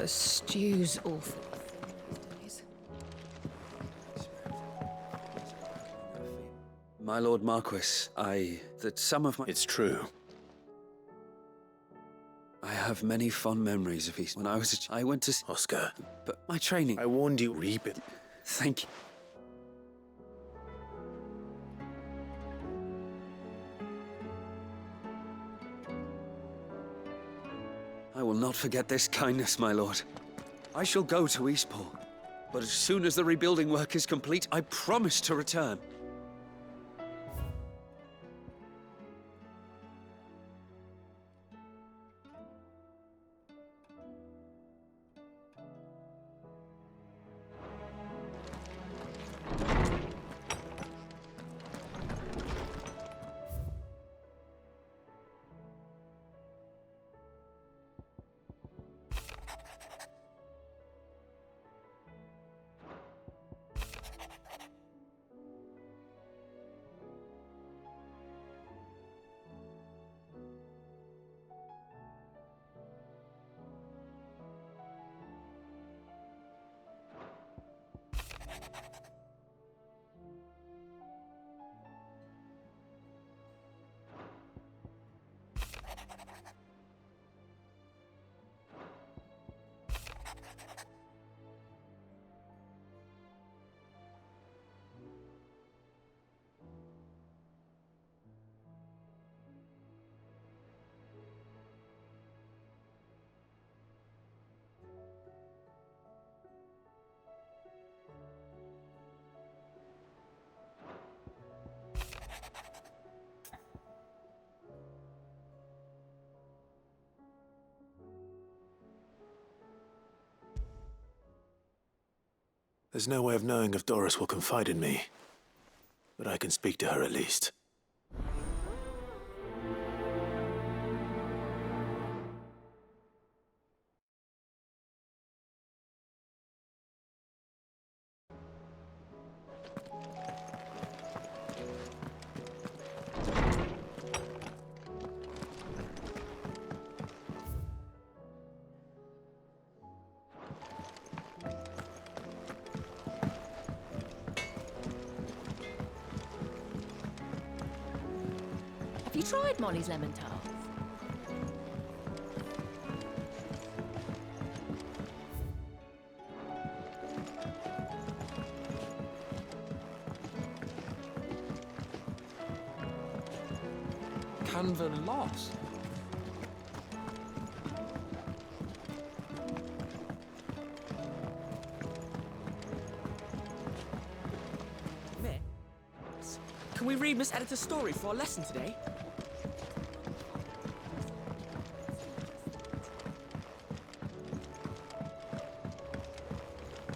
The stew's awful. My Lord Marquis, that some of my... It's true. I have many fond memories of East. When I was I went to... Oscar, But my training... I warned you, reap it. Thank you. I will not forget this kindness, my lord. I shall go to Eastport, but as soon as the rebuilding work is complete, I promise to return. There's no way of knowing if Doris will confide in me, but I can speak to her at least. Have you tried Molly's lemon tart? Canvan lost. Miss, can we read Miss Editor's story for our lesson today?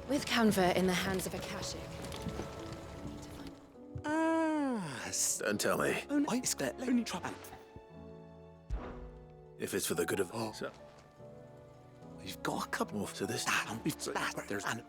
With Canva in the hands of Akashic. Don't tell me. Only try. If it's for the good of all. So, We've got a couple off to this. There's an.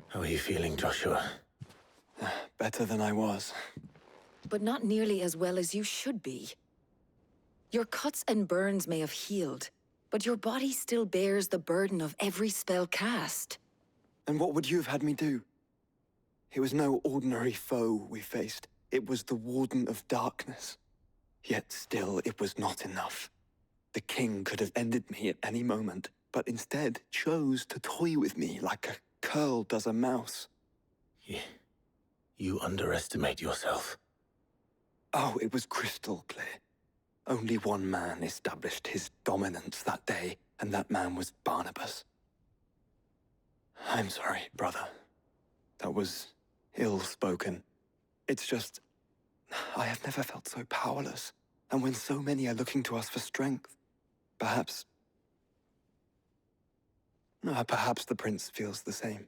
How are you feeling, Joshua? Better than I was. But not nearly as well as you should be. Your cuts and burns may have healed, but your body still bears the burden of every spell cast. And what would you have had me do? It was no ordinary foe we faced. It was the Warden of Darkness. Yet still, it was not enough. The king could have ended me at any moment, but instead chose to toy with me like a curl does a mouse. You underestimate yourself. Oh, it was crystal clear. Only one man established his dominance that day, and that man was Barnabas. I'm sorry, brother. That was ill-spoken. It's just, I have never felt so powerless. And when so many are looking to us for strength, perhaps the prince feels the same.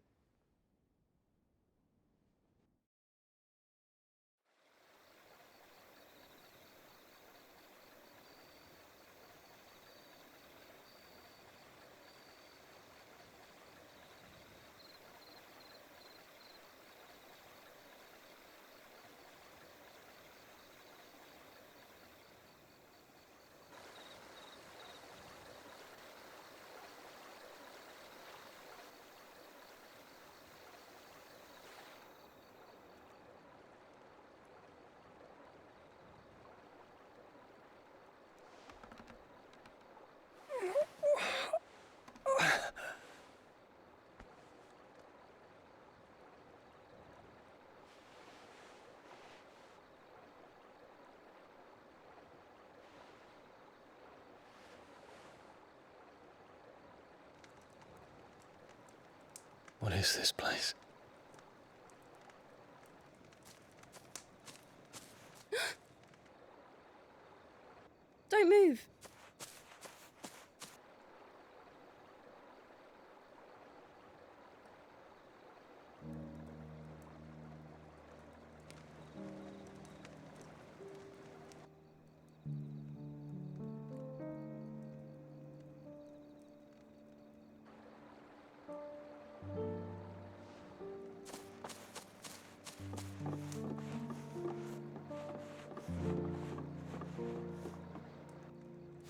What is this place? Don't move.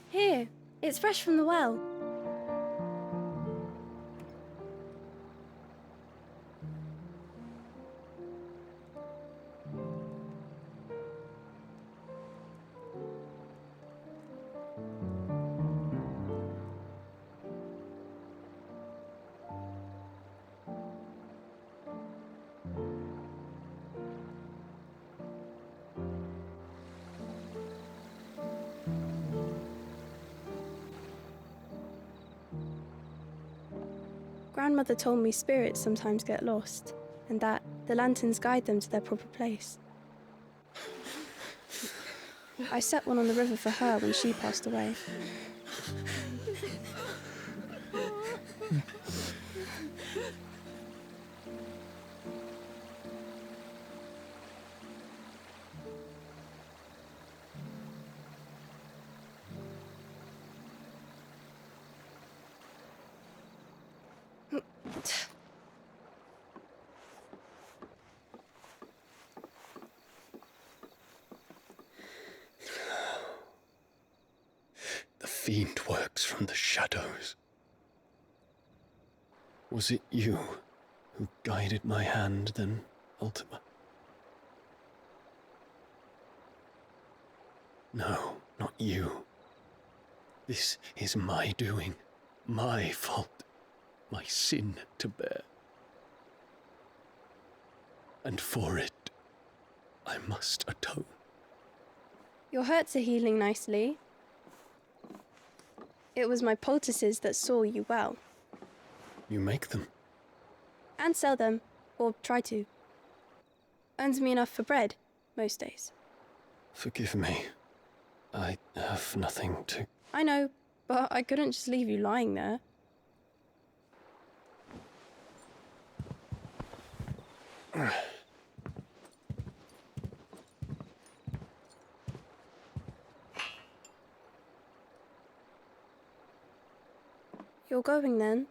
Here, it's fresh from the well. Grandmother told me spirits sometimes get lost, and that the lanterns guide them to their proper place. I set one on the river for her when she passed away. The fiend works from the shadows. Was it you who guided my hand then, Ultima? No, not you. This is my doing, my fault, my sin to bear. And for it, I must atone. Your hurts are healing nicely. It was my poultices that saw you well. You make them? And sell them, or try to. Earns me enough for bread, most days. Forgive me. I have nothing to... I know, but I couldn't just leave you lying there. You're going then?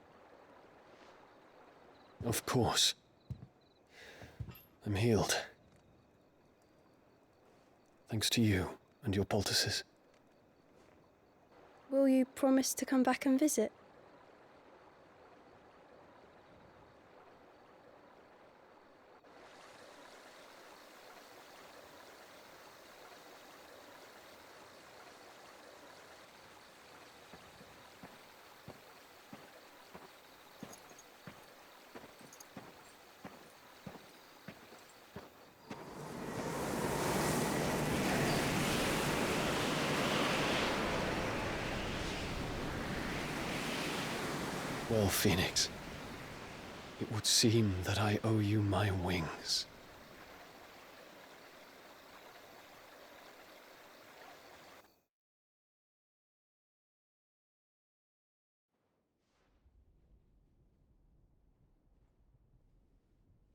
Of course. I'm healed. Thanks to you and your poultices. Will you promise to come back and visit? Well, Phoenix, it would seem that I owe you my wings.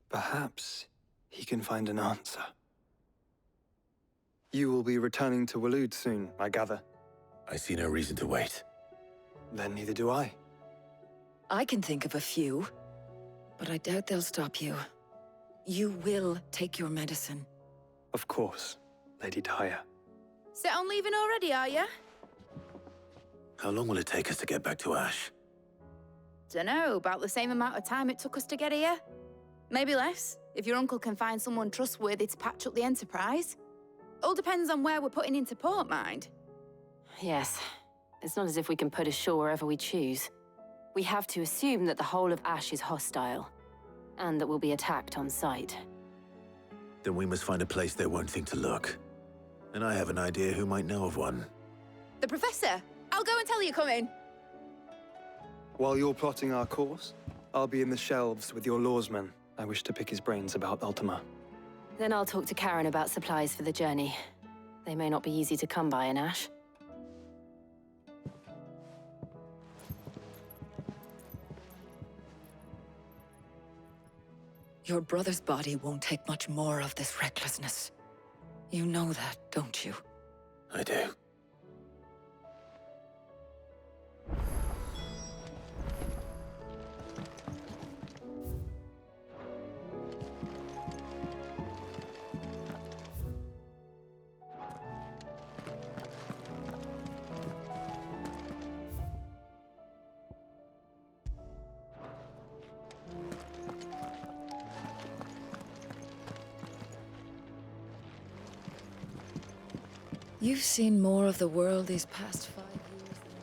Perhaps he can find an answer. You will be returning to Waloed soon, I gather. I see no reason to wait. Then neither do I. I can think of a few, but I doubt they'll stop you. You will take your medicine. Of course, Lady Daya. Set on leaving already, are you? How long will it take us to get back to Ash? Dunno, about the same amount of time it took us to get here. Maybe less, if your uncle can find someone trustworthy to patch up the Enterprise. All depends on where we're putting into port, mind. Yes. It's not as if we can put ashore wherever we choose. We have to assume that the whole of Ash is hostile, and that we'll be attacked on sight. Then we must find a place they won't think to look. And I have an idea who might know of one. The Professor! I'll go and tell you come in. While you're plotting our course, I'll be in the shelves with your lawsman. I wish to pick his brains about Ultima. Then I'll talk to Karen about supplies for the journey. They may not be easy to come by in Ash. Your brother's body won't take much more of this recklessness. You know that, don't you? I do. You've seen more of the world these past 5 years than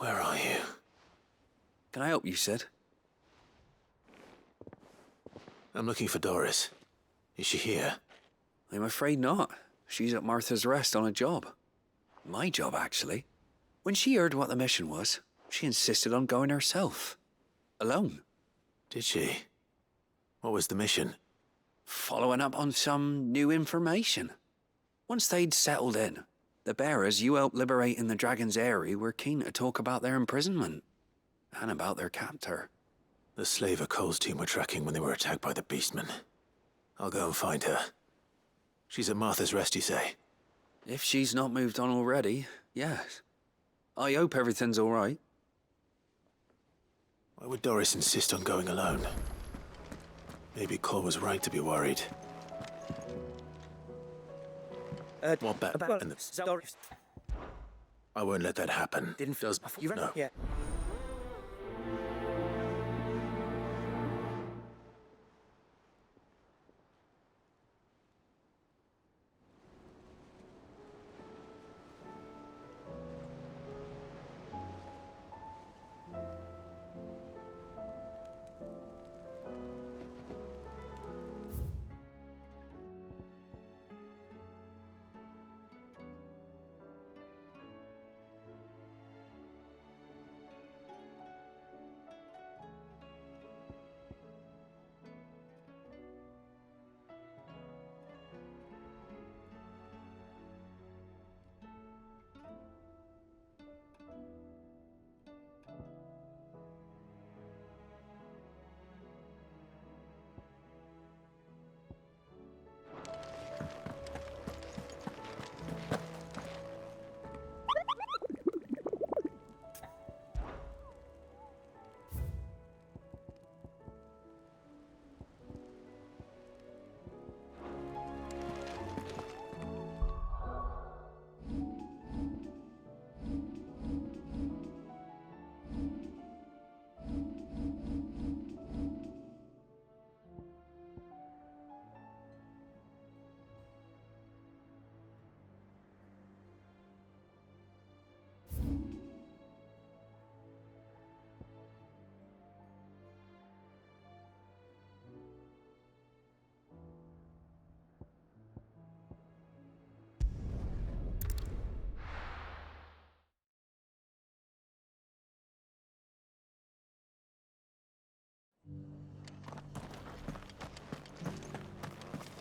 Where are you? Can I help you, Sid? I'm looking for Doris. Is she here? I'm afraid not. She's at Martha's Rest on a job. My job, actually. When she heard what the mission was, she insisted on going herself. Alone. Did she? What was the mission? Following up on some new information. Once they'd settled in, the bearers you helped liberate in the Dragon's Eyrie were keen to talk about their imprisonment. And about their captor. The slaver Cole's team were tracking when they were attacked by the Beastmen. I'll go and find her. She's at Martha's Rest, you say? If she's not moved on already, yes. I hope everything's all right. Why would Doris insist on going alone? Maybe Cole was right to be worried. What about and the... Doris. I won't let that happen. Does... No. Yeah.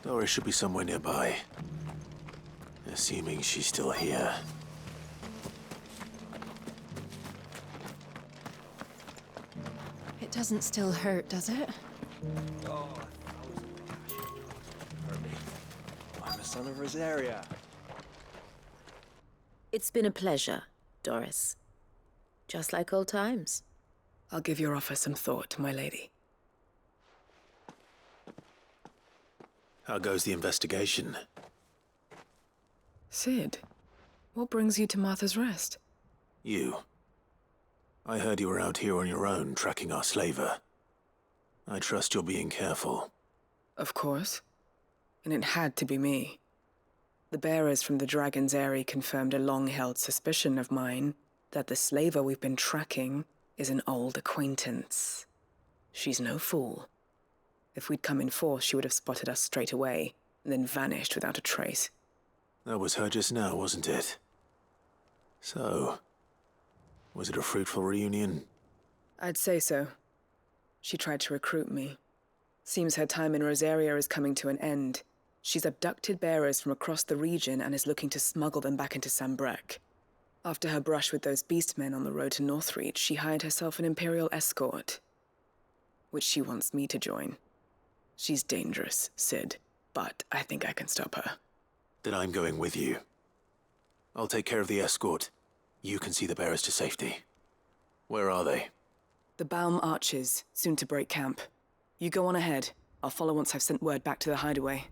Doris should be somewhere nearby. Assuming she's still here. It doesn't still hurt, does it? I'm the son of Rosaria. It's been a pleasure, Doris. Just like old times. I'll give your offer some thought, my lady. How goes the investigation? Cid, what brings you to Martha's Rest? You. I heard you were out here on your own, tracking our slaver. I trust you're being careful. Of course. And it had to be me. The bearers from the Dragon's Eyrie confirmed a long-held suspicion of mine that the slaver we've been tracking is an old acquaintance. She's no fool. If we'd come in force, she would have spotted us straight away, and then vanished without a trace. That was her just now, wasn't it? So, was it a fruitful reunion? I'd say so. She tried to recruit me. Seems her time in Rosaria is coming to an end. She's abducted bearers from across the region and is looking to smuggle them back into Sanbreque. After her brush with those beastmen on the road to Northreach, she hired herself an Imperial escort, which she wants me to join. She's dangerous, Cid, but I think I can stop her. Then I'm going with you. I'll take care of the escort. You can see the bearers to safety. Where are they? The Baum Archers, soon to break camp. You go on ahead. I'll follow once I've sent word back to the hideaway.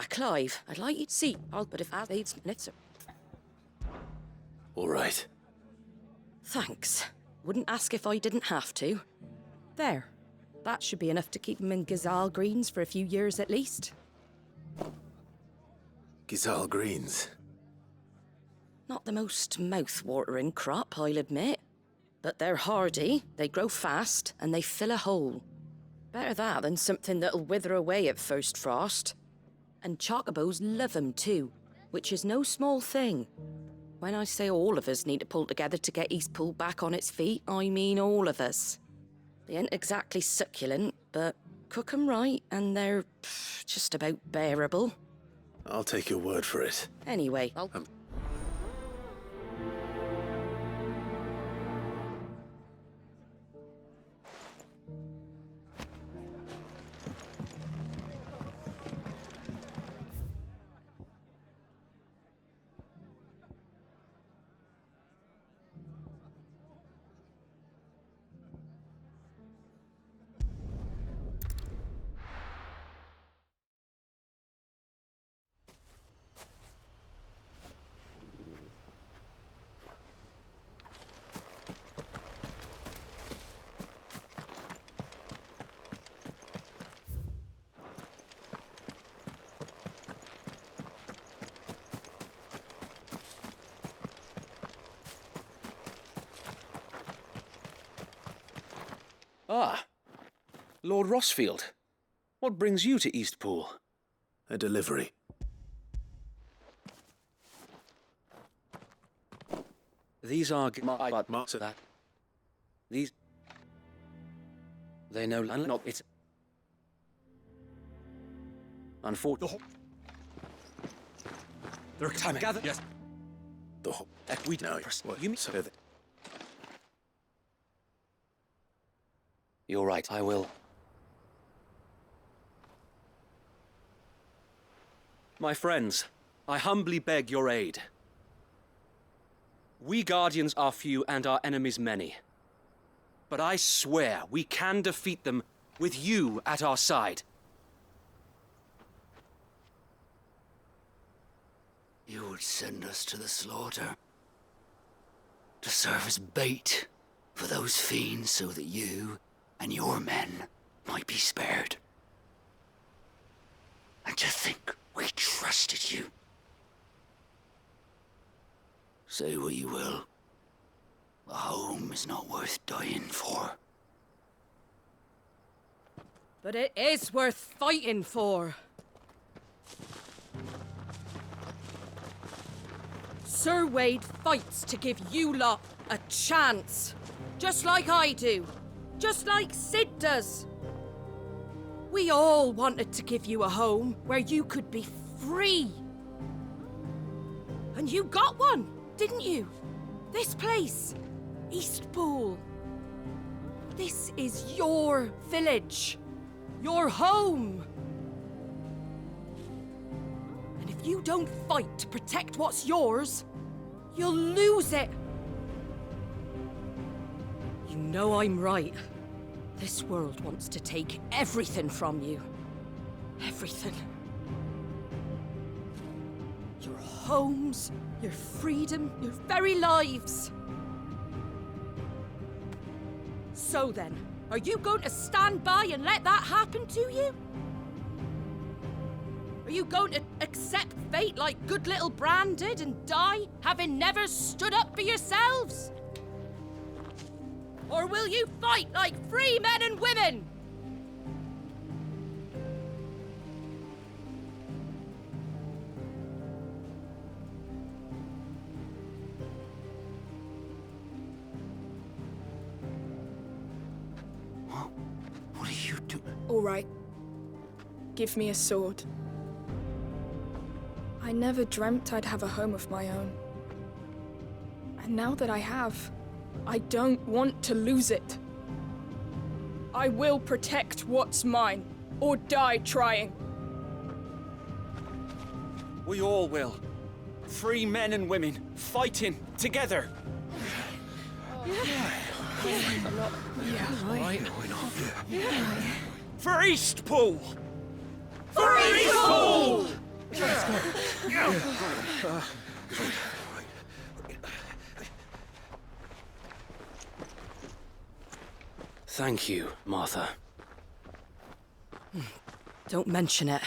Clive, I'd like you to see all but if I need minutes. All right. Thanks. Wouldn't ask if I didn't have to. There. That should be enough to keep him in Gazal Greens for a few years at least. Gazal Greens. Not the most mouth-watering crop, I'll admit. But they're hardy, they grow fast, and they fill a hole. Better that than something that'll wither away at first frost. And chocobos love 'em too, which is no small thing. When I say all of us need to pull together to get Eastpool back on its feet, I mean all of us. They ain't exactly succulent, but cook 'em right and they're just about bearable. I'll take your word for it. Anyway, I'll... Ah, Lord Rossfield. What brings you to Eastpool? A delivery. These are that. These. They know not it's. Unfortunately. They're time gather. Yes. The whole. We know. You mean so that. You're right, I will. My friends, I humbly beg your aid. We Guardians are few and our enemies many. But I swear we can defeat them with you at our side. You would send us to the slaughter. To serve as bait for those fiends so that you and your men might be spared. And to think we trusted you. Say what you will. A home is not worth dying for. But it is worth fighting for. Sir Wade fights to give you lot a chance. Just like I do. Just like Sid does. We all wanted to give you a home where you could be free. And you got one, didn't you? This place, Eastpool. This is your village. Your home. And if you don't fight to protect what's yours, you'll lose it. You know I'm right. This world wants to take everything from you. Everything. Your homes, your freedom, your very lives. So then, are you going to stand by and let that happen to you? Are you going to accept fate like good little Bran did and die, having never stood up for yourselves? Or will you fight like free men and women? What are you doing? All right. Give me a sword. I never dreamt I'd have a home of my own. And now that I have, I don't want to lose it. I will protect what's mine, or die trying. We all will. Free men and women, fighting together. For Eastpool! For Eastpool! Thank you, Martha. Don't mention it.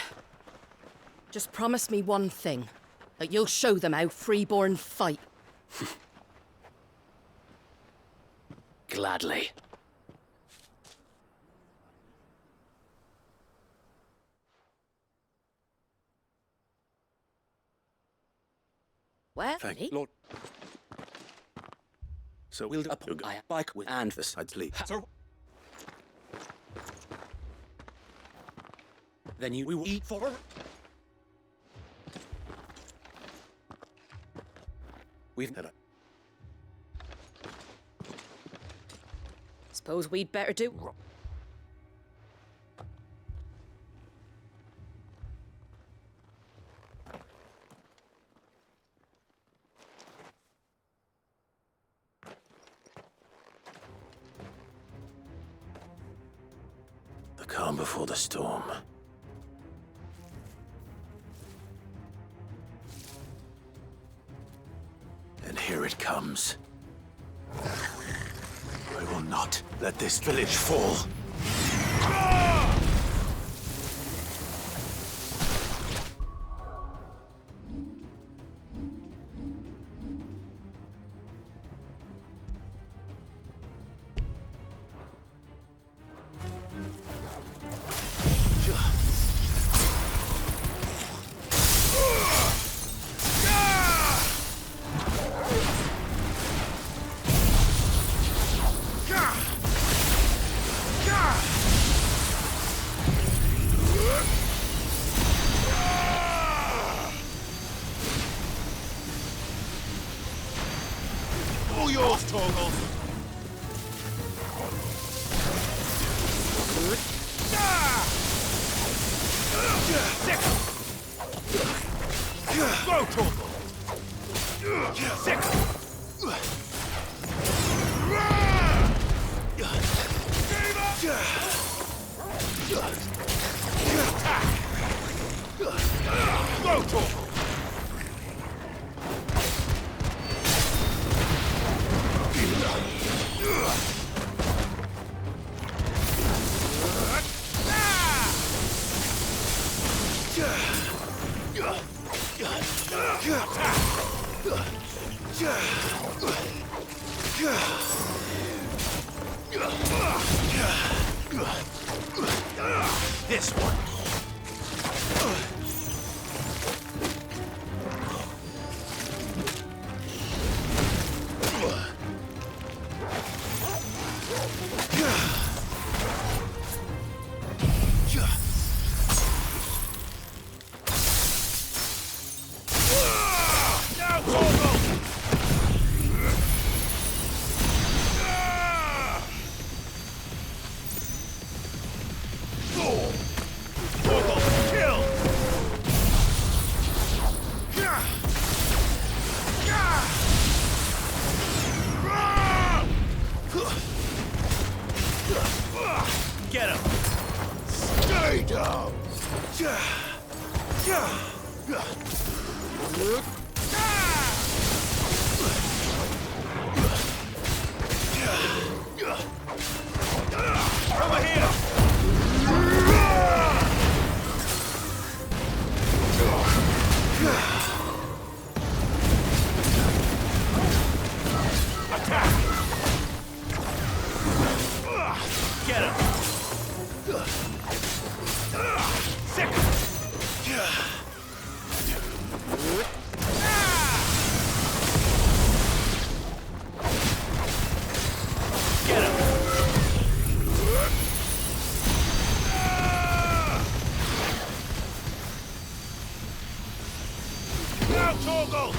Just promise me one thing. That you'll show them how freeborn fight. Gladly. Where? Thank you, Lord. So We'll up I bike with and the sides lead. Sir. Then we will eat for. We've had a. Suppose we'd better do. The calm before the storm. And here it comes. I will not let this village fall. All yours, Torgal. Go, Torgal. Go, Torgal. This one. Now, Torgal! Torgal, kill! Get him! Stay down! Over here! Attack! Get him! Sick! Get him! Now, Torgal!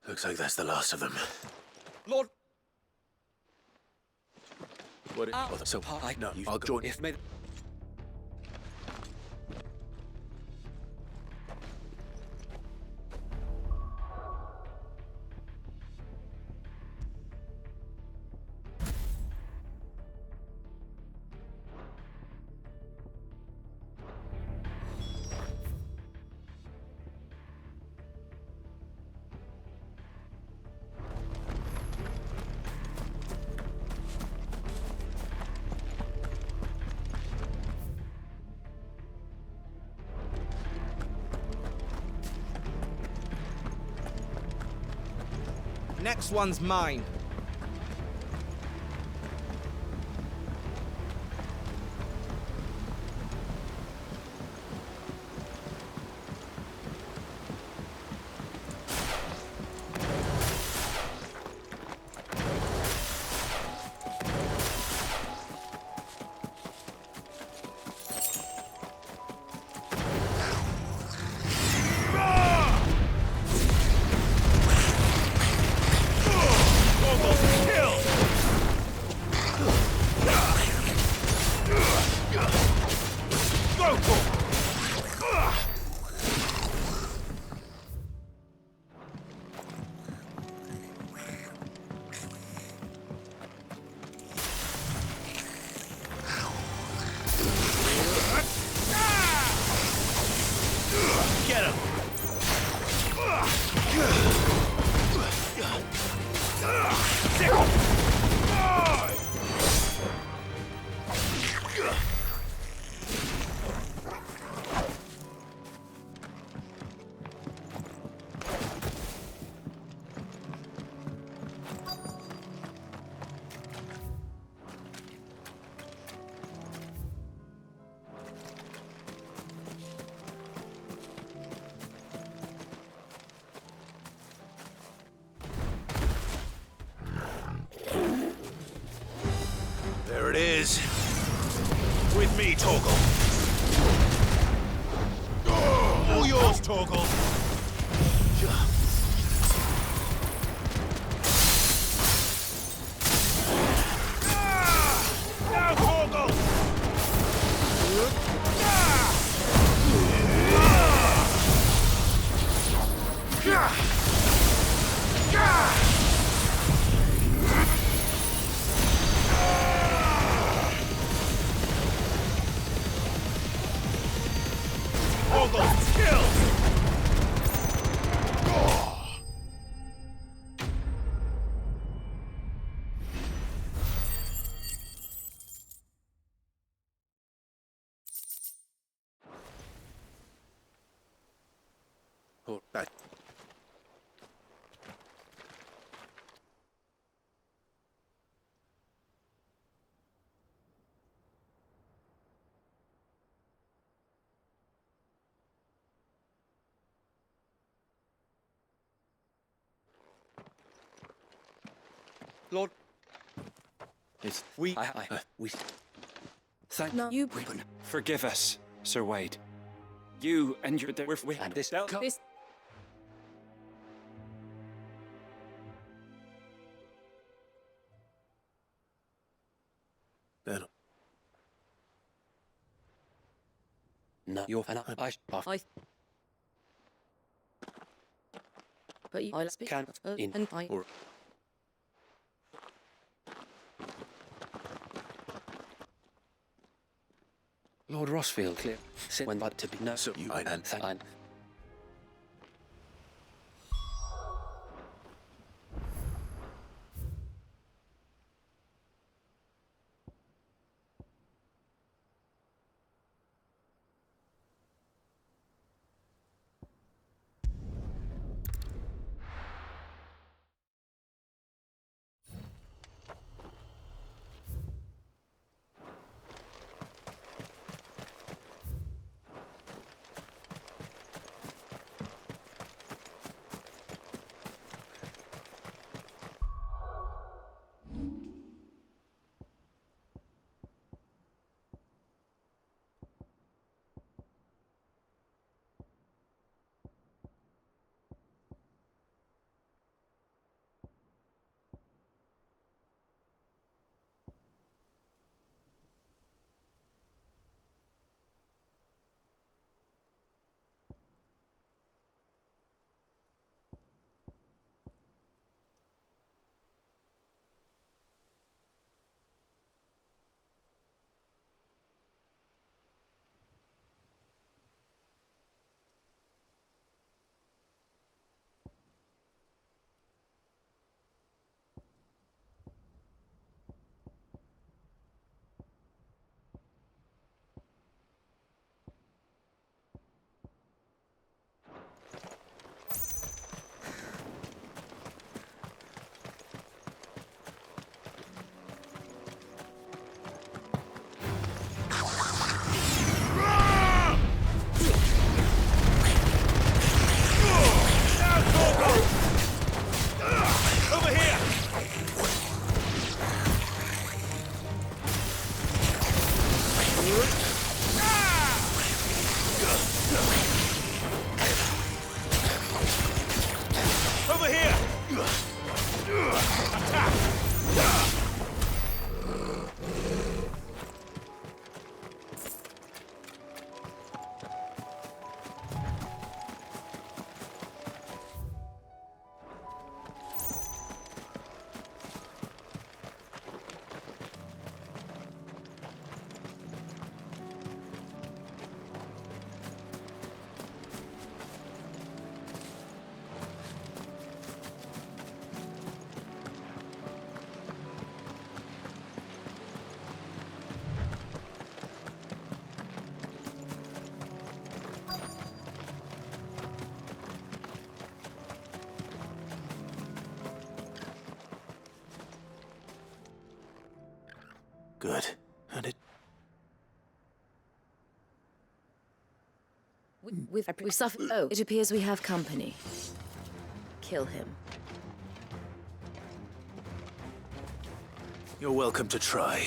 Looks like that's the last of them. Lord. What? So I no, I'll join. If made. Next one's mine. Get him! There it is. With me, Torgal. All yours, Torgal. Now, Torgal! Torgal, kill! Lord... We... Thank you... Forgive us, Sir Wade. You and your... We had this... This... Then... No, you're fan. I... But you... I'll speak... Can... In... And I... Or... Lord Rossfield, clear. Sit when but to be no. So you and thank. Good. And it... We've suffered... Oh, it appears we have company. Kill him. You're welcome to try.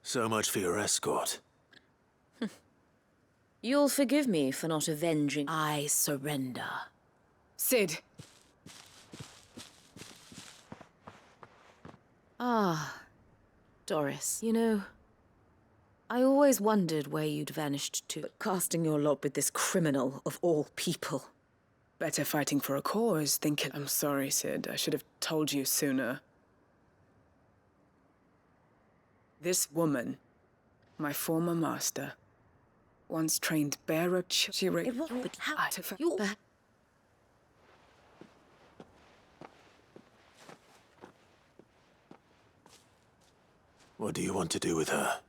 So much for your escort. You'll forgive me for not avenging. I surrender. Cid! Ah, Doris. You know, I always wondered where you'd vanished to. But casting your lot with this criminal of all people. Better fighting for a cause than kill. I'm sorry, Cid. I should have told you sooner. This woman, my former master, once trained bearer. She raped. But how? You. What do you want to do with her?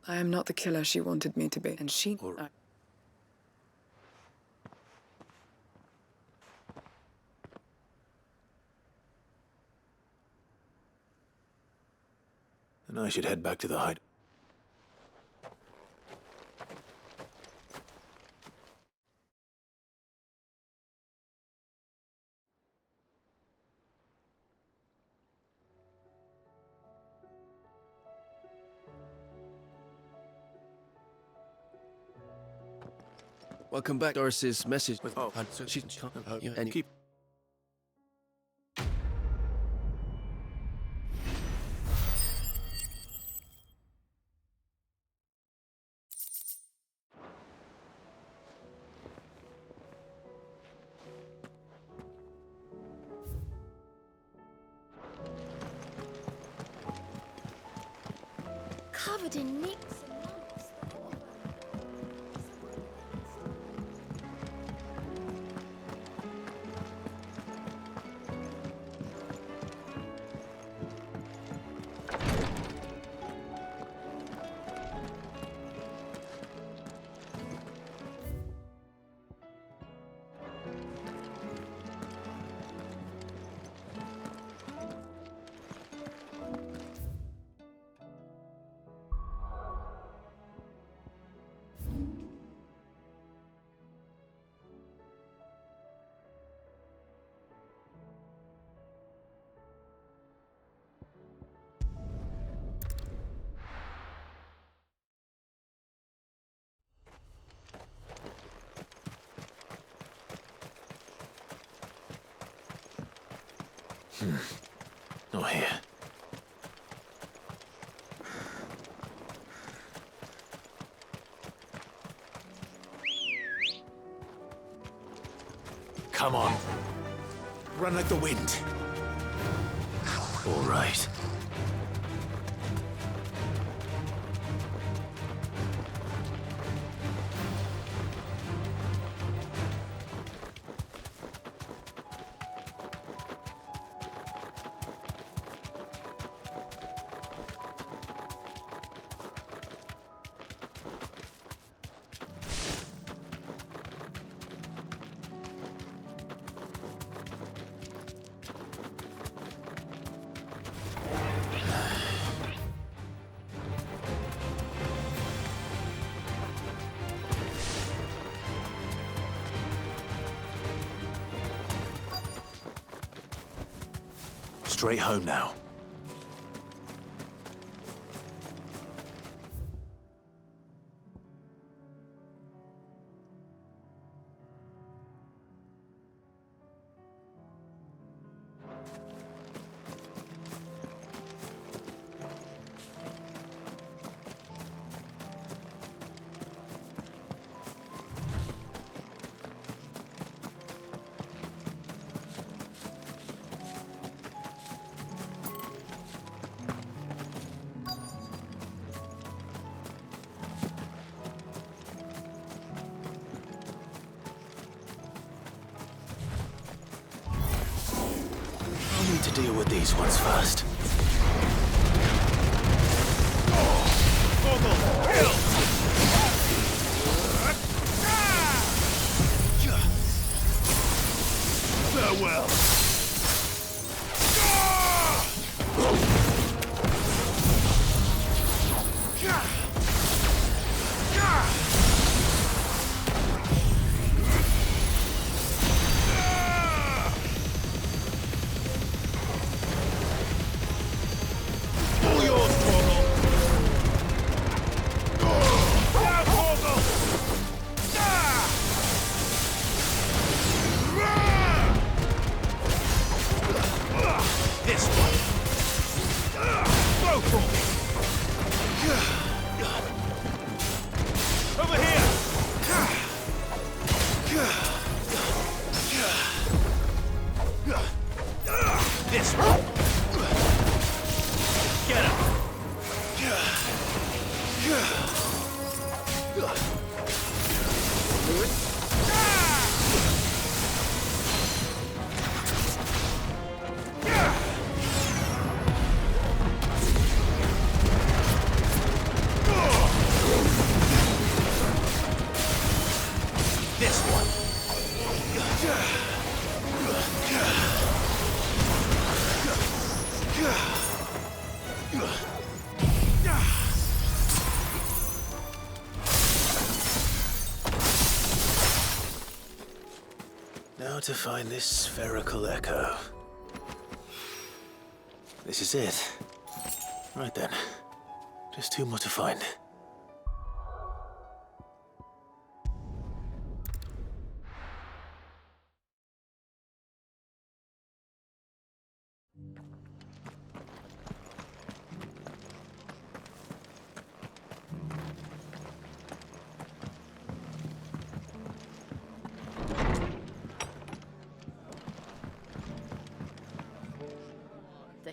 I am not the killer she wanted me to be, and she. And I should head back to the hide. Welcome back. Doris's message. She keep. Covered in nicks and lumps. Not here. Come on. Run like the wind. All right. Straight home now. I'll need to deal with these ones first. Farewell. All yours, Torgal. this one. Now to find this spherical echo. This is it. Right then. Just two more to find.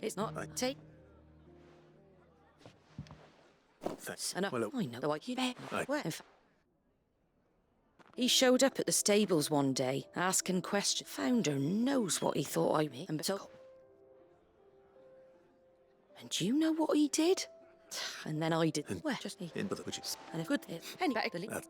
It's not take. Thanks. And Well, I know what you bet. Right. Where? He showed up at the stables one day, asking questions. Founder knows what he thought I meant. And so. And do you know what he did? And then I did. Well, just me. In the witches. And if good, any better.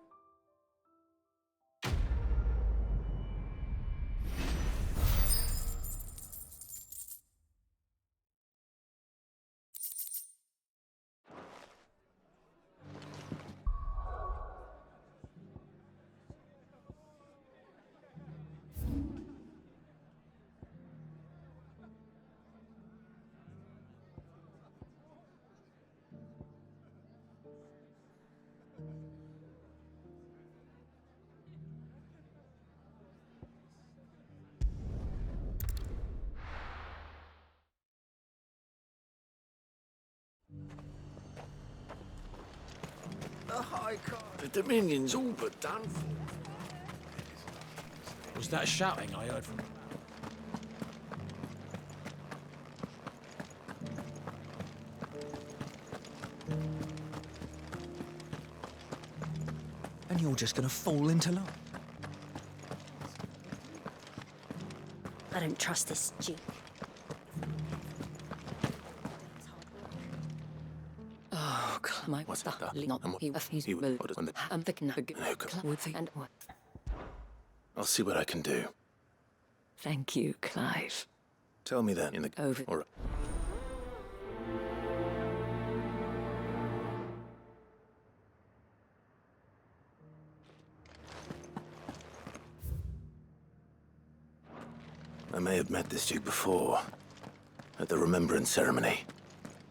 The High Court. The Dominion's all but done for. Was that shouting I heard from? And you're just gonna fall into love. I don't trust this Duke. Oh, my What's stuff. that? Not And what- he will. what is on the- I'm thinking and what? I'll see what I can do. Thank you, Clive. Tell me then in the... Over. All right. I may have met this Duke before, at the Remembrance Ceremony.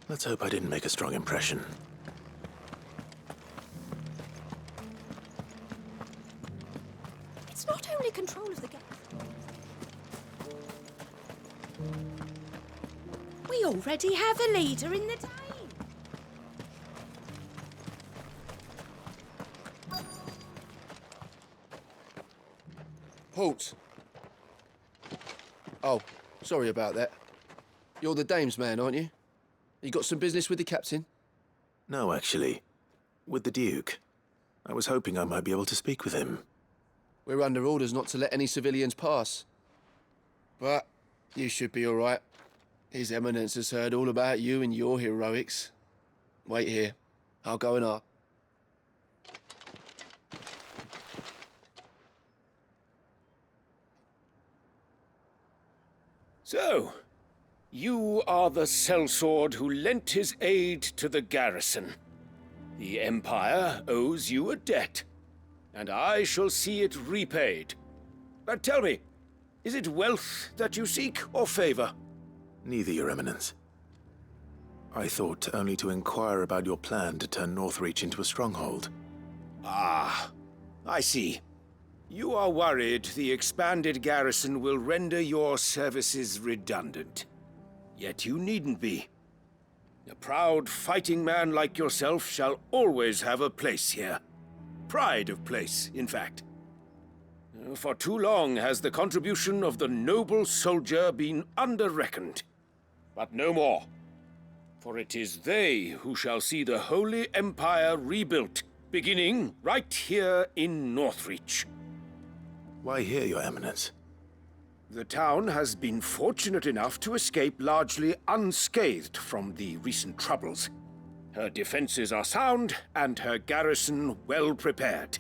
Let's hope I didn't make a strong impression. It's not only control of the game. We already have a leader in the Dane. Halt! Oh, sorry about that. You're the Dame's man, aren't you? You got some business with the captain? No, actually. With the Duke. I was hoping I might be able to speak with him. We're under orders not to let any civilians pass. But you should be all right. His Eminence has heard all about you and your heroics. Wait here. I'll go and ask. So, you are the sellsword who lent his aid to the garrison. The Empire owes you a debt, and I shall see it repaid. But tell me, is it wealth that you seek, or favor? Neither, Your Eminence. I thought only to inquire about your plan to turn Northreach into a stronghold. Ah, I see. You are worried the expanded garrison will render your services redundant. Yet you needn't be. A proud fighting man like yourself shall always have a place here. Pride of place, in fact. For too long has the contribution of the noble soldier been under-reckoned. But no more. For it is they who shall see the Holy Empire rebuilt, beginning right here in Northreach. Why here, Your Eminence? The town has been fortunate enough to escape largely unscathed from the recent troubles. Her defenses are sound, and her garrison well prepared.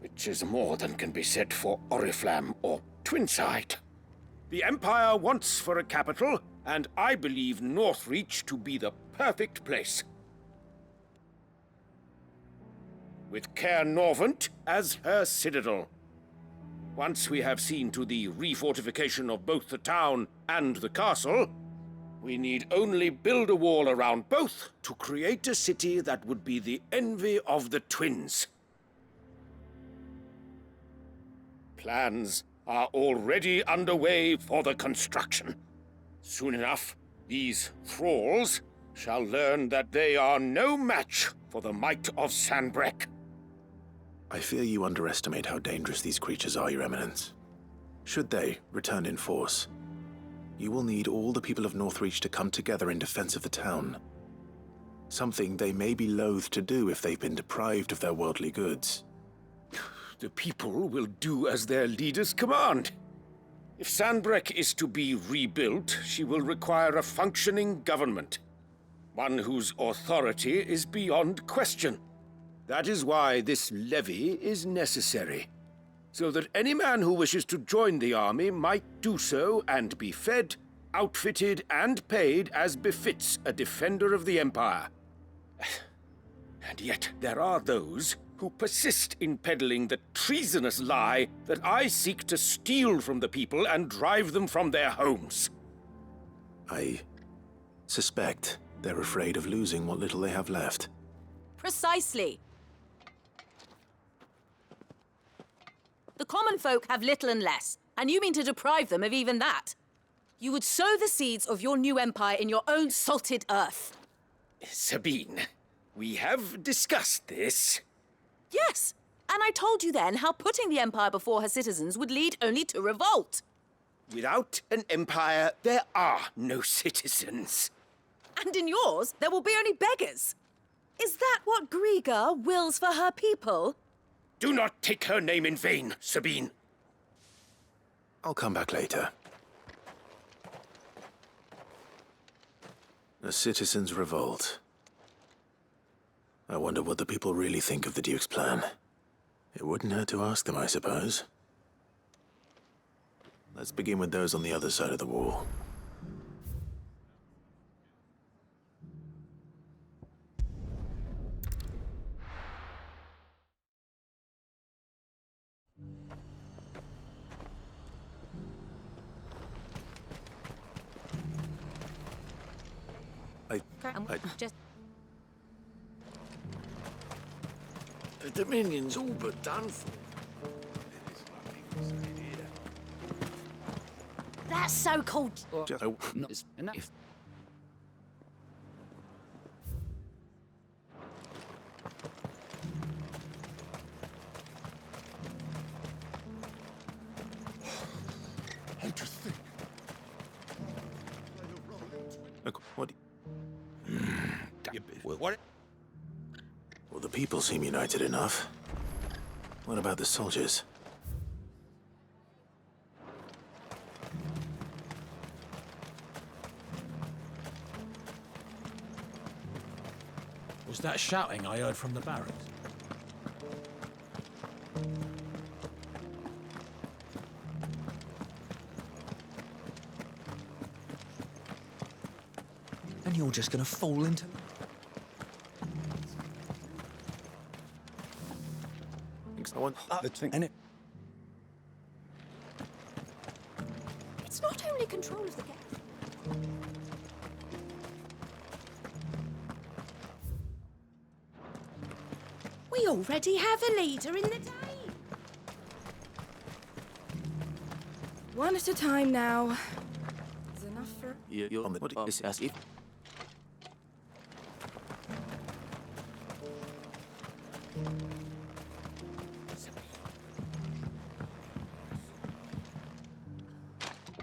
which is more than can be said for Oriflamme or Twinside. The Empire wants for a capital, and I believe Northreach to be the perfect place. With Caer Norvent as her citadel. Once we have seen to the refortification of both the town and the castle, we need only build a wall around both to create a city that would be the envy of the twins. Plans are already underway for the construction. Soon enough, these thralls shall learn that they are no match for the might of Sanbreque. I fear you underestimate how dangerous these creatures are, Your Eminence. Should they return in force, you will need all the people of Northreach to come together in defense of the town. Something they may be loath to do if they've been deprived of their worldly goods. The people will do as their leaders command. If Sanbreque is to be rebuilt, she will require a functioning government. One whose authority is beyond question. That is why this levy is necessary. So that any man who wishes to join the army might do so and be fed, outfitted, and paid as befits a defender of the Empire. And yet there are those who persist in peddling the treasonous lie that I seek to steal from the people and drive them from their homes. I suspect they're afraid of losing what little they have left. Precisely. The common folk have little and less, and you mean to deprive them of even that. You would sow the seeds of your new empire in your own salted earth. Sabine, we have discussed this. Yes, and I told you then how putting the empire before her citizens would lead only to revolt. Without an empire, there are no citizens. And in yours, there will be only beggars. Is that what Griga wills for her people? Do not take her name in vain, Sabine. I'll come back later. A citizens' revolt. I wonder what the people really think of the Duke's plan. It wouldn't hurt to ask them, I suppose. Let's begin with those on the other side of the wall. Just... The Dominion's all but done for. That so-called... Enough. How do you think? Look, what? What? Well, the people seem united enough. What about the soldiers? Was that shouting I heard from the barracks? And you're just gonna fall into... I want... And It's not only control of the game. We already have a leader in the day. One at a time now. Is enough for... You're on the... What is as if...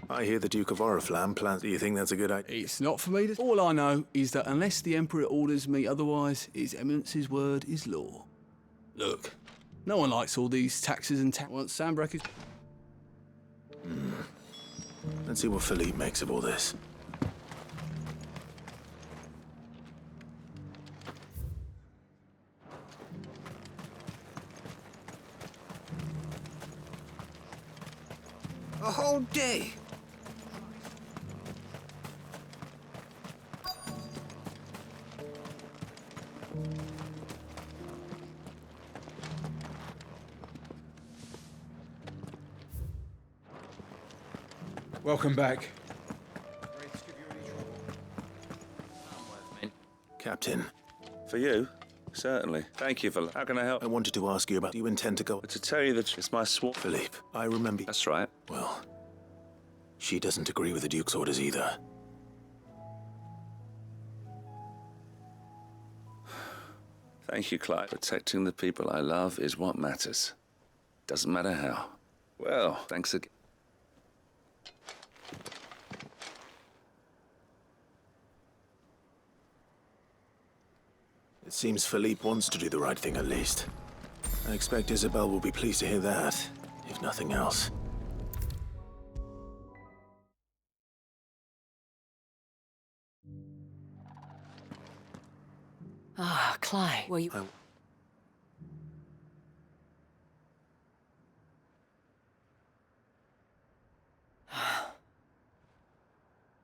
I hear the Duke of Oriflamme plans. Do you think that's a good idea? It's not for me. All I know is that unless the Emperor orders me otherwise, His Eminence's word is law. Look, no one likes all these taxes and once Sanbreque is... Let's see what Philippe makes of all this. A whole day. Welcome back. Captain. For you? Certainly. Thank you for... How can I help? I wanted to ask you about... Do you intend to go... To tell you that it's my sworn... Philippe, I remember... That's right. Well, she doesn't agree with the Duke's orders either. Thank you, Clive. Protecting the people I love is what matters. Doesn't matter how. Well, thanks again. It seems Philippe wants to do the right thing at least. I expect Isabel will be pleased to hear that, if nothing else. Ah, Clive, were you...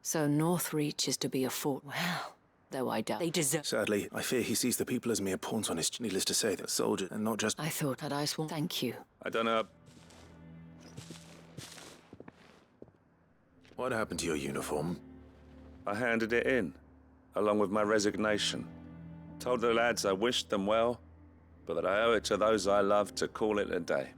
So Northreach is to be a fort. Well, though I doubt they deserve... Sadly, I fear he sees the people as mere pawns on his... Needless to say, that soldier, and not just... I thought had I sworn... Thank you. I don't know... What happened to your uniform? I handed it in, along with my resignation. Told the lads I wished them well, but that I owe it to those I love to call it a day.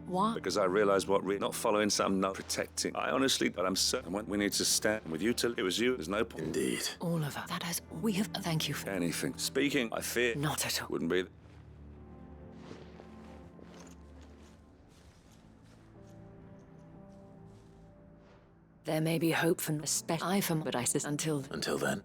Why? Because I realized what not following some, not protecting. I honestly, but I'm certain we need to stand with you till it was you. There's no point. Indeed. All of us. That has... We have... Thank you for... Anything. Speaking, I fear... Not at all. Wouldn't be... There may be hope for... I for... But I says until... Until then.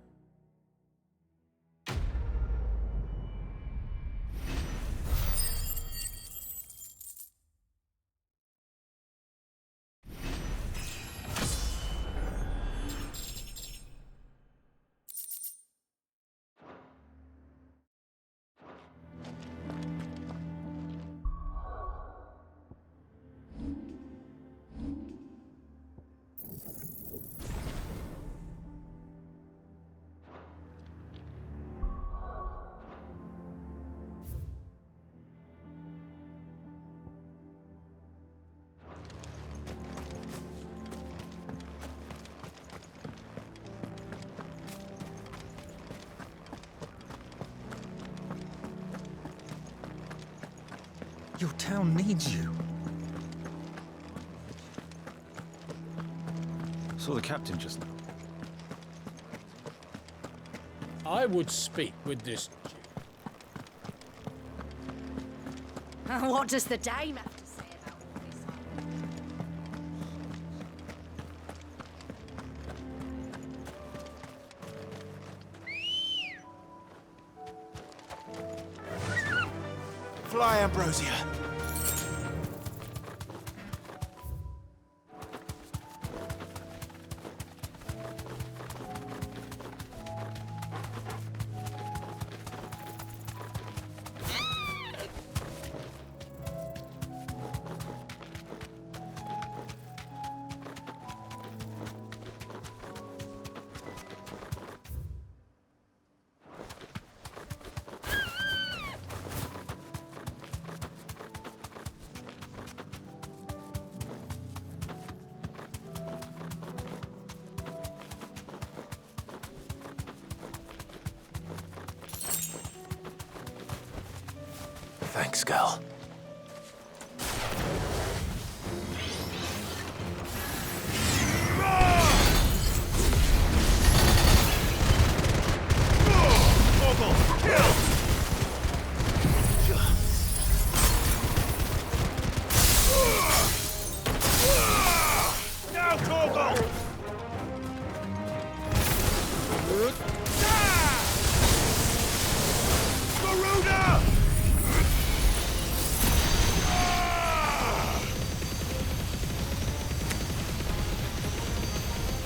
Your town needs you. Saw the captain just now. I would speak with this. What does the dame have to say about all this? Fly, Ambrosia. Thanks, girl.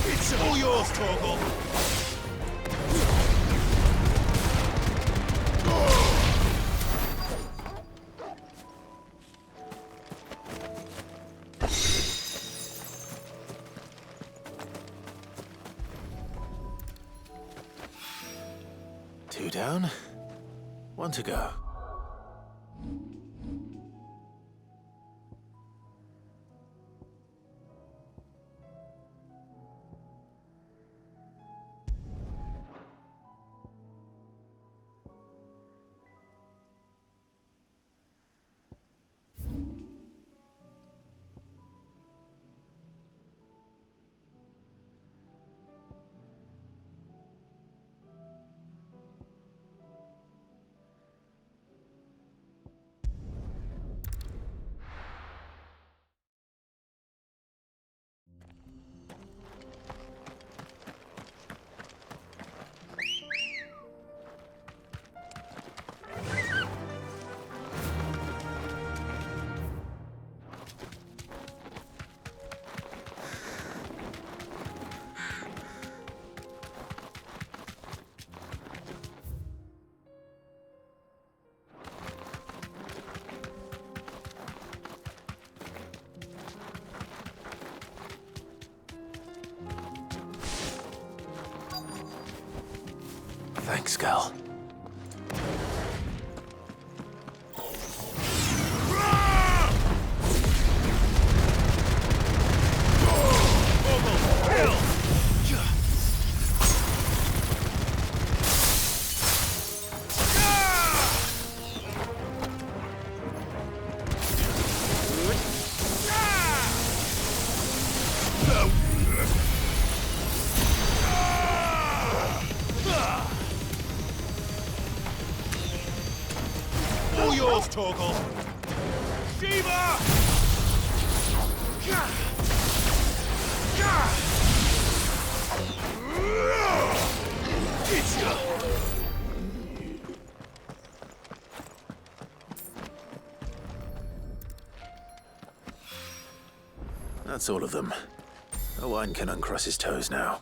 It's all yours, Torgal. down. One to go. Thanks, Gal. All yours, Torgal! Shiva! That's all of them. Owain can uncross his toes now.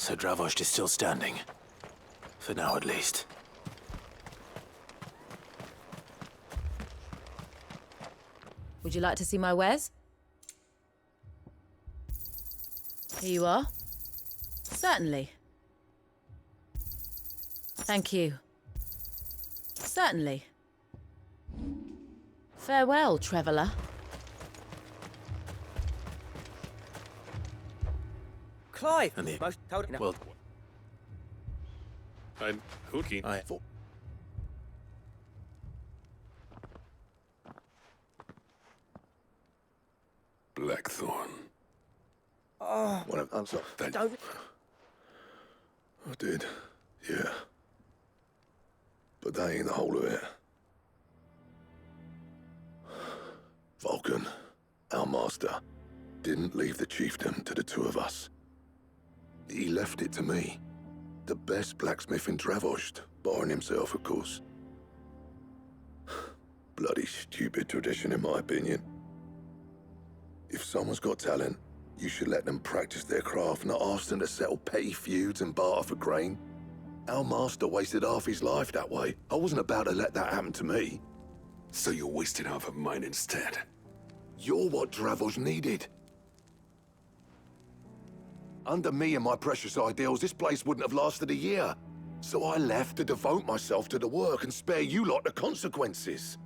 So Dravost is still standing. For now, at least. Would you like to see my wares? Here you are. Certainly. Thank you. Certainly. Farewell, traveller. Clive! And the... Most told... No. Well... I'm hooking. I... Blackthorn. Oh. I'm sorry. Don't... I did, yeah. But that ain't the whole of it. Vulcan, our master, didn't leave the chiefdom to the two of us. He left it to me. The best blacksmith in Dravost, barring himself, of course. Bloody stupid tradition, in my opinion. If someone's got talent, you should let them practice their craft, not ask them to settle petty feuds and barter for grain. Our master wasted half his life that way. I wasn't about to let that happen to me. So you're wasting half of mine instead? You're what Dravost needed. Under me and my precious ideals, this place wouldn't have lasted a year. So I left to devote myself to the work and spare you lot the consequences.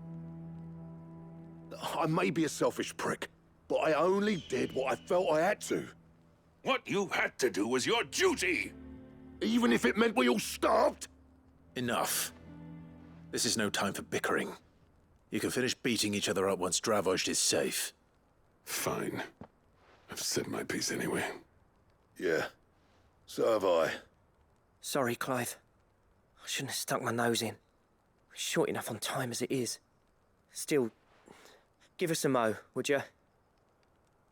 I may be a selfish prick, but I only did what I felt I had to. What you had to do was your duty! Even if it meant we all starved? Enough. This is no time for bickering. You can finish beating each other up once Dravost is safe. Fine. I've said my piece anyway. Yeah, so have I. Sorry, Clive. I shouldn't have stuck my nose in. We're short enough on time as it is. Still, give us a mo, would you?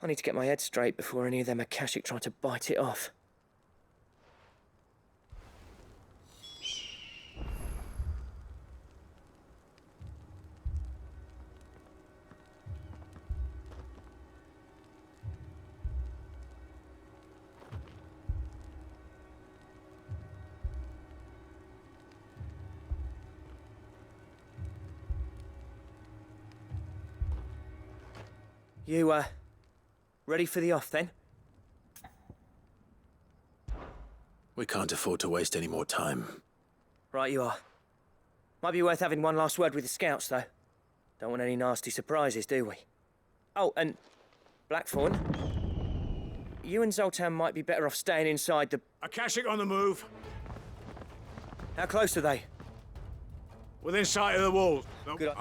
I need to get my head straight before any of them Akashic try to bite it off. You, ready for the off, then? We can't afford to waste any more time. Right you are. Might be worth having one last word with the scouts, though. Don't want any nasty surprises, do we? Oh, and Blackthorn, you and Zoltan might be better off staying inside the... Akashic on the move. How close are they? Within sight of the walls. No, Good.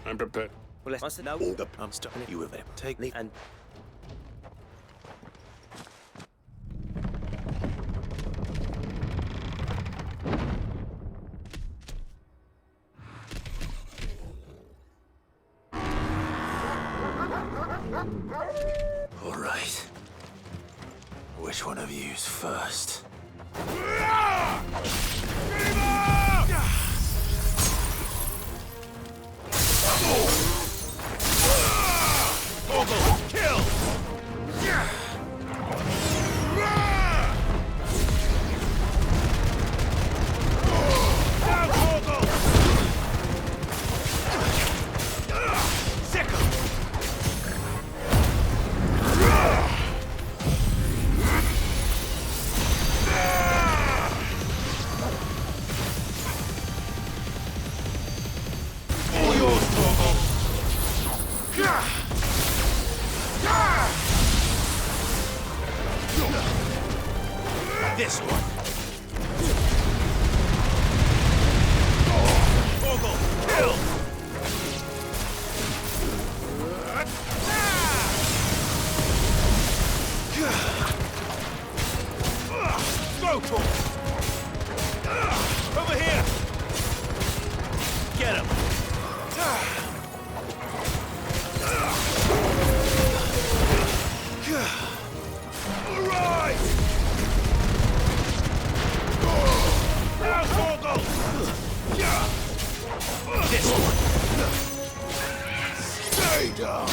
I'm prepared. Well, let's know. I'm stopping you with it. Take leave and... All right. Which one of you's first? Torgal, kill! Down, Torgal! Sick 'em! All yours, Torgal! This one. Torgal, kill! Go, Torgal! Over here! Get him! All right! Now, Torgal! This one! Stay down!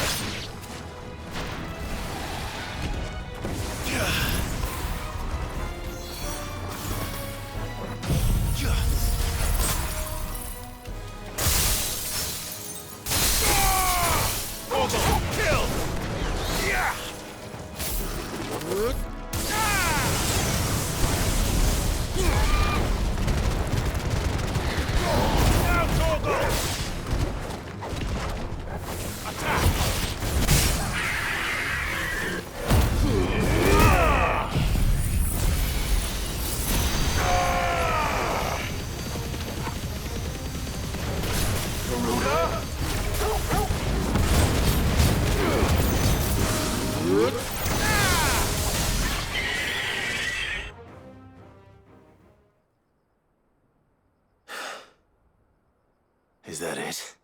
Is that it?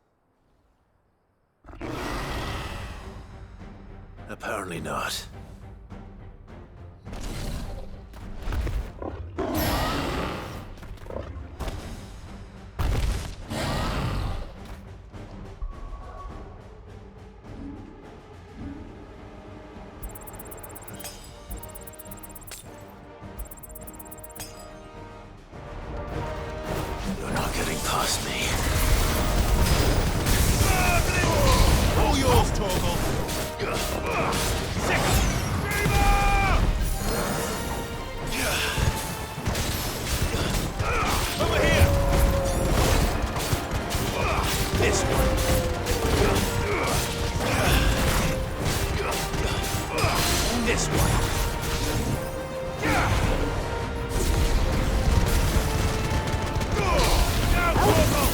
Apparently not. You're not getting past me. All yours, Torgal! Over here! This one! This one! Now, Torgal!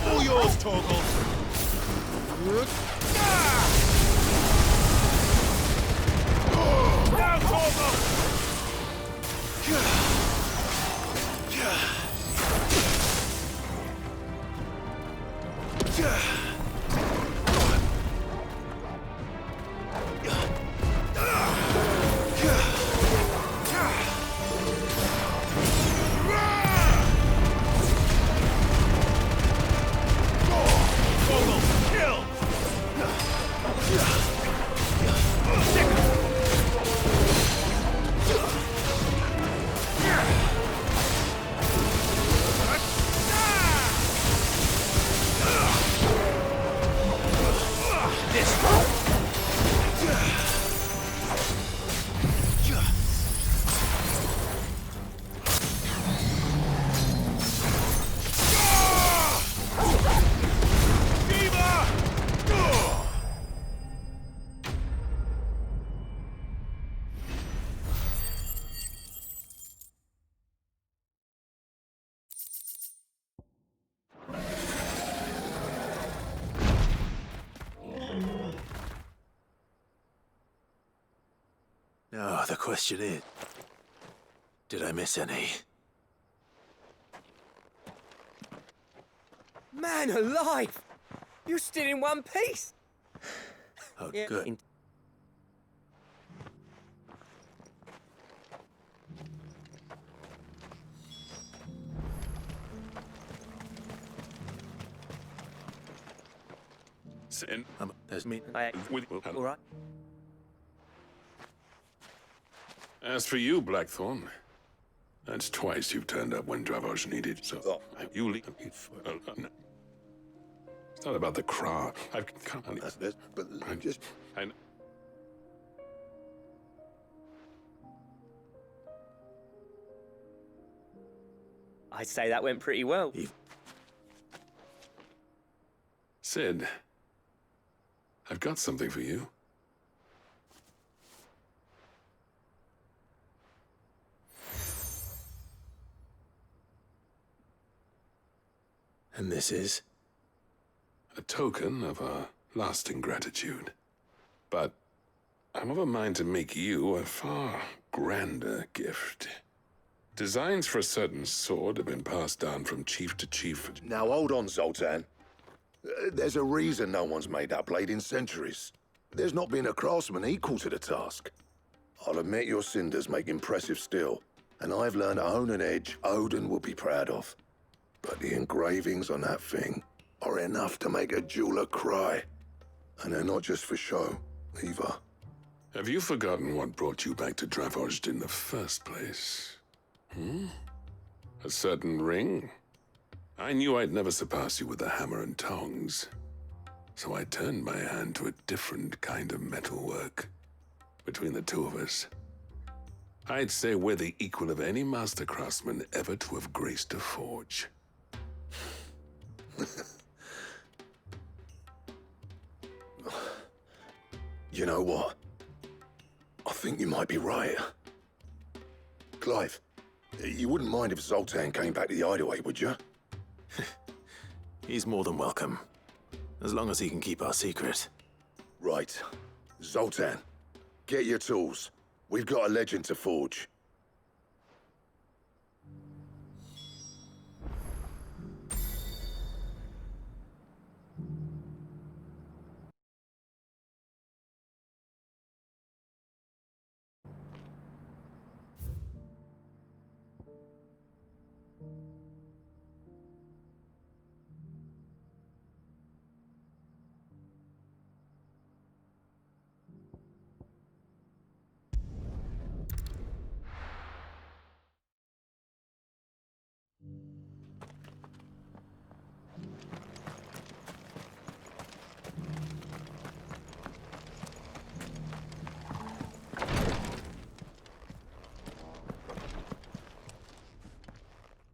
All yours, Torgal! Now, Torgal! Now, the question is, did I miss any? Man alive! You're still in one piece! Oh, good. Sin. There's me. All right. As for you, Blackthorn, that's twice you've turned up when Dravos needed, so you leave. It's not about the crowd. I've come on. But just... I'd say that went pretty well. Sid, I've got something for you. And this is? A token of our lasting gratitude. But I'm of a mind to make you a far grander gift. Designs for a certain sword have been passed down from chief to chief. Now hold on, Zoltan. There's a reason no one's made that blade in centuries. There's not been a craftsman equal to the task. I'll admit your cinders make impressive steel, and I've learned to hone an edge Odin will be proud of. But the engravings on that thing are enough to make a jeweler cry. And they're not just for show, either. Have you forgotten what brought you back to Dravozd in the first place? A certain ring? I knew I'd never surpass you with the hammer and tongs. So I turned my hand to a different kind of metalwork. Between the two of us, I'd say we're the equal of any master craftsman ever to have graced a forge. You know what? I think you might be right. Clive, you wouldn't mind if Zoltan came back to the Hideaway, would you? He's more than welcome. As long as he can keep our secret. Right. Zoltan, get your tools. We've got a legend to forge.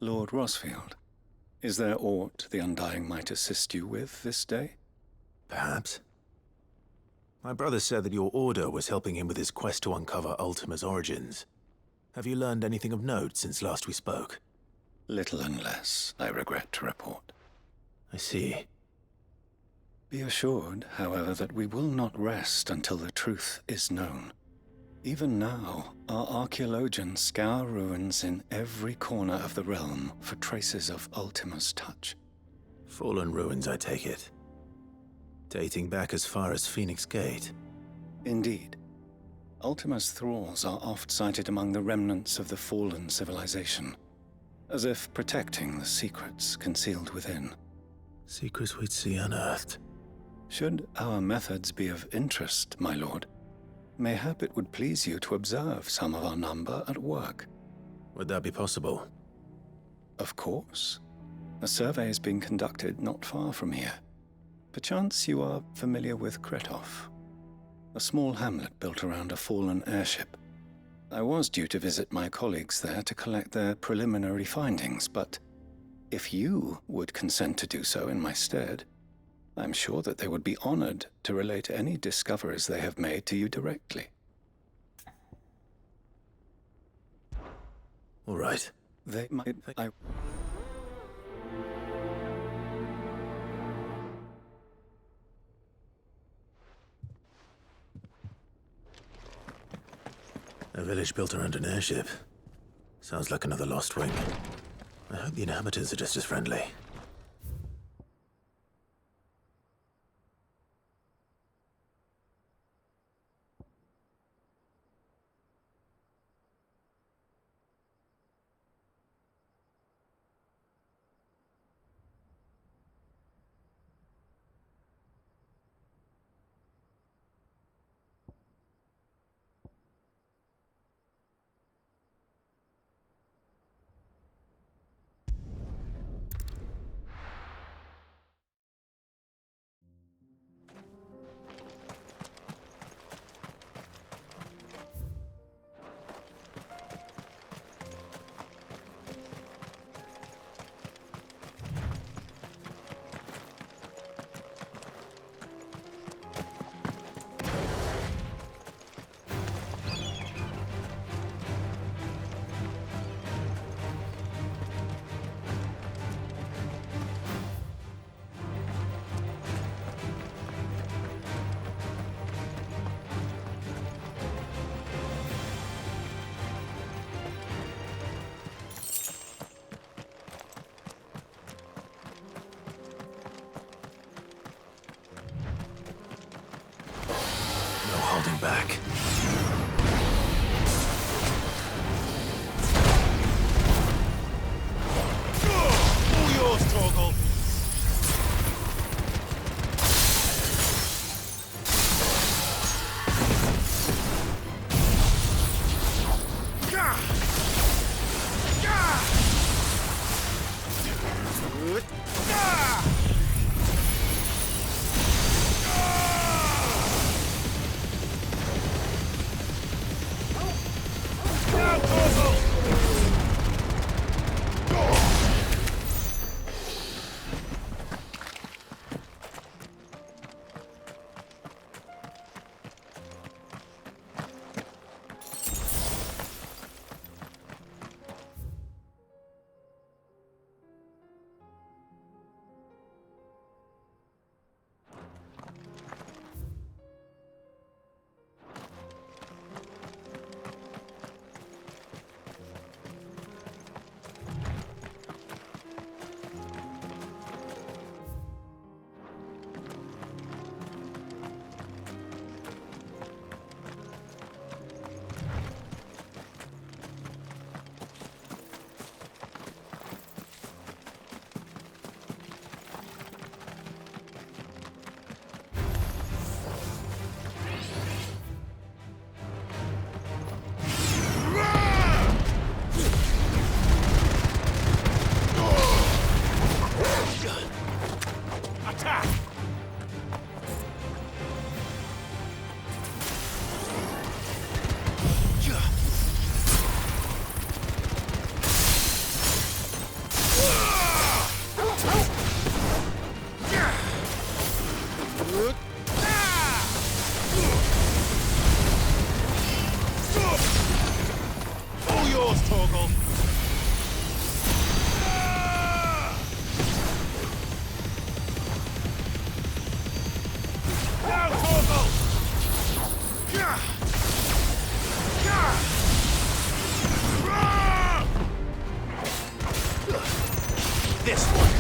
Lord Rosfield, is there aught the Undying might assist you with this day? Perhaps. My brother said that your order was helping him with his quest to uncover Ultima's origins. Have you learned anything of note since last we spoke? Little unless, I regret to report. I see. Be assured, however, that we will not rest until the truth is known. Even now, our archaeologians scour ruins in every corner of the realm for traces of Ultima's touch. Fallen ruins, I take it. Dating back as far as Phoenix Gate. Indeed. Ultima's thralls are oft sighted among the remnants of the fallen civilization, as if protecting the secrets concealed within. Secrets we'd see unearthed. Should our methods be of interest, my lord, mayhap it would please you to observe some of our number at work. Would that be possible? Of course. A survey is being conducted not far from here. Perchance you are familiar with Kretov, a small hamlet built around a fallen airship. I was due to visit my colleagues there to collect their preliminary findings, but if you would consent to do so in my stead, I'm sure that they would be honored to relate any discoveries they have made to you directly. All right. They might... A village built around an airship. Sounds like another lost wing. I hope the inhabitants are just as friendly. Holding back. All yours, Torgal. this one!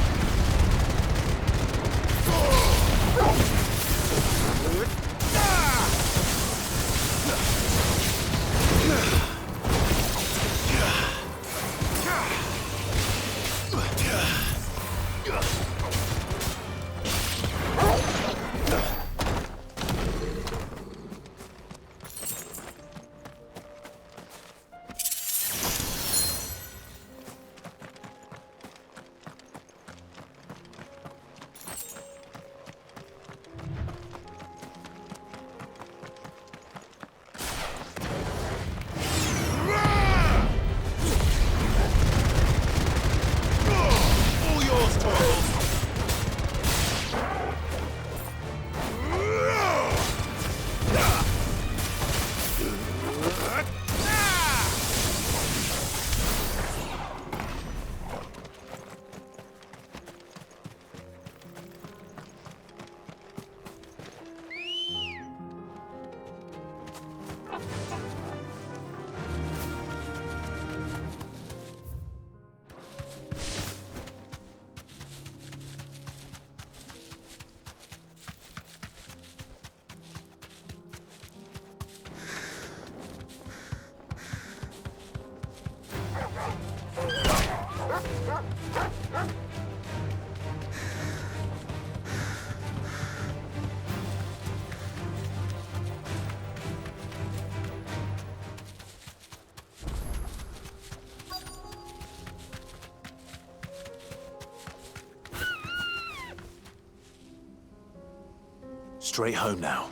Straight home now.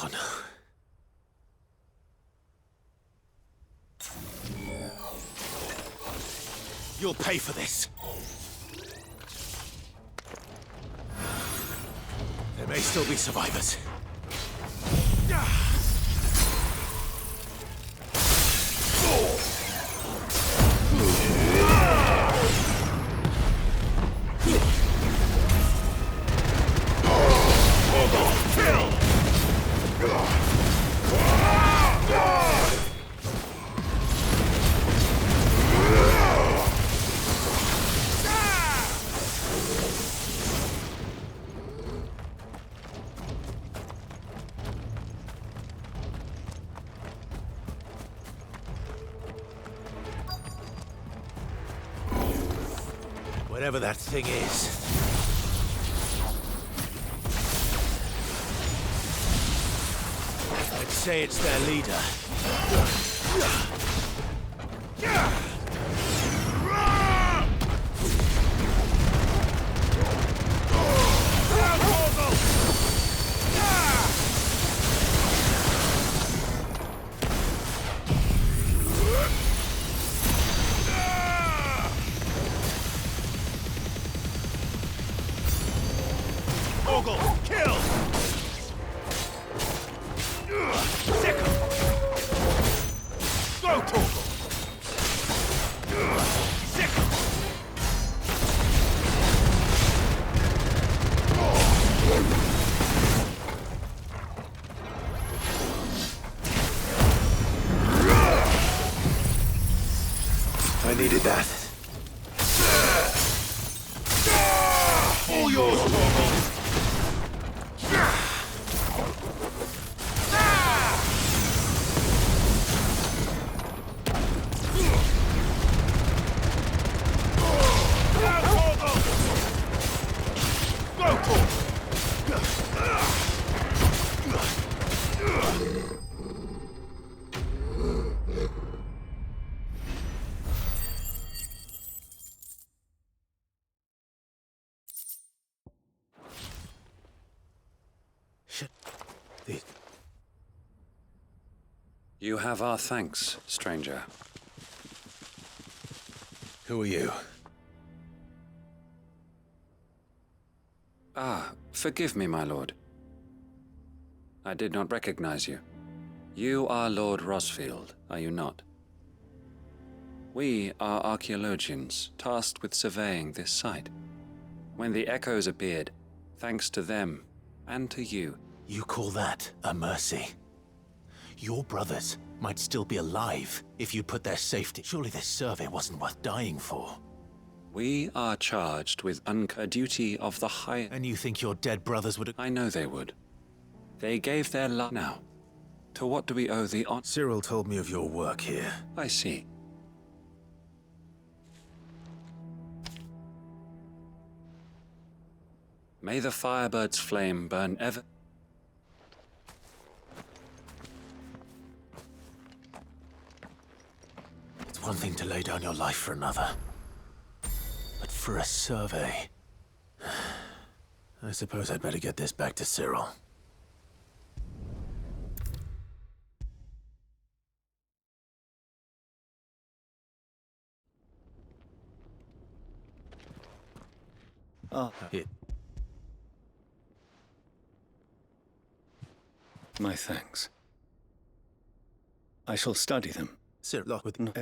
Oh no. You'll pay for this. There may still be survivors. Whatever that thing is. I'd say it's their leader. I needed that. All yours, Torgal! You have our thanks, stranger. Who are you? Ah, forgive me, my lord. I did not recognize you. You are Lord Rosfield, are you not? We are archaeologians tasked with surveying this site. When the echoes appeared, thanks to them and to you. You call that a mercy? Your brothers might still be alive if you put their safety. Surely this survey wasn't worth dying for. We are charged with a duty of the high... And you think your dead brothers would... I know they would. They gave their life. Now, to what do we owe the honor? Cyril told me of your work here. I see. May the Firebird's flame burn ever... It's one thing to lay down your life for another. But for a survey... I suppose I'd better get this back to Cyril. It. My thanks. I shall study them. Cyril, with and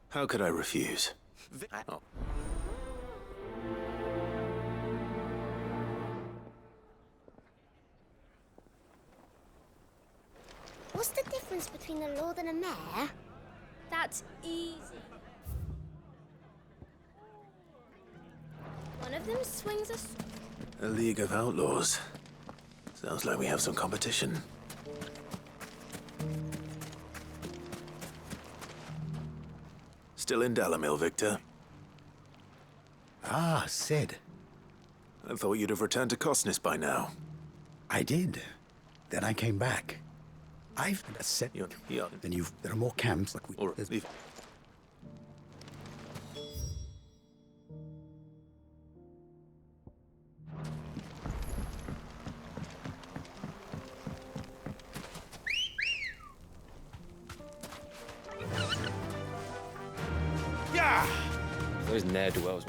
How could I refuse? What's the difference between a lord and a mayor? That's easy. One of them swings a... A League of Outlaws. Sounds like we have some competition. Still in Dalamil, Victor? Ah, Cid. I thought you'd have returned to Cosnis by now. I did. Then I came back. I've set you. Then there are more camps. But Those ne'er-do-wells.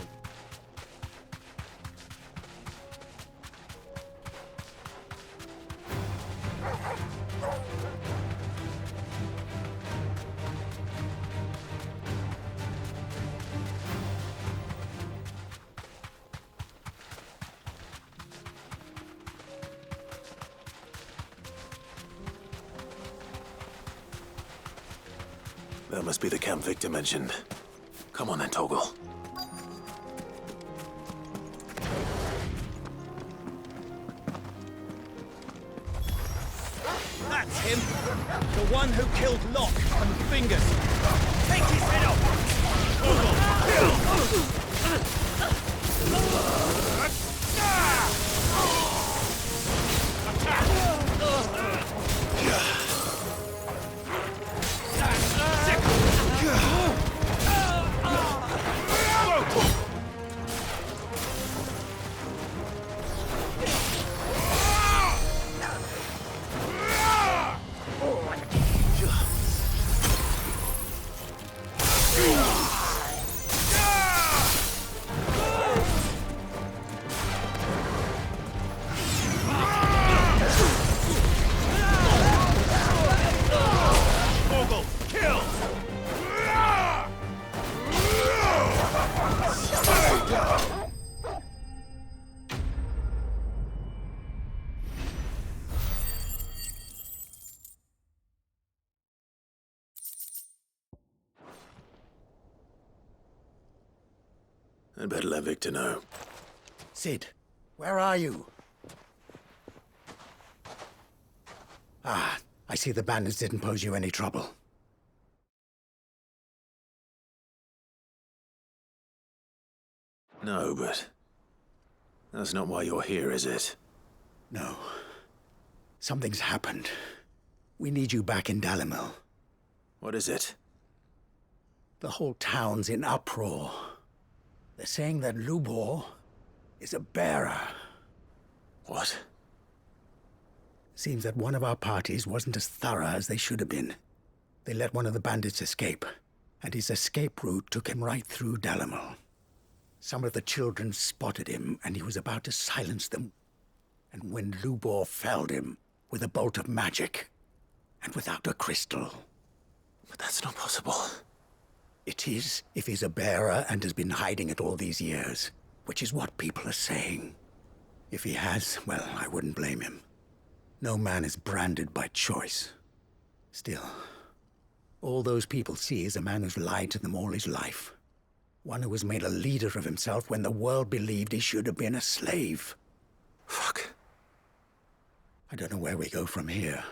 That must be the camp Victor mentioned. Come on then, Toggle. That's him! The one who killed Locke and Fingers! Take his head off! I'd better let Victor know. Cid, where are you? Ah, I see the bandits didn't pose you any trouble. No, but that's not why you're here, is it? No. Something's happened. We need you back in Dalimil. What is it? The whole town's in uproar. They're saying that Lubor is a bearer. What? Seems that one of our parties wasn't as thorough as they should have been. They let one of the bandits escape, and his escape route took him right through Dalimil. Some of the children spotted him, and he was about to silence them. And when Lubor felled him with a bolt of magic, and without a crystal. But that's not possible. It is, if he's a bearer and has been hiding it all these years, which is what people are saying. If he has, well, I wouldn't blame him. No man is branded by choice. Still, all those people see is a man who's lied to them all his life. One who was made a leader of himself when the world believed he should have been a slave. Fuck. I don't know where we go from here,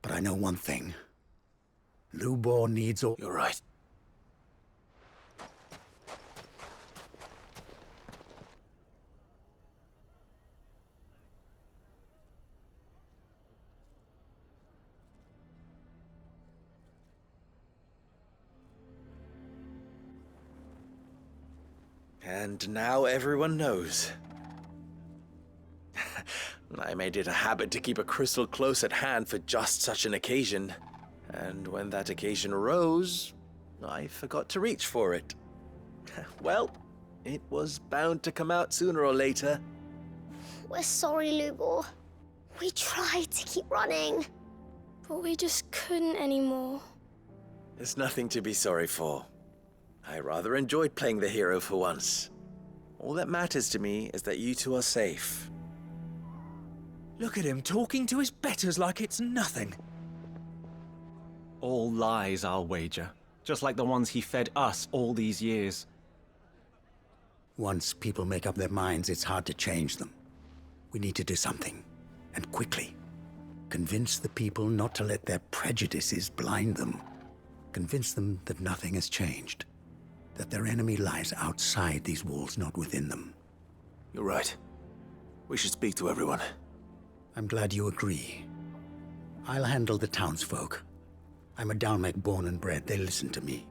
but I know one thing. Lubor needs all— You're right. And now everyone knows. I made it a habit to keep a crystal close at hand for just such an occasion. And when that occasion arose, I forgot to reach for it. Well, it was bound to come out sooner or later. We're sorry, Lubor. We tried to keep running, but we just couldn't anymore. There's nothing to be sorry for. I rather enjoyed playing the hero for once. All that matters to me is that you two are safe. Look at him talking to his betters like it's nothing. All lies, I'll wager. Just like the ones he fed us all these years. Once people make up their minds, it's hard to change them. We need to do something, and quickly. Convince the people not to let their prejudices blind them. Convince them that nothing has changed. That their enemy lies outside these walls, not within them. You're right. We should speak to everyone. I'm glad you agree. I'll handle the townsfolk. I'm a Dalmek born and bred. They listen to me.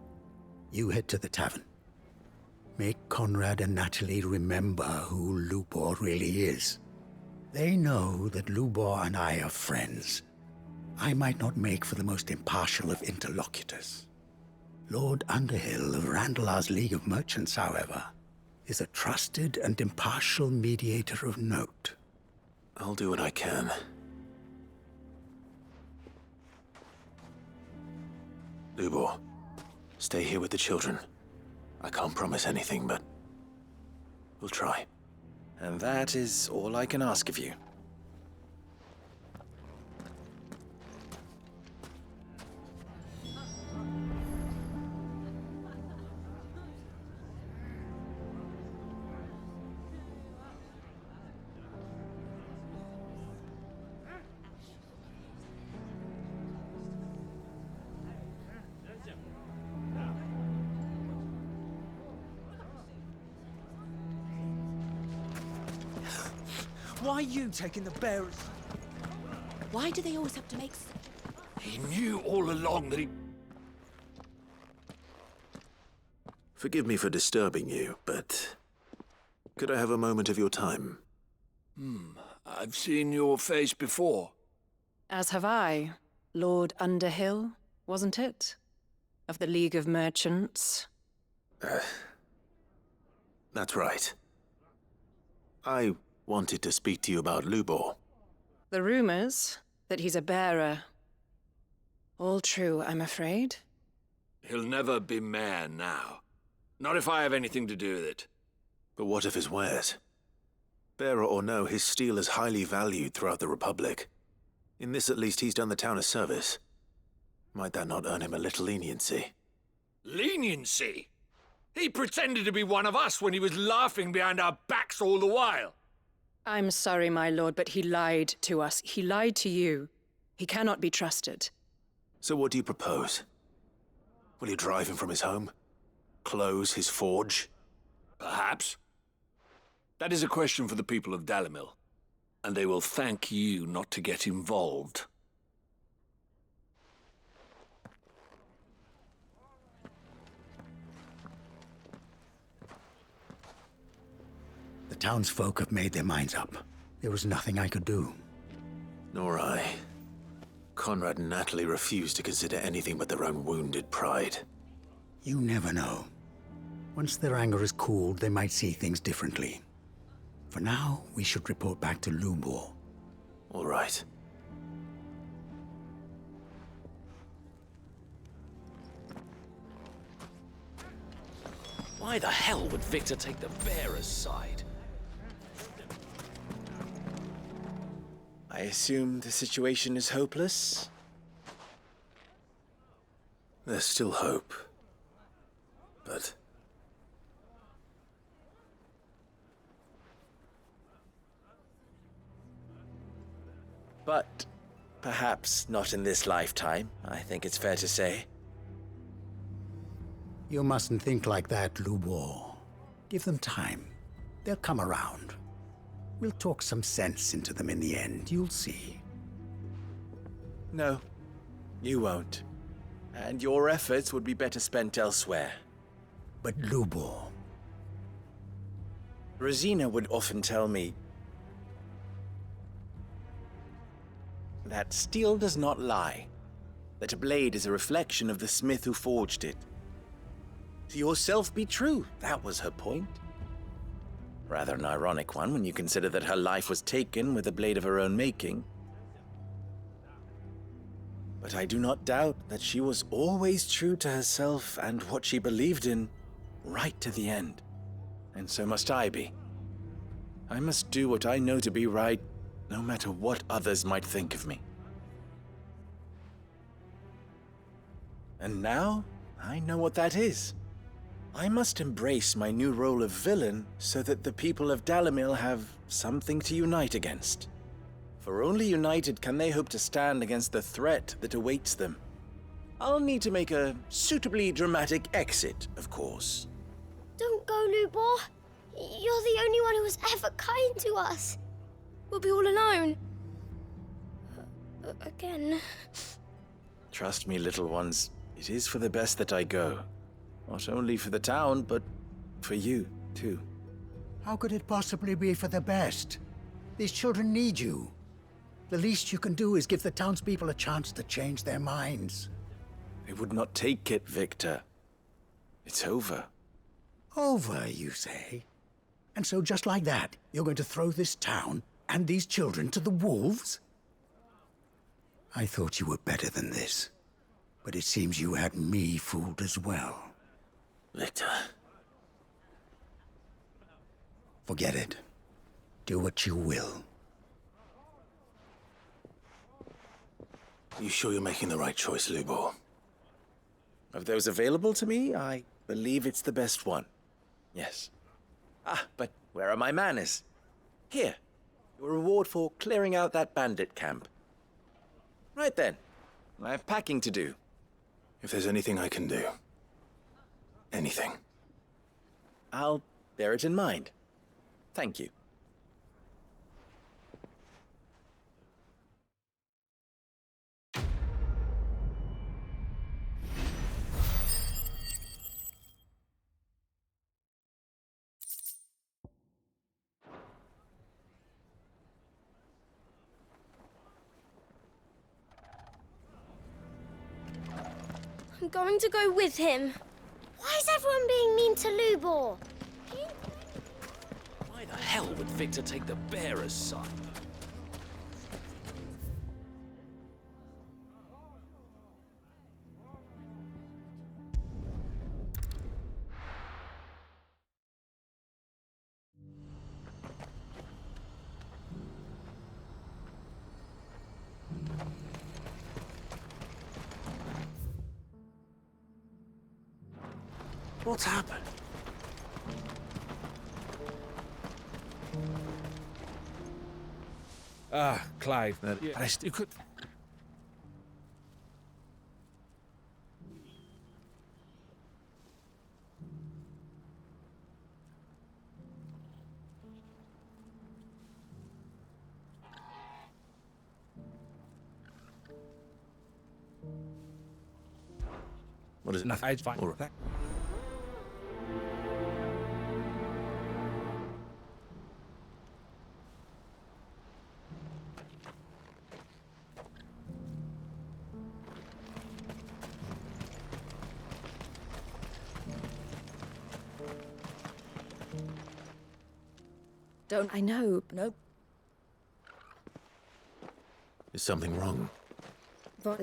You head to the tavern. Make Conrad and Natalie remember who Lubor really is. They know that Lubor and I are friends. I might not make for the most impartial of interlocutors. Lord Underhill of Randalar's League of Merchants, however, is a trusted and impartial mediator of note. I'll do what I can. Lubor, stay here with the children. I can't promise anything, but we'll try. And that is all I can ask of you. Why are you taking the bearers? Why do they always have to make such... He knew all along that he... Forgive me for disturbing you, but could I have a moment of your time? I've seen your face before. As have I. Lord Underhill, wasn't it? Of the League of Merchants. That's right. I wanted to speak to you about Lubor. The rumors that he's a bearer. All true, I'm afraid. He'll never be mayor now. Not if I have anything to do with it. But what of his wares? Bearer or no, his steel is highly valued throughout the Republic. In this at least he's done the town a service. Might that not earn him a little leniency? Leniency? He pretended to be one of us when he was laughing behind our backs all the while. I'm sorry, my lord, but he lied to us. He lied to you. He cannot be trusted. So what do you propose? Will you drive him from his home? Close his forge? Perhaps. That is a question for the people of Dalimil, and they will thank you not to get involved. The townsfolk have made their minds up. There was nothing I could do. Nor I. Conrad and Natalie refused to consider anything but their own wounded pride. You never know. Once their anger is cooled, they might see things differently. For now, we should report back to Lubor. All right. Why the hell would Victor take the bearer's side? I assume the situation is hopeless? There's still hope. But... But perhaps not in this lifetime, I think it's fair to say. You mustn't think like that, Lubor. Give them time. They'll come around. We'll talk some sense into them in the end, you'll see. No, you won't. And your efforts would be better spent elsewhere. But Lubor... Rosina would often tell me that steel does not lie, that a blade is a reflection of the smith who forged it. To yourself be true, that was her point. Rather an ironic one when you consider that her life was taken with a blade of her own making. But I do not doubt that she was always true to herself and what she believed in, right to the end. And so must I be. I must do what I know to be right, no matter what others might think of me. And now, I know what that is. I must embrace my new role of villain so that the people of Dalimil have something to unite against. For only united can they hope to stand against the threat that awaits them. I'll need to make a suitably dramatic exit, of course. Don't go, Lubor. You're the only one who was ever kind to us. We'll be all alone. Again. Trust me, little ones, it is for the best that I go. Not only for the town, but for you, too. How could it possibly be for the best? These children need you. The least you can do is give the townspeople a chance to change their minds. They would not take it, Victor. It's over. Over, you say? And so just like that, you're going to throw this town and these children to the wolves? I thought you were better than this. But it seems you had me fooled as well. Victor. Forget it. Do what you will. You sure you're making the right choice, Lubor? Of those available to me, I believe it's the best one. Yes. Ah, but where are my manners? Here. Your reward for clearing out that bandit camp. Right then. I have packing to do. If there's anything I can do. Anything. I'll bear it in mind. Thank you. I'm going to go with him. Why is everyone being mean to Lubor? Why the hell would Victor take the bearer's side? What's happened? Ah, Clive. You could. What is it? Nothing. It's fine. All right. Don't I know? Nope. Is something wrong? No.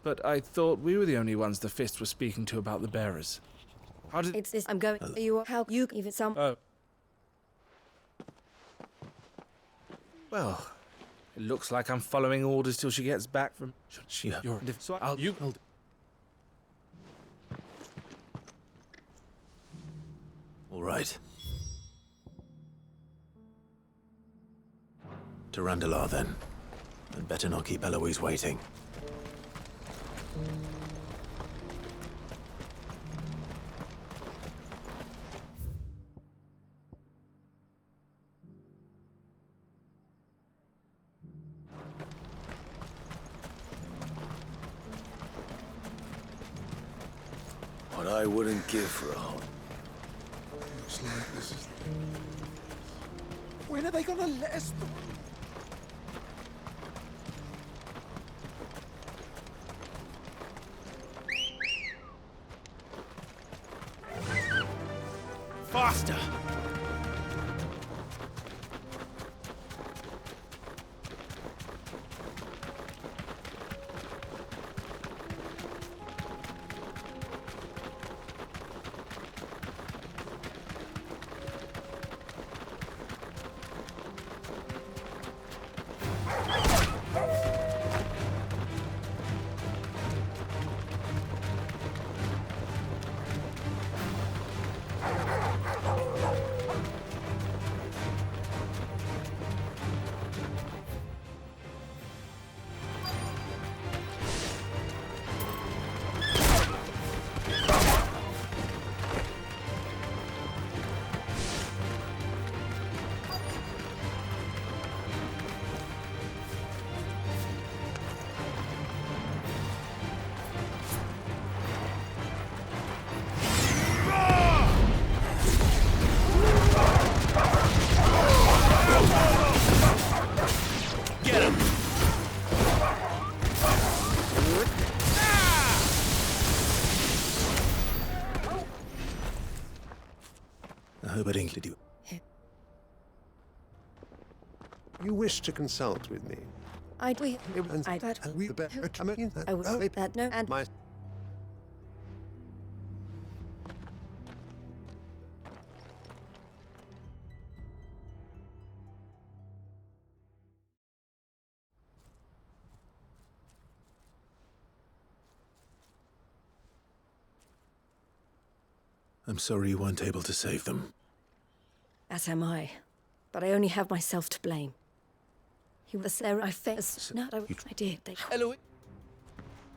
But I thought we were the only ones the Fist was speaking to about the bearers. How did... It's this. I'm going. You how you even some. Oh. Well, it looks like I'm following orders till she gets back from... You're... So I'll... You... All right. To Randalar, then. And better not keep Eloise waiting. What I wouldn't give for a home. Looks like this is... When are they gonna let us... Faster! Herbert did you? You wish to consult with me? I would that no and my I'm sorry you weren't able to save them. As am I. But I only have myself to blame. He was there. I faced. No, I did. Eloise.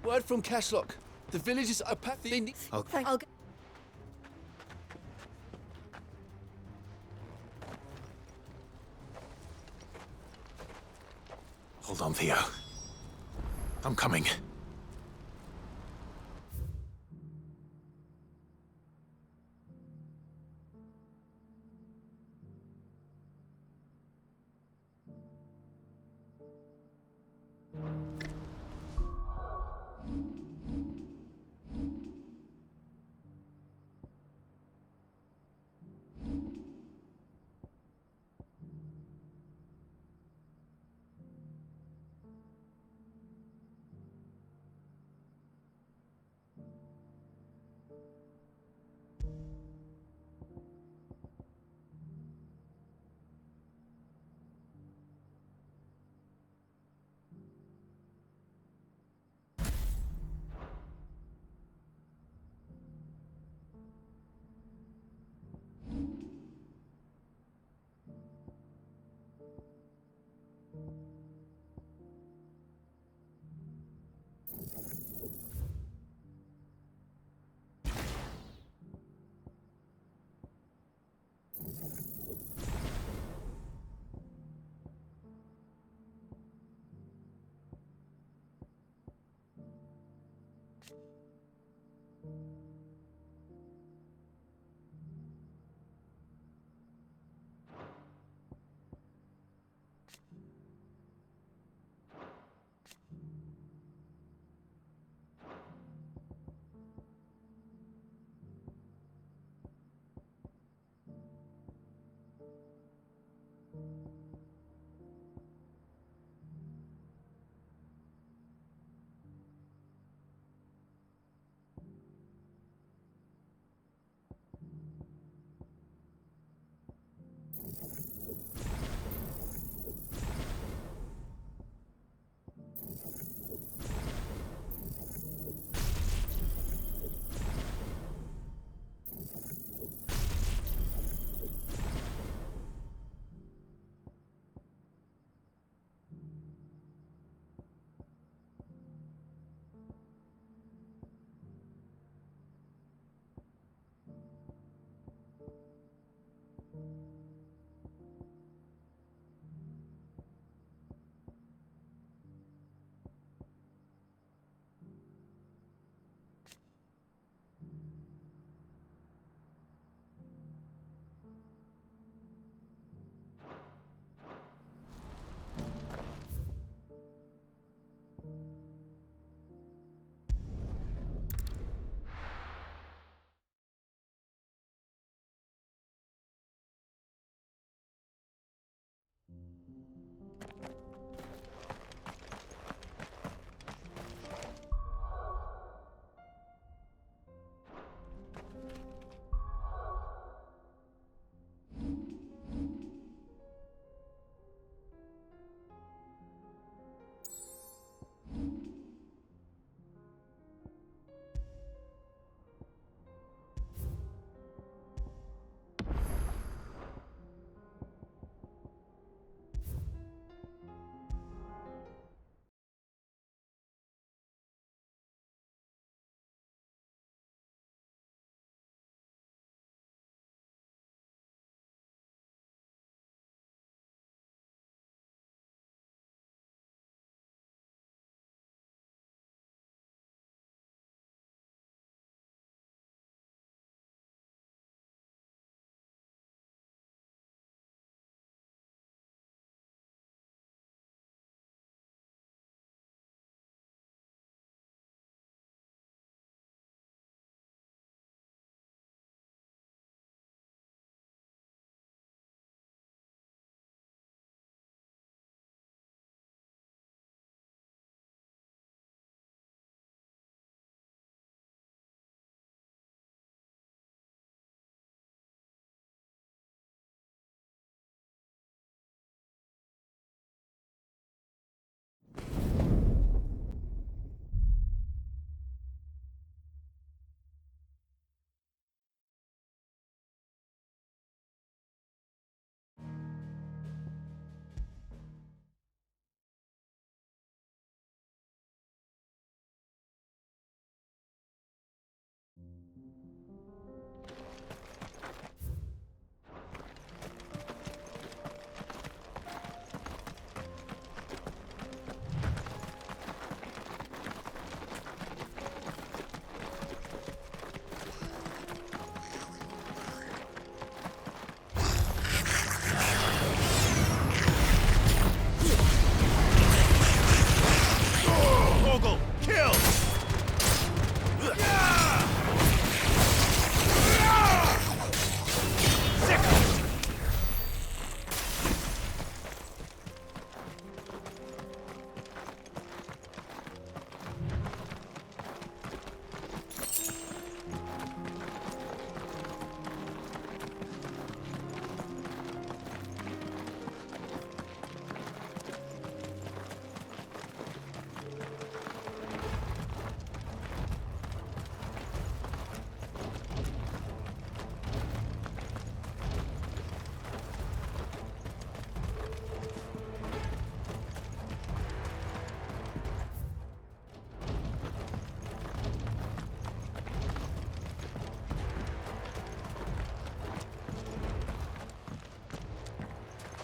Word from Cashlock. The villagers are packed. They need... I'll go. Hold on, Theo. I'm coming.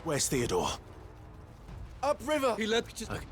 Where's Theodore? Upriver! He led me to... Okay.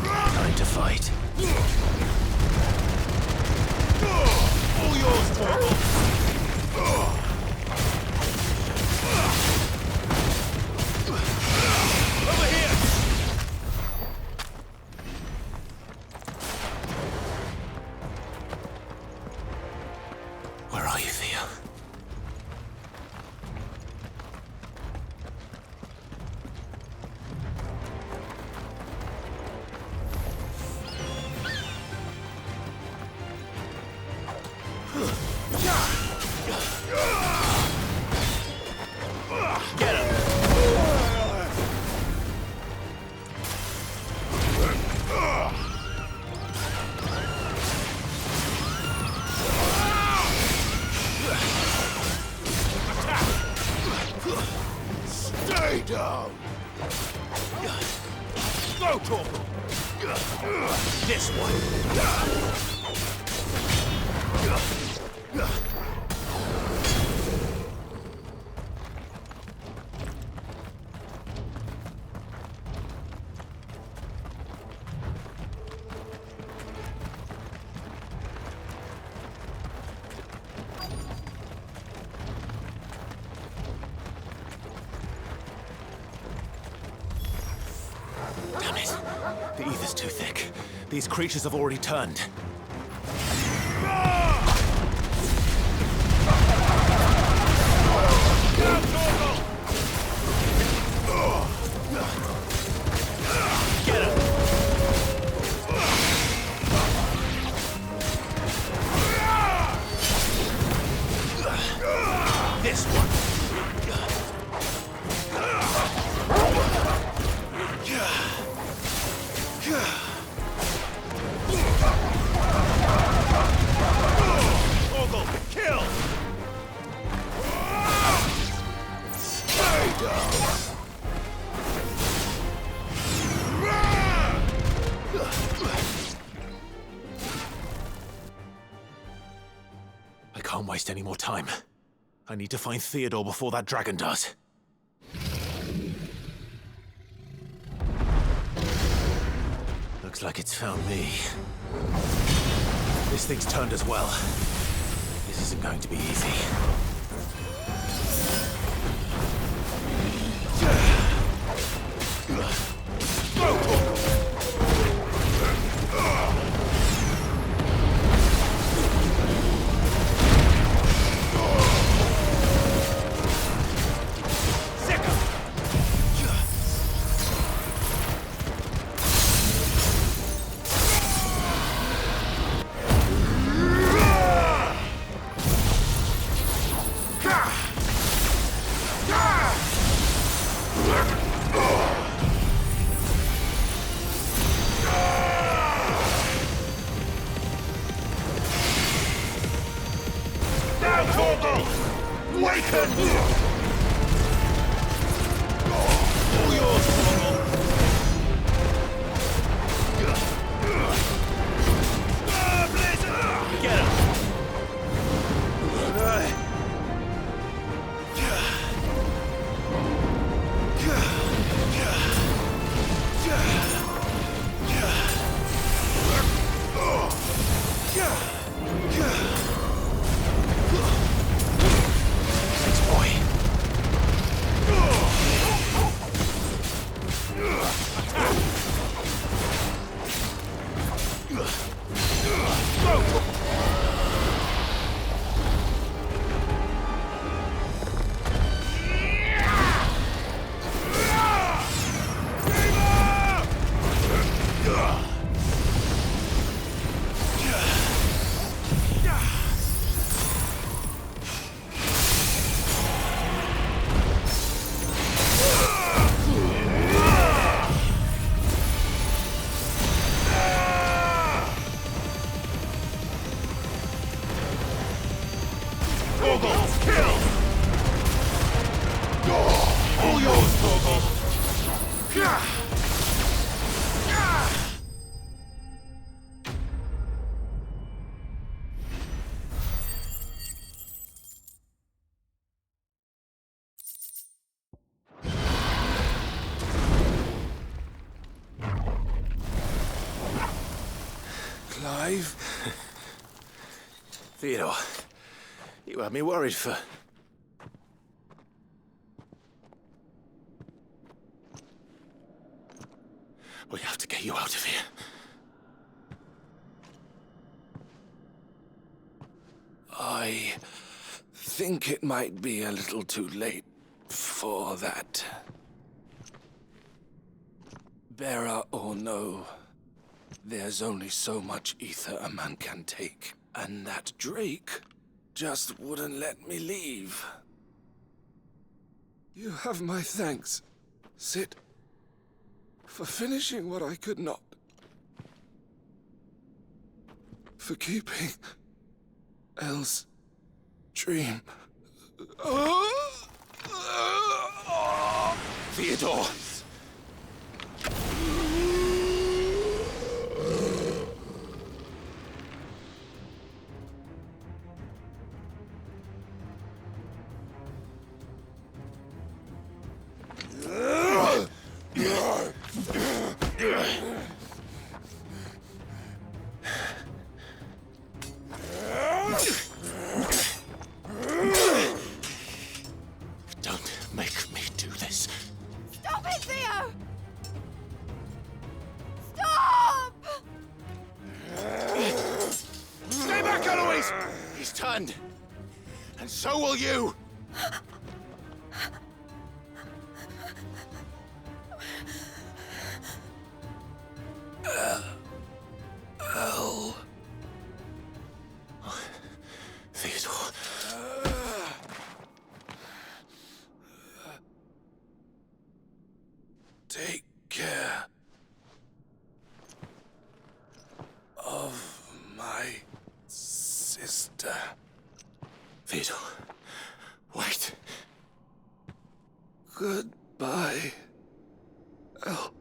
Time to fight. All yours, Torgal! Over here! Where are you, Theo? Get him! Stay down! Go, Torgal! This one! Damn it. The ether's too thick. These creatures have already turned. Get him! This one! Torgal, kill! Stay down! I can't waste any more time. I need to find Theodore before that dragon does. Looks like it's found me. This thing's turned as well. This isn't going to be easy. Clive? Theodore, you had me worried for... We have to get you out of here. I think it might be a little too late for that. Bearer or no, there's only so much ether a man can take, and that Drake just wouldn't let me leave. You have my thanks, Cid, for finishing what I could not. For keeping Elle's dream. Theodore! Don't make me do this. Stop it, Theo! Stop! Stay back, Eloise! He's turned. And so will you! Elle. Theodore. Take care of my sister. Theodore, wait. Goodbye, Elle.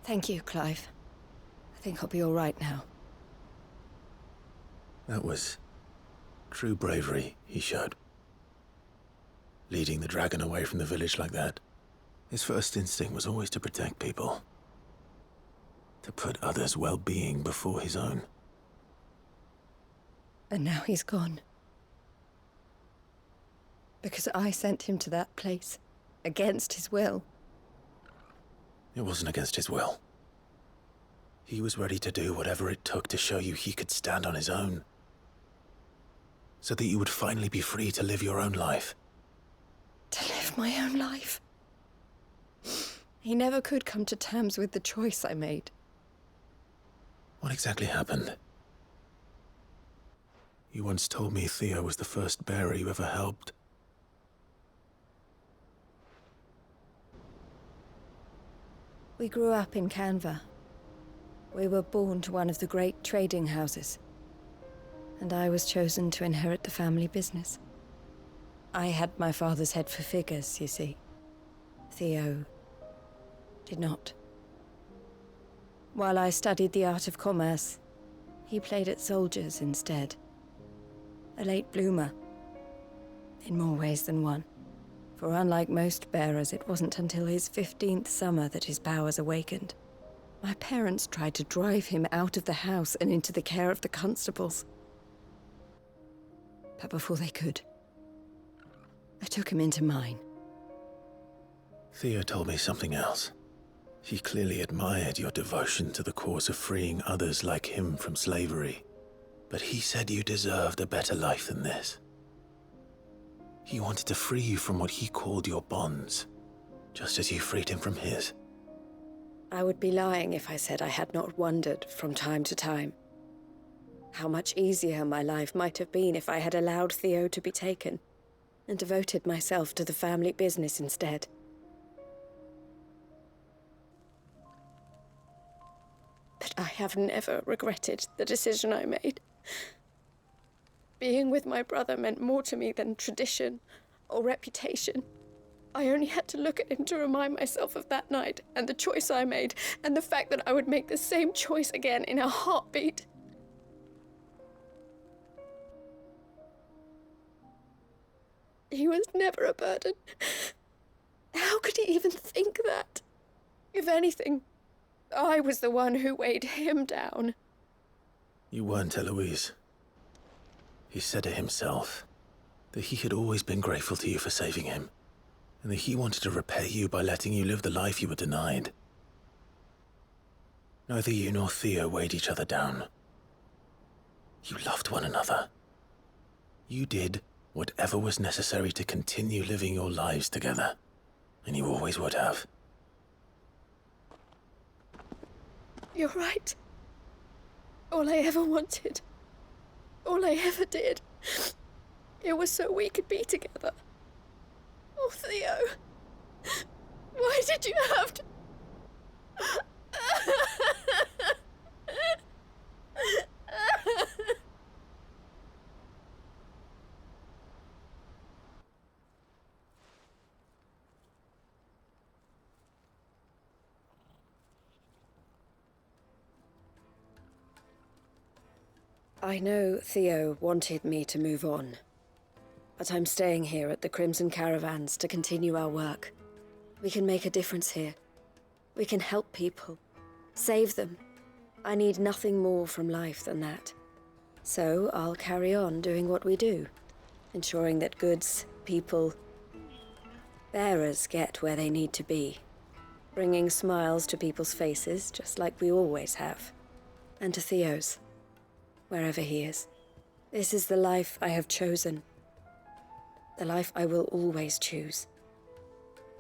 Thank you, Clive. I think I'll be all right now. That was true bravery he showed. Leading the dragon away from the village like that. His first instinct was always to protect people. To put others' well-being before his own. And now he's gone. Because I sent him to that place, against his will. It wasn't against his will. He was ready to do whatever it took to show you he could stand on his own. So that you would finally be free to live your own life. To live my own life? He never could come to terms with the choice I made. What exactly happened? You once told me Theo was the first bearer you ever helped. We grew up in Canva. We were born to one of the great trading houses. And I was chosen to inherit the family business. I had my father's head for figures, you see. Theo did not. While I studied the art of commerce, he played at soldiers instead. A late bloomer, in more ways than one. For unlike most bearers, it wasn't until his 15th summer that his powers awakened. My parents tried to drive him out of the house and into the care of the constables. But before they could, I took him into mine. Theo told me something else. He clearly admired your devotion to the cause of freeing others like him from slavery. But he said you deserved a better life than this. He wanted to free you from what he called your bonds, just as you freed him from his. I would be lying if I said I had not wondered from time to time how much easier my life might have been if I had allowed Theo to be taken and devoted myself to the family business instead. But I have never regretted the decision I made. Being with my brother meant more to me than tradition or reputation. I only had to look at him to remind myself of that night and the choice I made and the fact that I would make the same choice again in a heartbeat. He was never a burden. How could he even think that? If anything, I was the one who weighed him down. You weren't, Eloise. He said it himself, that he had always been grateful to you for saving him, and that he wanted to repay you by letting you live the life you were denied. Neither you nor Theo weighed each other down. You loved one another. You did whatever was necessary to continue living your lives together, and you always would have. You're right. All I ever wanted, all I ever did, it was so we could be together. Oh, Theo, why did you have to... I know Theo wanted me to move on, but I'm staying here at the Crimson Caravans to continue our work. We can make a difference here. We can help people, save them. I need nothing more from life than that. So I'll carry on doing what we do, ensuring that goods, people, bearers get where they need to be, bringing smiles to people's faces just like we always have, and to Theo's. Wherever he is. This is the life I have chosen. The life I will always choose.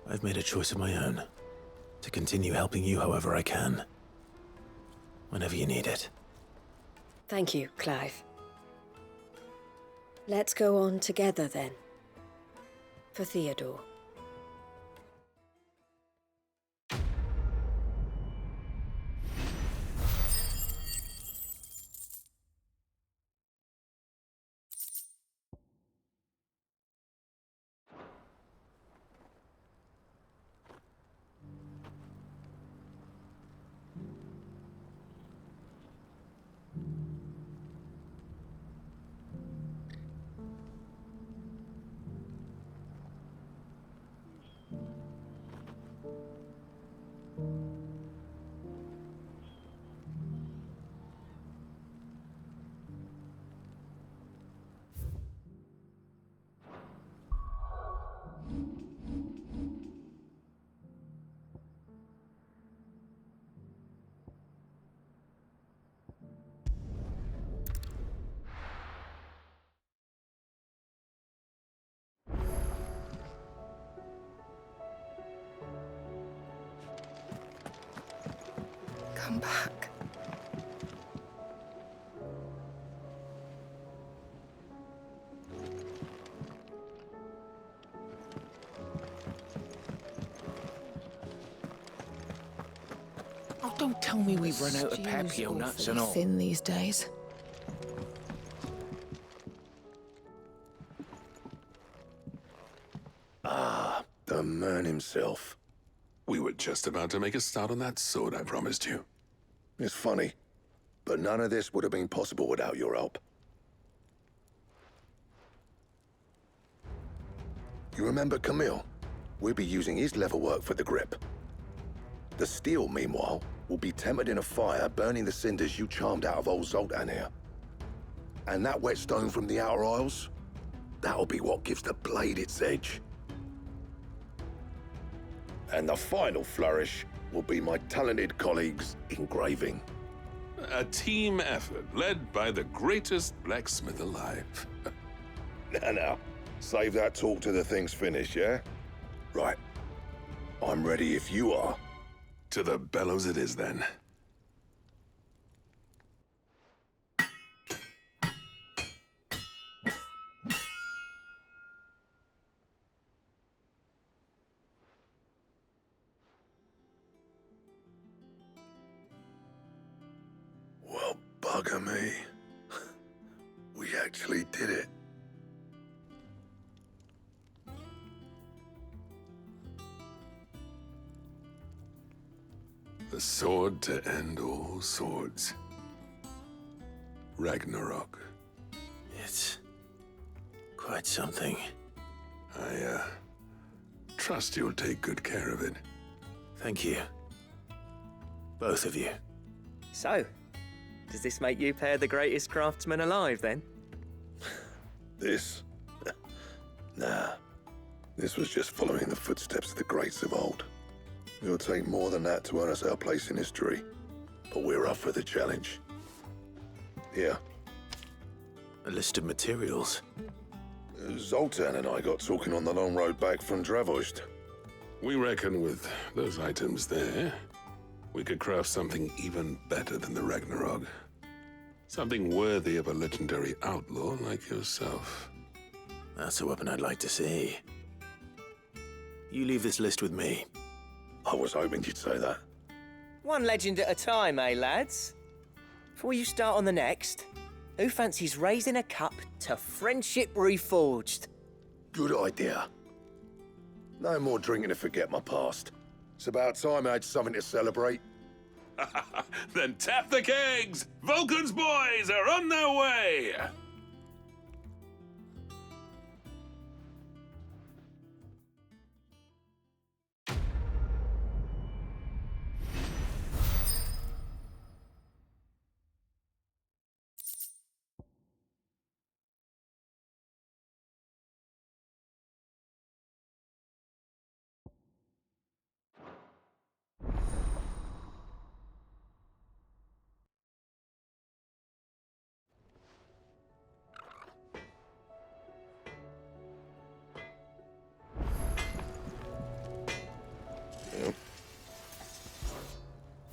I've made a choice of my own, to continue helping you however I can, whenever you need it. Thank you, Clive. Let's go on together then. For Theodore. Come back. Oh, don't tell me we've run out of Papio nuts and all. Thin these days. Ah, the man himself. We were just about to make a start on that sword I promised you. It's funny, but none of this would have been possible without your help. You remember Camille? We'll be using his leather work for the grip. The steel, meanwhile, will be tempered in a fire, burning the cinders you charmed out of old Zoltan here. And that whetstone from the Outer Isles, that'll be what gives the blade its edge. And the final flourish will be my talented colleagues' engraving. A team effort led by the greatest blacksmith alive. Now, save that talk till the thing's finished, yeah? Right. I'm ready if you are. To the bellows it is, then. Well, bugger me. We actually did it. The sword to end all swords. Ragnarok. It's quite something. I, trust you'll take good care of it. Thank you. Both of you. So, does this make you pair the greatest craftsman alive, then? This? Nah. This was just following the footsteps of the greats of old. It'll take more than that to earn us our place in history. But we're up for the challenge. Here. A list of materials. Zoltan and I got talking on the long road back from Dravost. We reckon with those items there, we could craft something even better than the Ragnarok. Something worthy of a legendary outlaw like yourself. That's a weapon I'd like to see. You leave this list with me. I was hoping you'd say that. One legend at a time, eh, lads? Before you start on the next, who fancies raising a cup to friendship reforged? Good idea. No more drinking to forget my past. It's about time I had something to celebrate. Then tap the kegs! Vulcan's boys are on their way!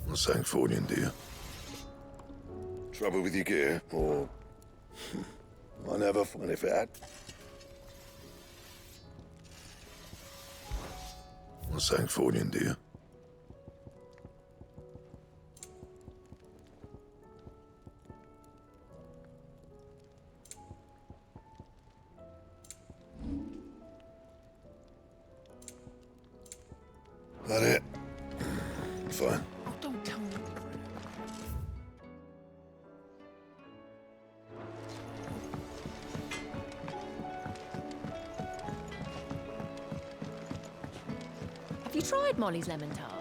What's Sancfordian, do you? Trouble with your gear, or... I never find if it had. What's Sancfordian, do you? That it? Fine. Don't tell me. Have you tried Molly's lemon tart?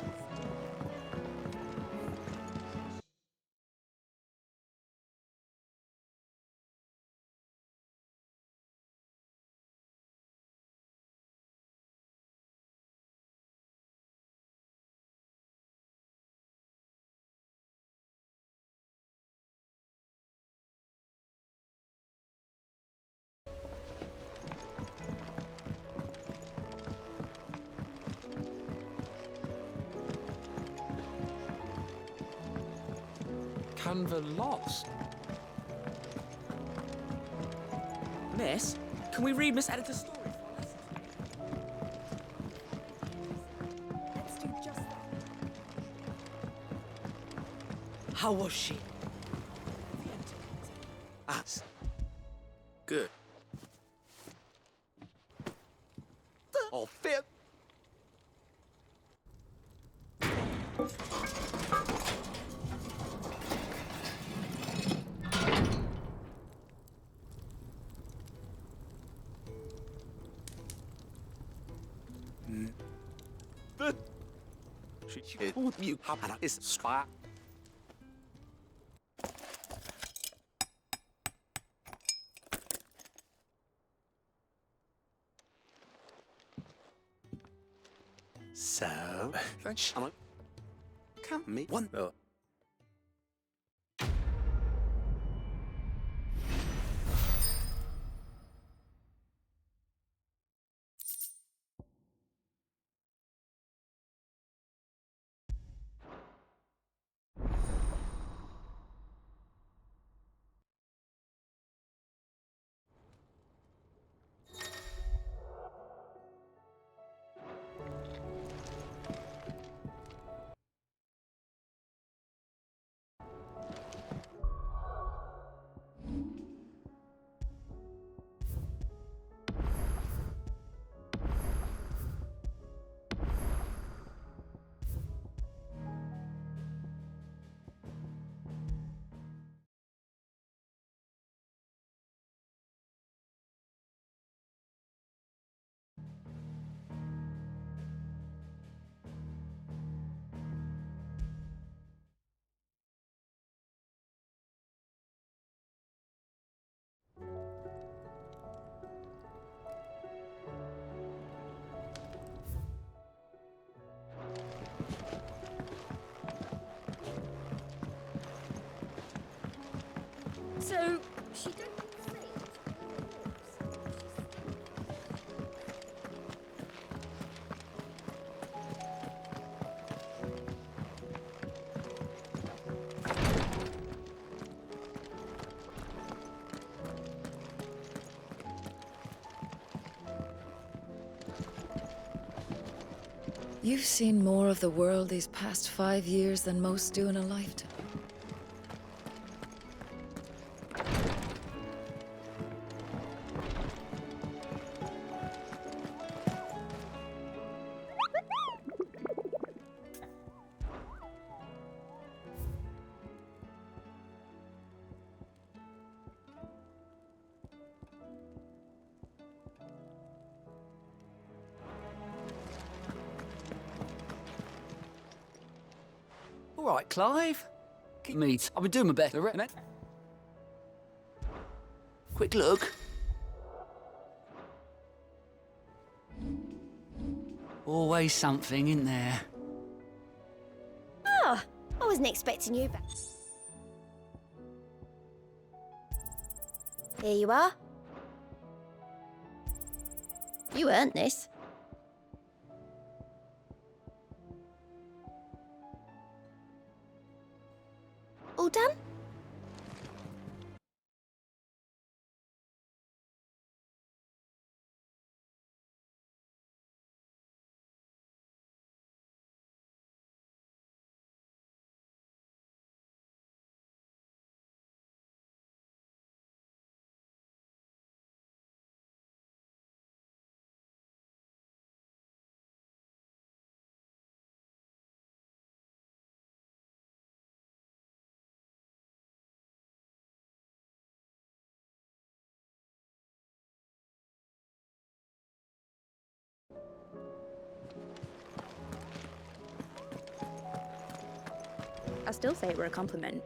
Canva lost. Miss, can we read Miss Editor's story for us? Let's do just that. How was she? As. Good. All fit. She told you how is swap. So, come me one. So, she don't say. You've seen more of the world these past 5 years than most do in a lifetime. All right, Clive. Meet. I've been doing my best, innit? Quick look. Always something in there. Oh, I wasn't expecting you back. Here you are. You earned this. All done? I still say it were a compliment.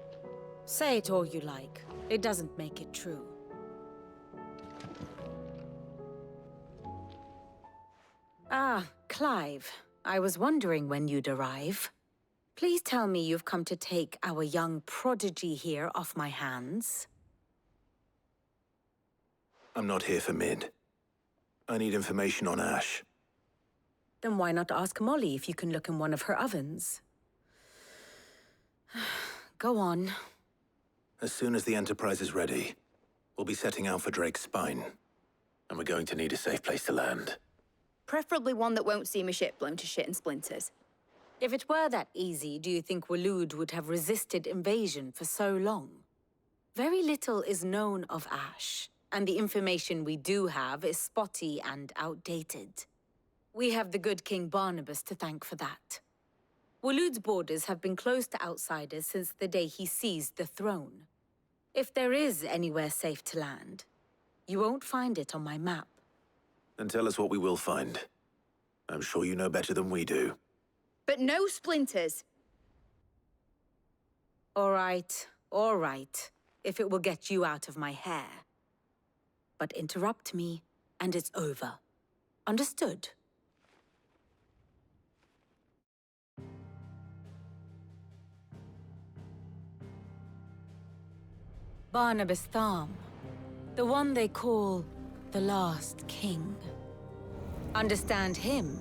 Say it all you like. It doesn't make it true. Ah, Clive. I was wondering when you'd arrive. Please tell me you've come to take our young prodigy here off my hands. I'm not here for Mid. I need information on Ash. Then why not ask Molly if you can look in one of her ovens? Go on. As soon as the Enterprise is ready, we'll be setting out for Drake's Spine. And we're going to need a safe place to land. Preferably one that won't see my ship blown to shit and splinters. If it were that easy, do you think Waloed would have resisted invasion for so long? Very little is known of Ash, and the information we do have is spotty and outdated. We have the good King Barnabas to thank for that. Waloed's borders have been closed to outsiders since the day he seized the throne. If there is anywhere safe to land, you won't find it on my map. Then tell us what we will find. I'm sure you know better than we do. But no splinters. All right, if it will get you out of my hair. But interrupt me, and it's over. Understood? Barnabas Tharm, the one they call the Last King. Understand him,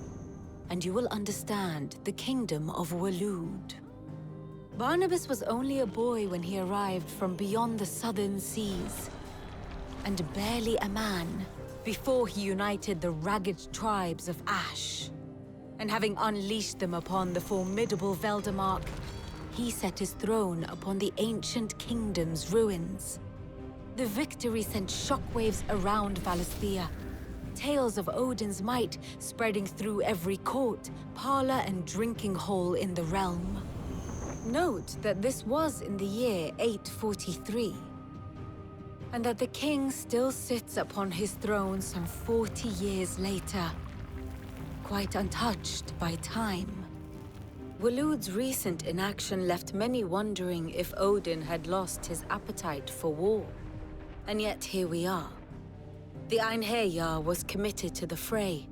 and you will understand the kingdom of Waloed. Barnabas was only a boy when he arrived from beyond the southern seas, and barely a man before he united the ragged tribes of Ash. And having unleashed them upon the formidable Veldemark, he set his throne upon the ancient kingdom's ruins. The victory sent shockwaves around Valisthea, tales of Odin's might spreading through every court, parlor, and drinking hole in the realm. Note that this was in the year 843, and that the king still sits upon his throne some 40 years later, quite untouched by time. Waloed's recent inaction left many wondering if Odin had lost his appetite for war. And yet here we are. The Einherjar was committed to the fray,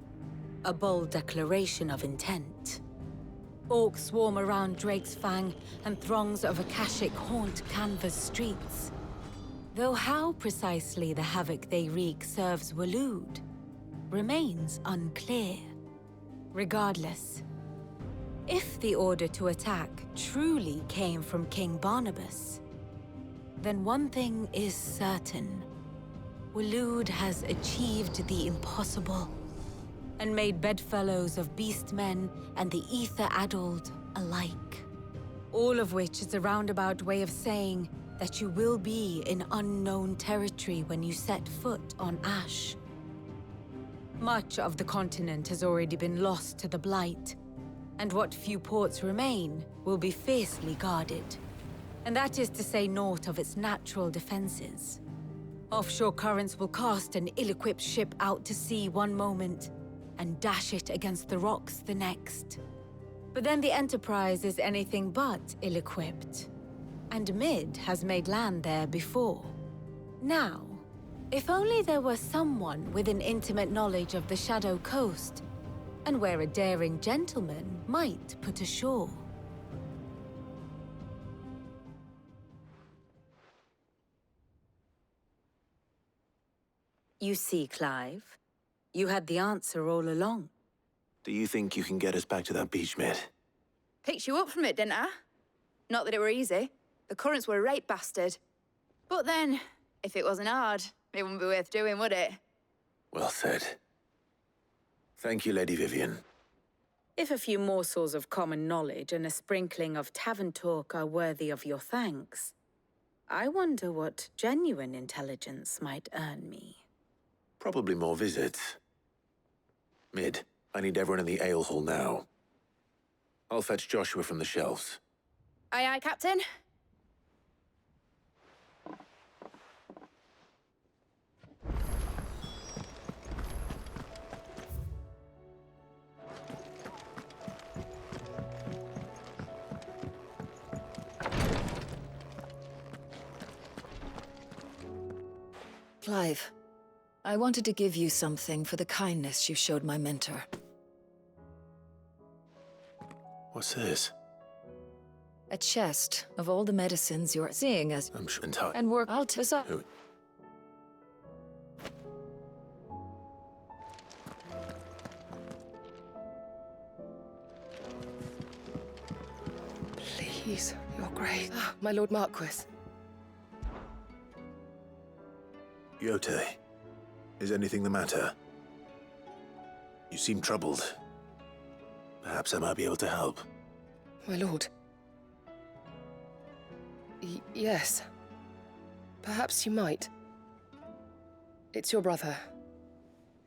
a bold declaration of intent. Orcs swarm around Drake's Fang, and throngs of Akashic haunt Canva's streets. Though how precisely the havoc they wreak serves Waloed remains unclear. Regardless, if the order to attack truly came from King Barnabas, then one thing is certain. Waloed has achieved the impossible, and made bedfellows of beastmen and the ether-addled alike. All of which is a roundabout way of saying that you will be in unknown territory when you set foot on Ash. Much of the continent has already been lost to the Blight, and what few ports remain will be fiercely guarded. And that is to say naught of its natural defenses. Offshore currents will cast an ill-equipped ship out to sea one moment, and dash it against the rocks the next. But then the Enterprise is anything but ill-equipped, and Mid has made land there before. Now, if only there were someone with an intimate knowledge of the Shadow Coast, and where a daring gentleman might put ashore. You see, Clive, you had the answer all along. Do you think you can get us back to that beach, Mid? Picked you up from it, didn't I? Not that it were easy. The currents were a right bastard. But then, if it wasn't hard, it wouldn't be worth doing, would it? Well said. Thank you, Lady Vivian. If a few morsels of common knowledge and a sprinkling of tavern talk are worthy of your thanks, I wonder what genuine intelligence might earn me. Probably more visits. Mid, I need everyone in the ale hall now. I'll fetch Joshua from the shelves. Aye, aye, Captain. Clive, I wanted to give you something for the kindness you showed my mentor. What's this? A chest of all the medicines you're seeing as... I'm sure entire... And work out as a... Who? Please, your grace. My Lord Marquis. Yote, is anything the matter? You seem troubled. Perhaps I might be able to help. My lord. Yes. Perhaps you might. It's your brother.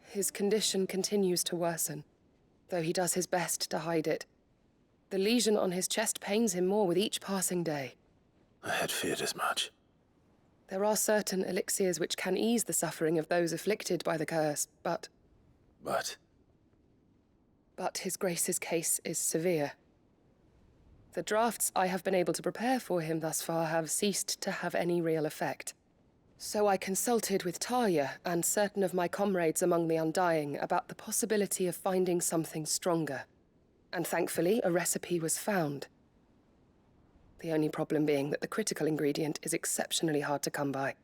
His condition continues to worsen, though he does his best to hide it. The lesion on his chest pains him more with each passing day. I had feared as much. There are certain elixirs which can ease the suffering of those afflicted by the curse, but... But? but His Grace's case is severe. The drafts I have been able to prepare for him thus far have ceased to have any real effect. So I consulted with Talia and certain of my comrades among the Undying about the possibility of finding something stronger. And thankfully, a recipe was found. The only problem being that the critical ingredient is exceptionally hard to come by,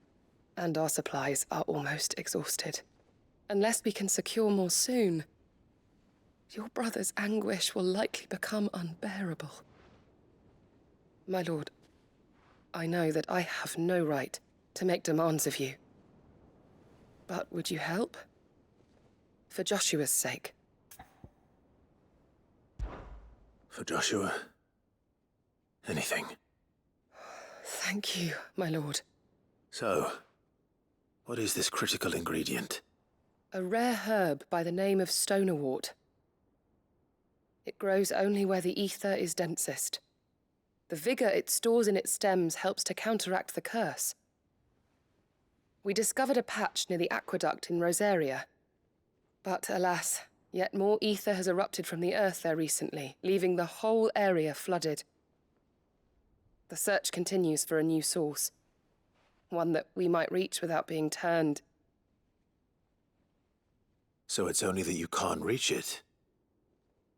and our supplies are almost exhausted. Unless we can secure more soon, your brother's anguish will likely become unbearable. My lord, I know that I have no right to make demands of you. But would you help? For Joshua's sake. For Joshua, anything. Thank you, my lord. So, what is this critical ingredient? A rare herb by the name of stonerwort. It grows only where the ether is densest. The vigor it stores in its stems helps to counteract the curse. We discovered a patch near the aqueduct in Rosaria. But alas, yet more ether has erupted from the earth there recently, leaving the whole area flooded. The search continues for a new source. One that we might reach without being turned. So it's only that you can't reach it.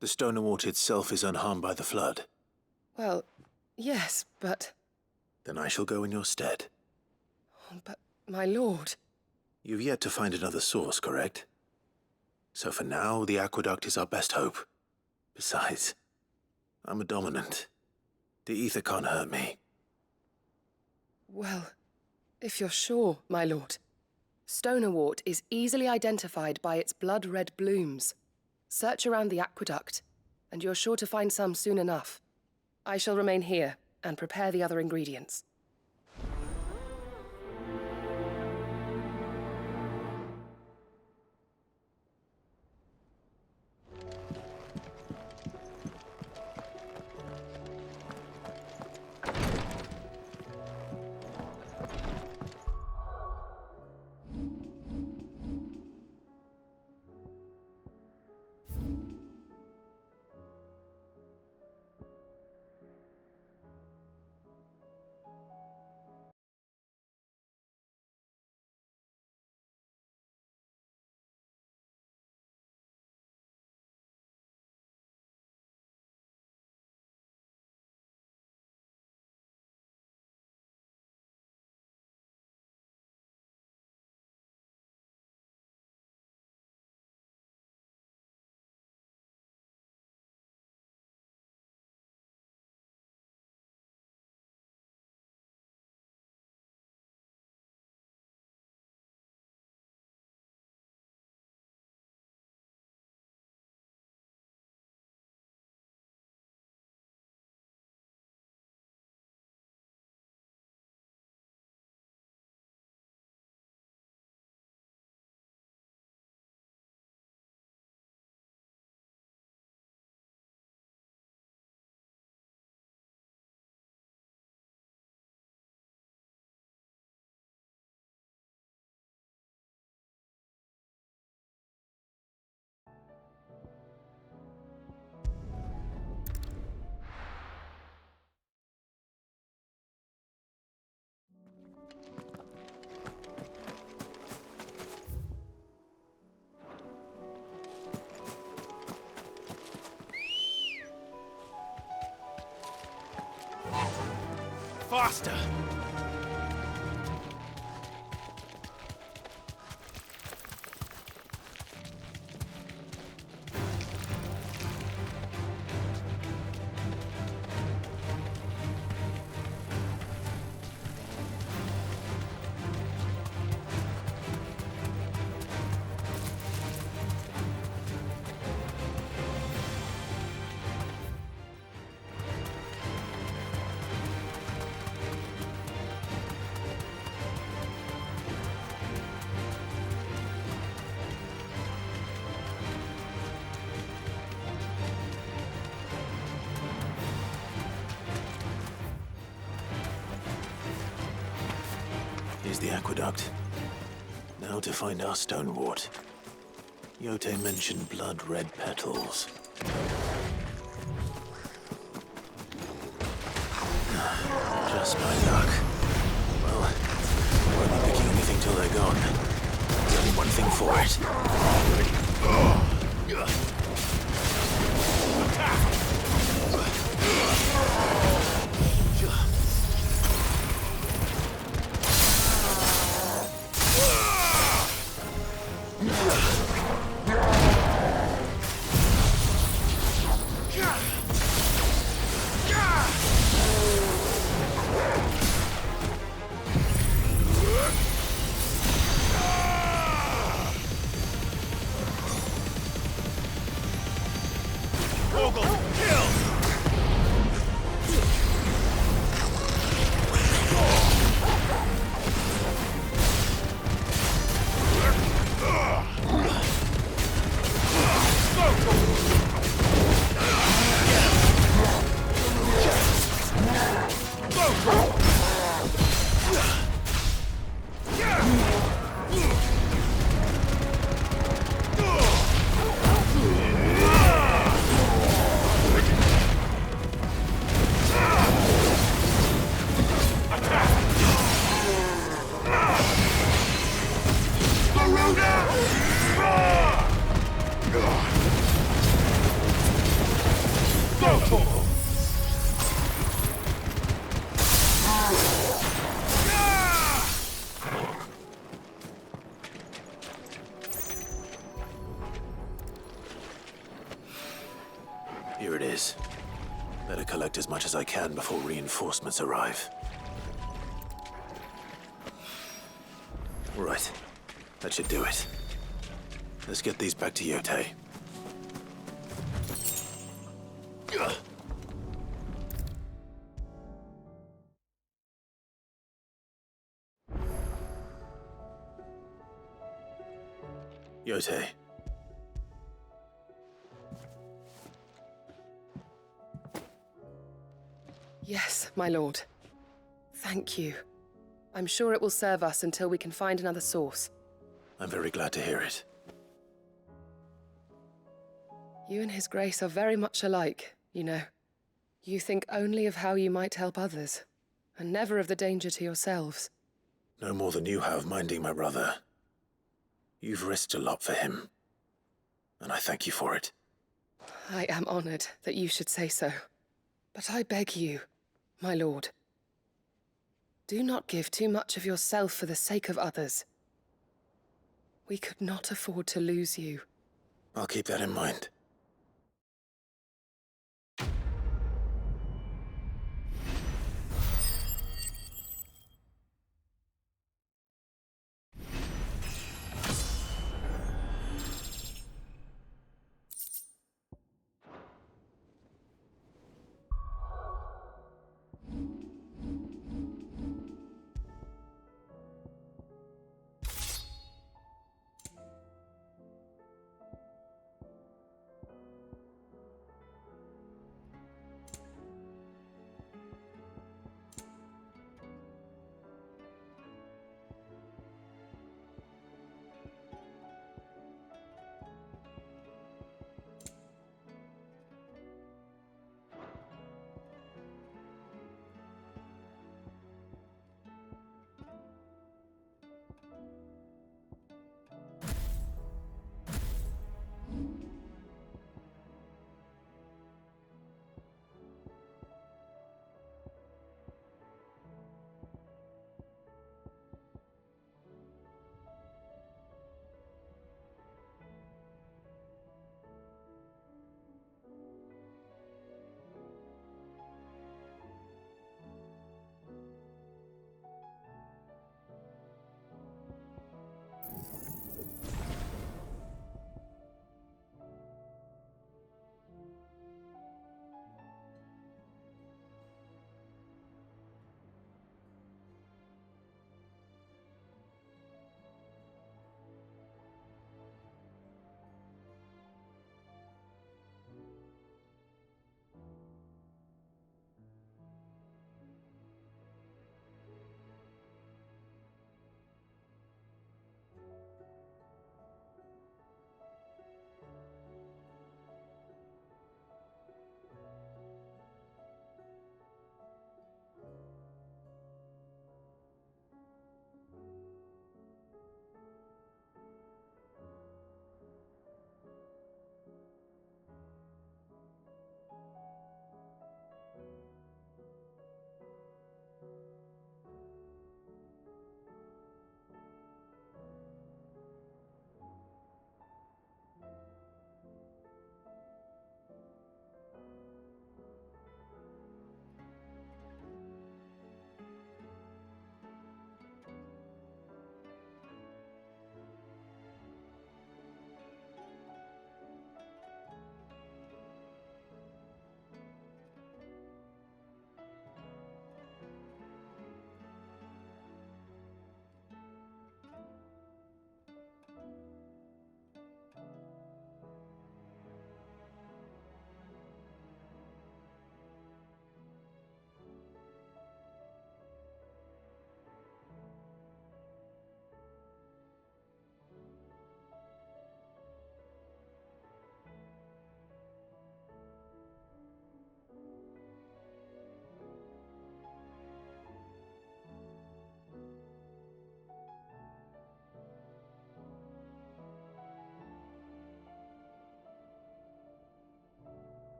The stonerwort itself is unharmed by the flood. Well, yes, but... Then I shall go in your stead. But, my lord... You've yet to find another source, correct? So for now, the aqueduct is our best hope. Besides, I'm a dominant. The ether can't hurt me. Well, if you're sure, my lord. Stonerwort is easily identified by its blood-red blooms. Search around the aqueduct, and you're sure to find some soon enough. I shall remain here and prepare the other ingredients. Faster! Here's the aqueduct. Now to find our stonerwort. Yote mentioned blood-red petals. Just my luck. Well, I won't be picking anything till they're gone. There's only one thing for it. Here it is. Better collect as much as I can before reinforcements arrive. All right. That should do it. Let's get these back to Yotei. Yotei. Yes, my lord. Thank you. I'm sure it will serve us until we can find another source. I'm very glad to hear it. You and His Grace are very much alike, you know. You think only of how you might help others, and never of the danger to yourselves. No more than you have minding my brother. You've risked a lot for him, and I thank you for it. I am honored that you should say so. But I beg you, my lord, do not give too much of yourself for the sake of others. We could not afford to lose you. I'll keep that in mind.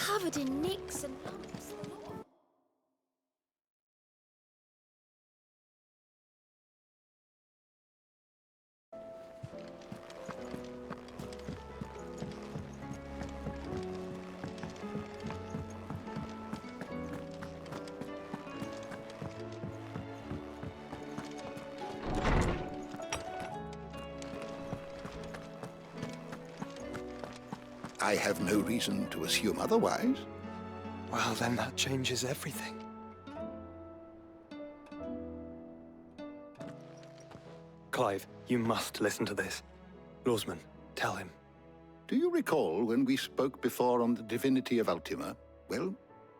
covered in nicks and lumps. I have no reason to assume otherwise. Well, then that changes everything. Clive, you must listen to this. Lawsman, tell him. Do you recall when we spoke before on the divinity of Ultima? Well,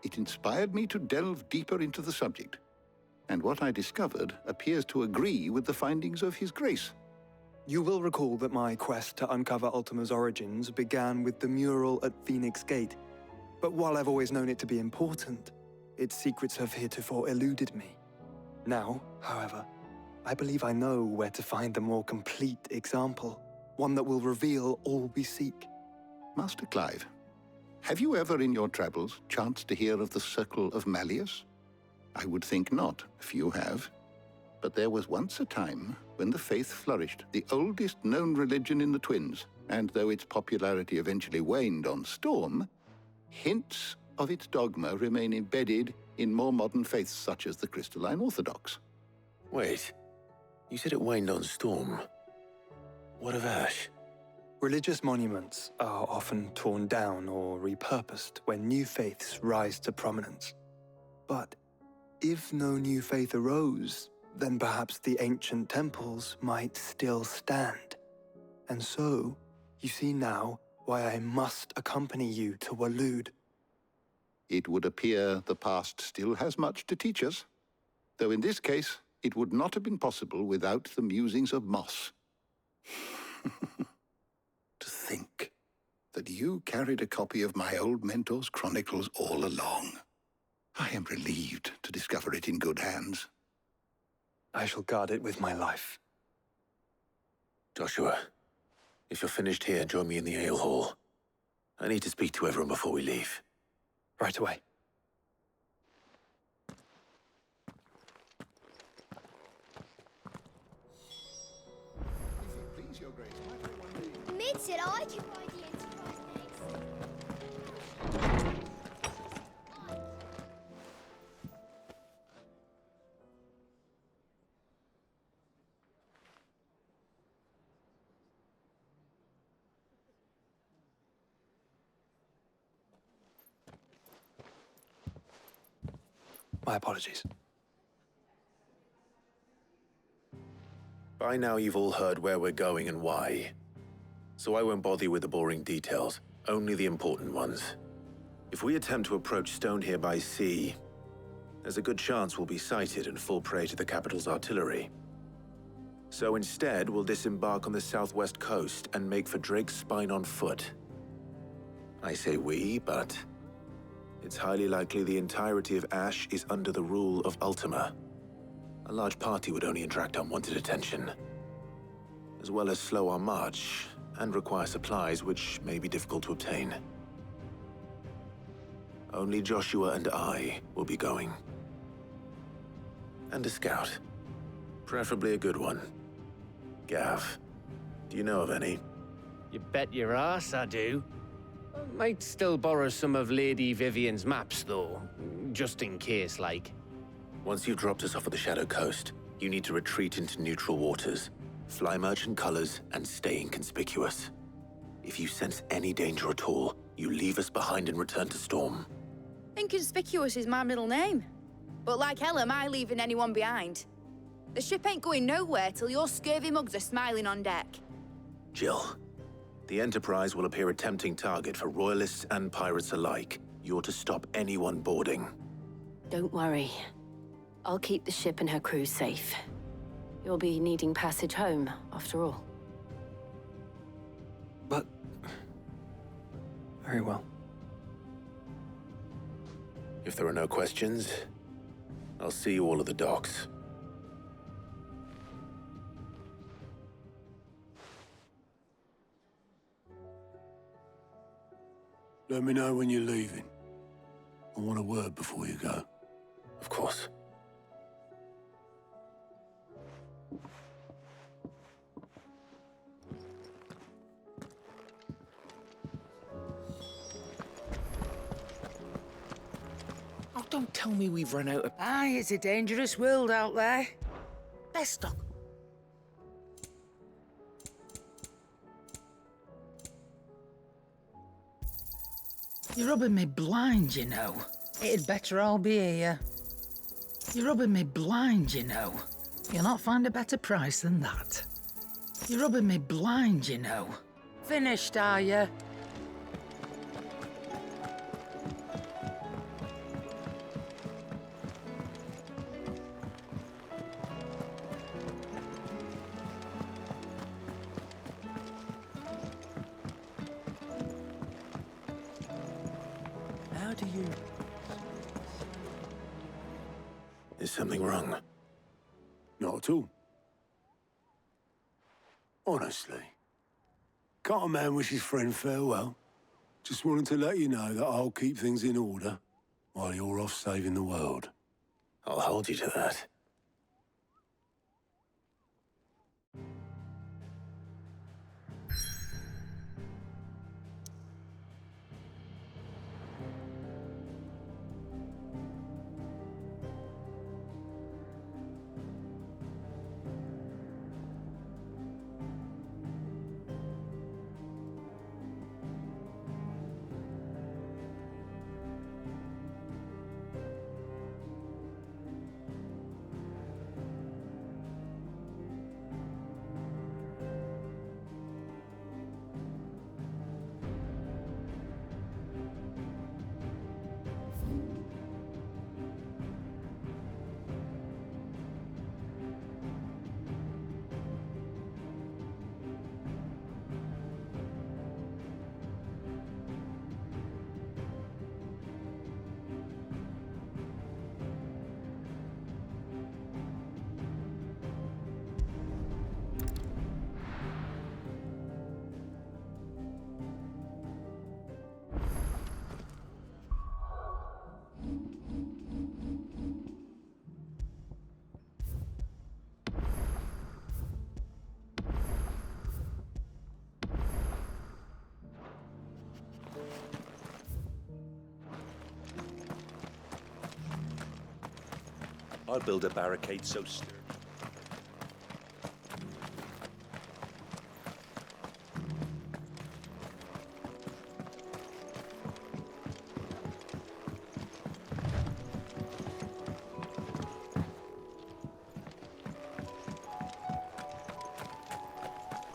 it inspired me to delve deeper into the subject. And what I discovered appears to agree with the findings of His Grace. You will recall that my quest to uncover Ultima's origins began with the mural at Phoenix Gate. But while I've always known it to be important, its secrets have heretofore eluded me. Now, however, I believe I know where to find the more complete example, one that will reveal all we seek. Master Clive, have you ever in your travels chanced to hear of the Circle of Malleus? I would think not, if you have. But there was once a time when the faith flourished, the oldest known religion in the Twins, and though its popularity eventually waned on Storm, hints of its dogma remain embedded in more modern faiths such as the Crystalline Orthodox. Wait, you said it waned on Storm. What of Ash? Religious monuments are often torn down or repurposed when new faiths rise to prominence. But if no new faith arose, then perhaps the ancient temples might still stand. And so, you see now why I must accompany you to Waloed. It would appear the past still has much to teach us, though in this case, it would not have been possible without the musings of Moss. To think that you carried a copy of my old mentor's chronicles all along. I am relieved to discover it in good hands. I shall guard it with my life. Joshua, if you're finished here, join me in the ale hall. I need to speak to everyone before we leave. Right away. Mid said I could ride the Enterprise next. My apologies. By now you've all heard where we're going and why. So I won't bother you with the boring details, only the important ones. If we attempt to approach Stonehere by sea, there's a good chance we'll be sighted and fall prey to the capital's artillery. So instead, we'll disembark on the southwest coast and make for Drake's Spine on foot. I say we, but it's highly likely the entirety of Ash is under the rule of Ultima. A large party would only attract unwanted attention, as well as slow our march and require supplies which may be difficult to obtain. Only Joshua and I will be going. And a scout. Preferably a good one. Gav, do you know of any? You bet your ass I do. I might still borrow some of Lady Vivian's maps, though, just in case, like. Once you've dropped us off at the Shadow Coast, you need to retreat into neutral waters, fly merchant colors, and stay inconspicuous. If you sense any danger at all, you leave us behind and return to Storm. Inconspicuous is my middle name. But like hell am I leaving anyone behind. The ship ain't going nowhere till your scurvy mugs are smiling on deck. Jill, the Enterprise will appear a tempting target for royalists and pirates alike. You're to stop anyone boarding. Don't worry. I'll keep the ship and her crew safe. You'll be needing passage home, after all. But... very well. If there are no questions, I'll see you all at the docks. Let me know when you're leaving. I want a word before you go. Of course. Oh, don't tell me we've run out of... Aye, it's a dangerous world out there. Bestock. You're rubbing me blind, you know. It'd better all be here. You're rubbing me blind, you know. You'll not find a better price than that. You're rubbing me blind, you know. Finished, are you? How do you... Is something wrong? Not at all. Honestly. Can't a man wish his friend farewell? Just wanted to let you know that I'll keep things in order while you're off saving the world. I'll hold you to that. I'll build a barricade so sturdy.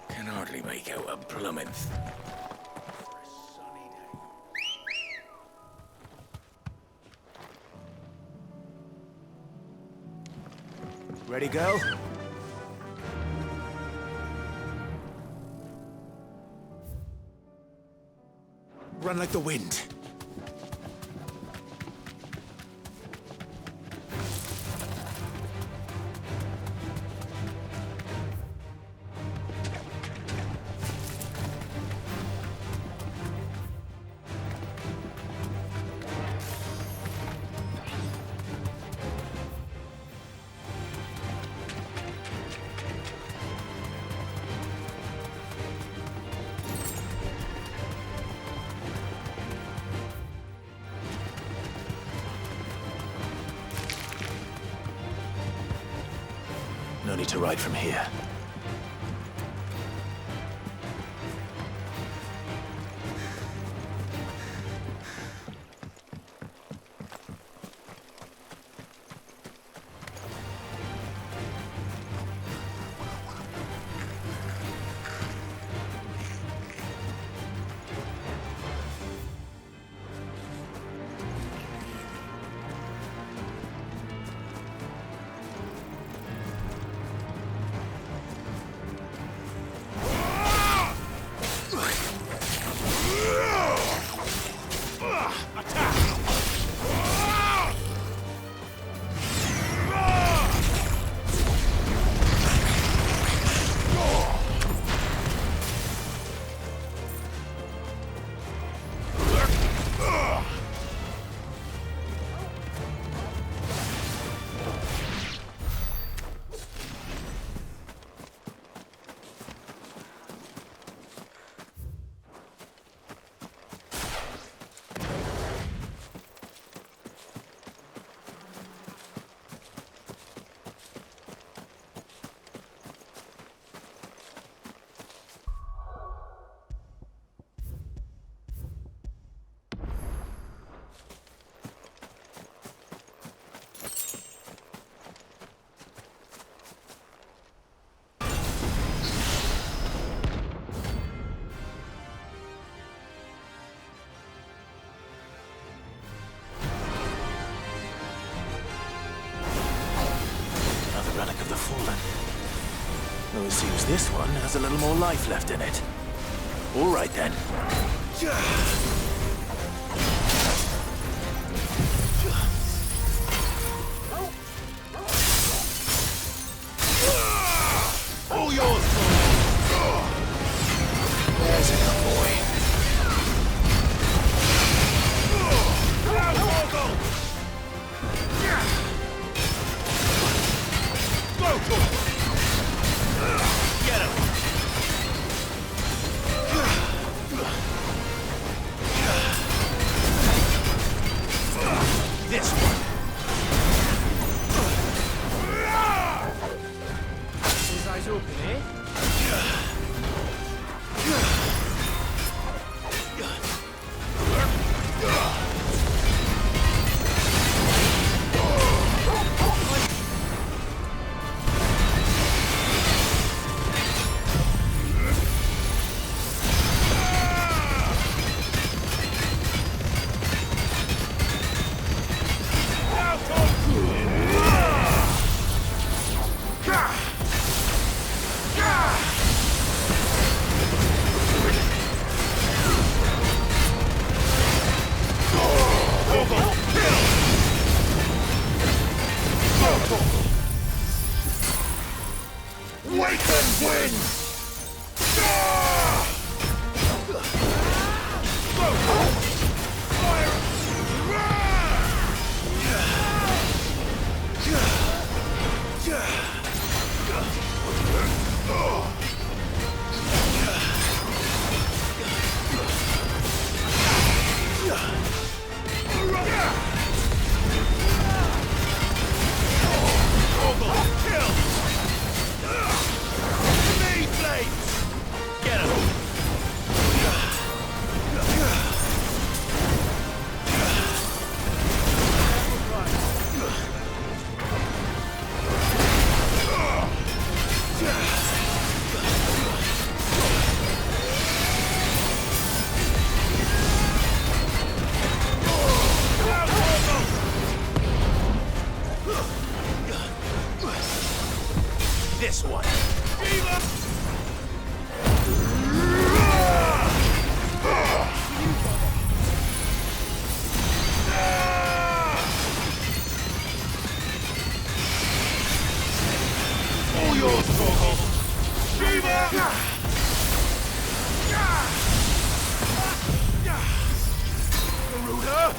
Can hardly make out a plummet. Ready, go? Run like the wind. No need to ride from here. Seems this one has a little more life left in it. All right then. All yours! There's a good boy. Go for it! Get him! This one. His eyes open, eh? This one. All yours, Gorgon. Shiva! Garuda!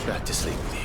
Back to sleep with you.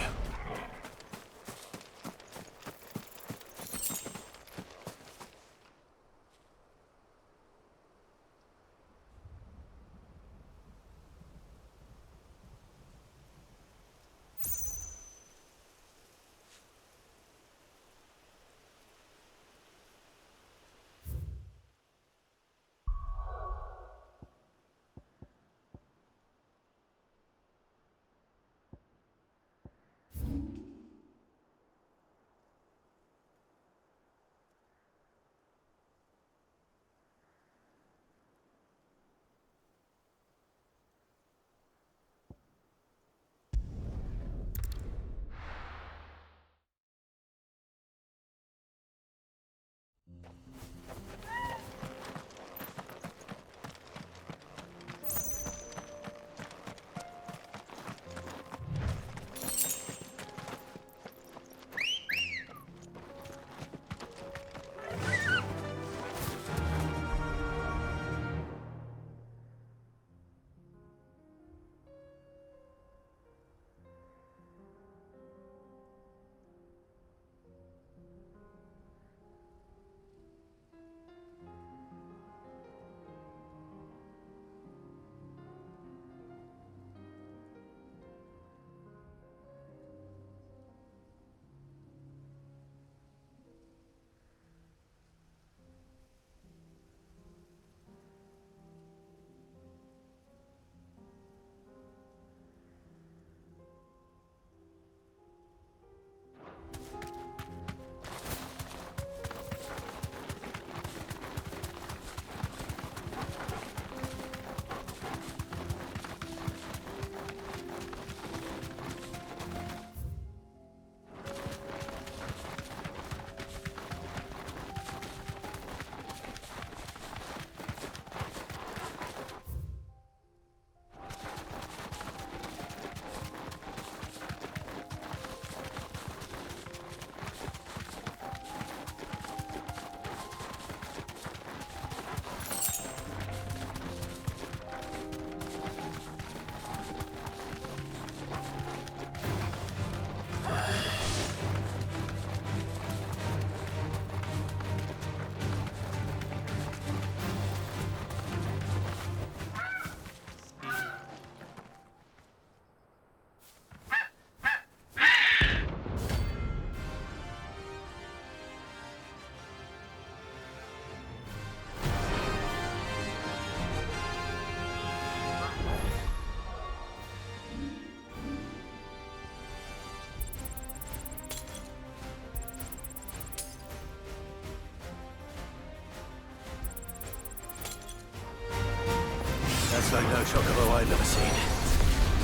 looks like no chocobo I've ever seen.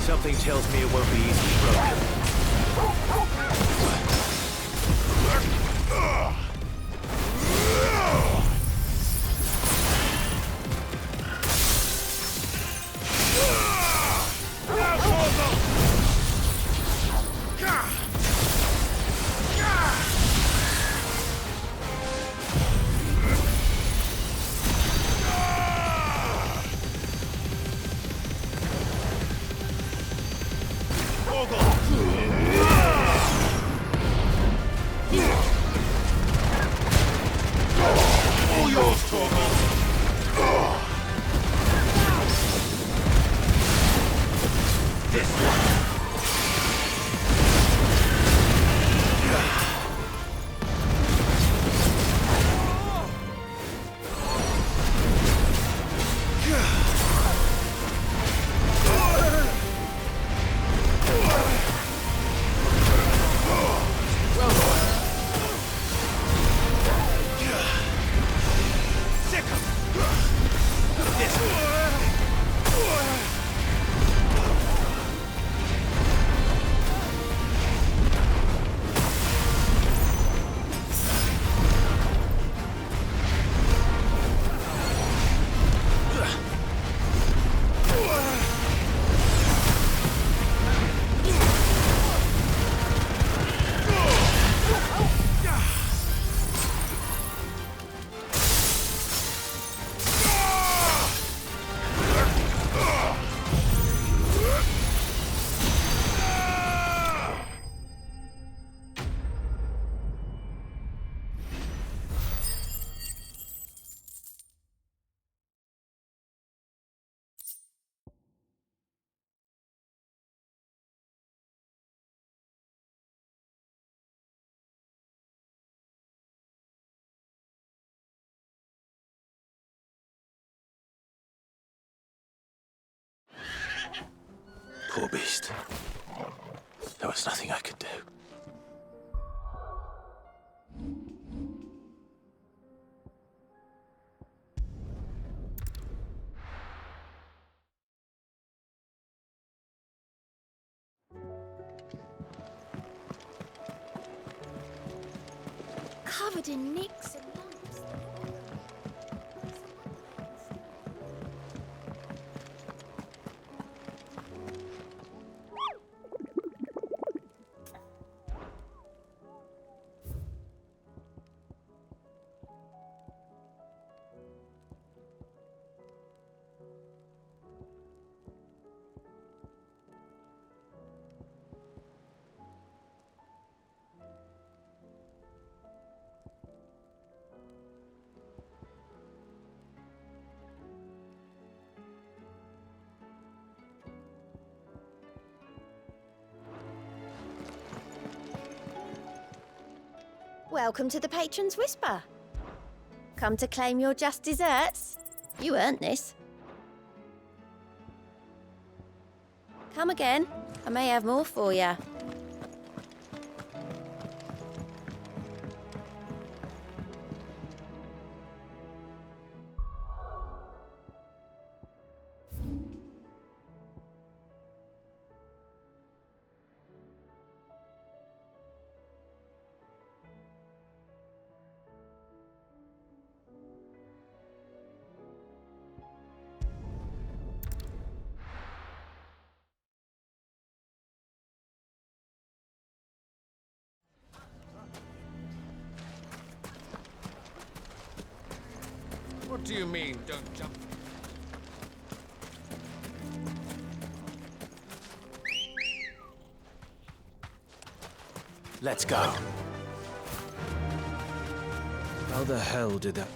Something tells me it won't be easily broken. Poor beast. There was nothing I could do. Covered in nicks and lumps. Welcome to the Patron's Whisper. Come to claim your just desserts? You earned this. Come again. I may have more for you. What do you mean, don't jump? Let's go. How the hell did that...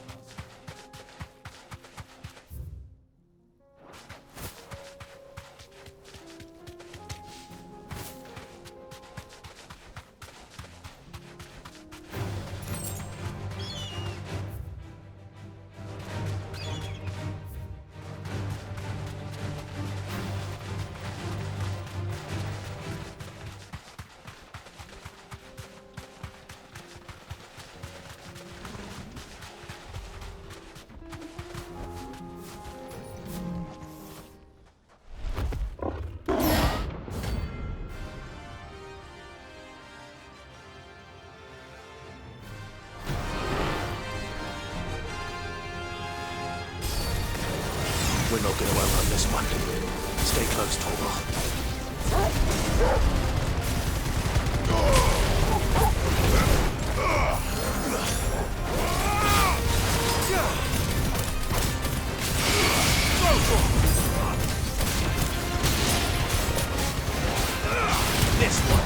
Dalimil going to outrun this one. Stay close, Torgal. This one.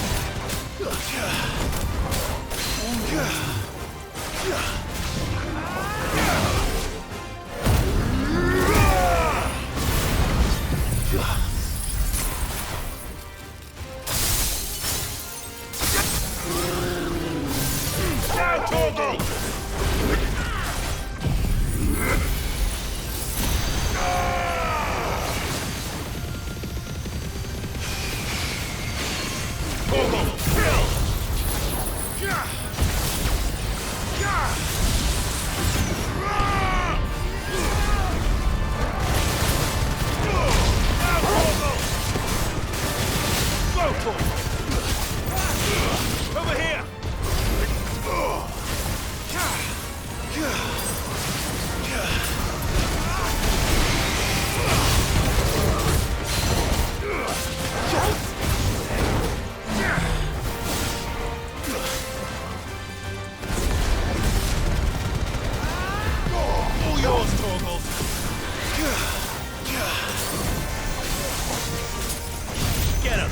Now, Torgal! Over here! All yours, Torgal! Get him!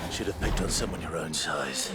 Should have picked on someone your own size.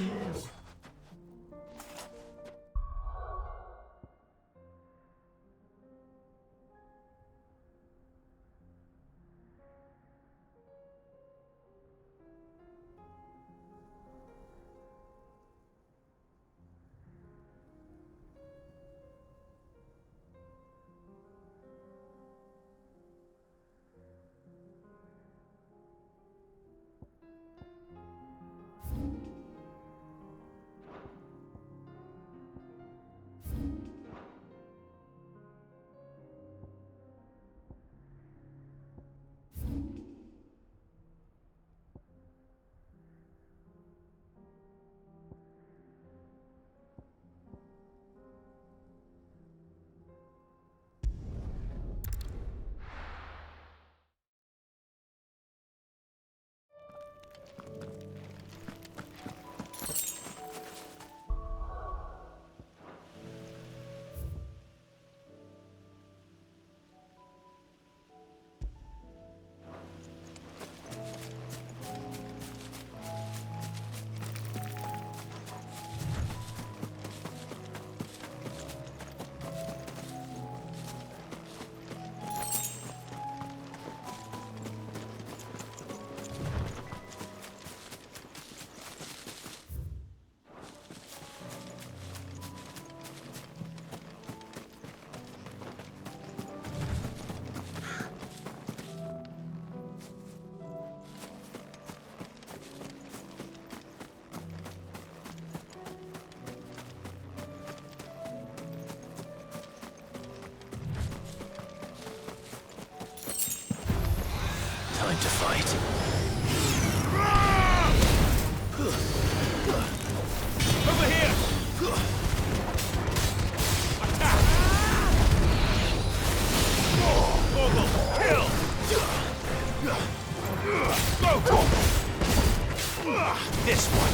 Time to fight. This one.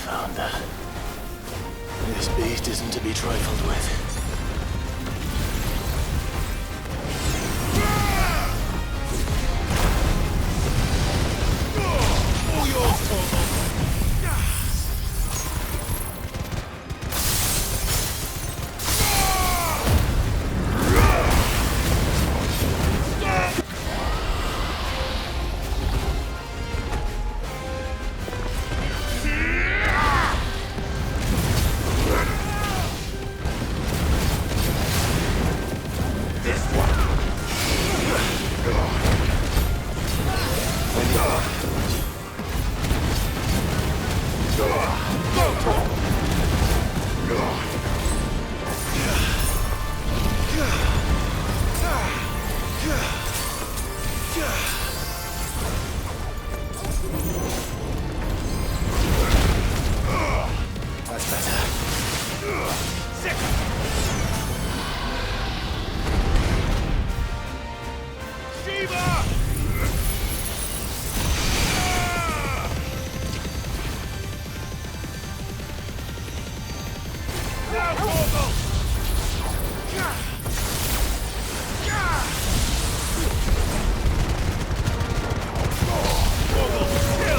Founder. This beast isn't to be trifled with. Kill!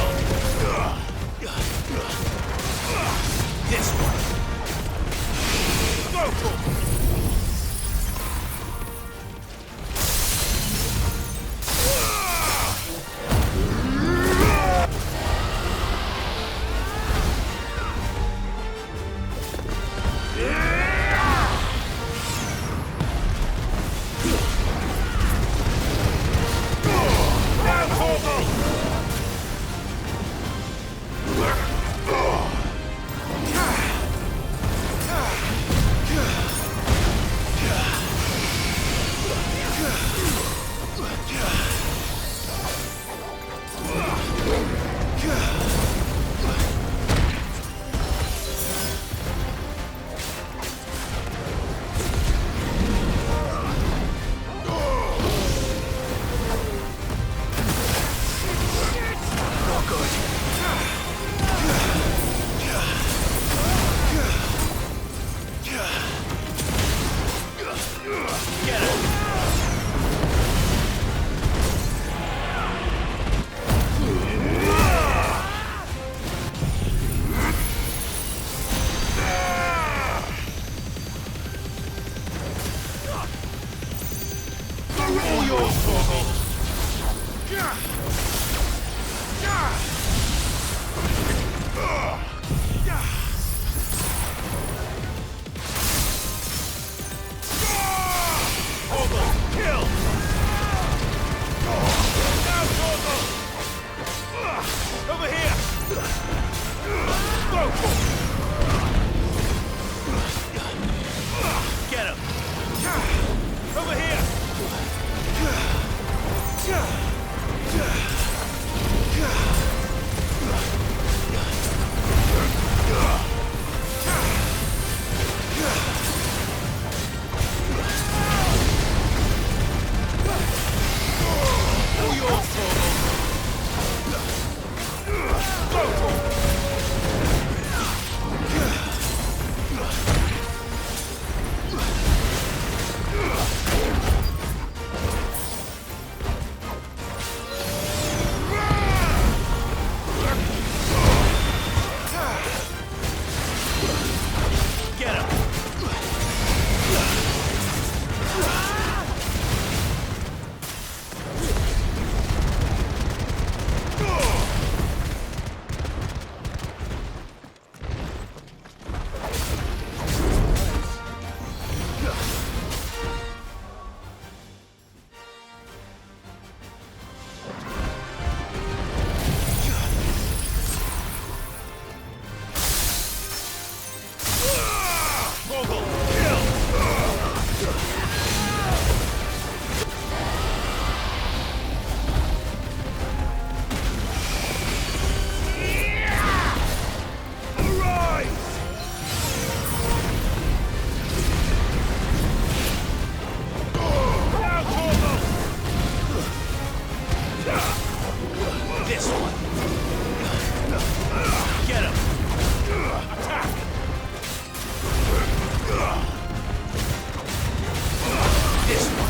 This one. Get him. Attack. This one.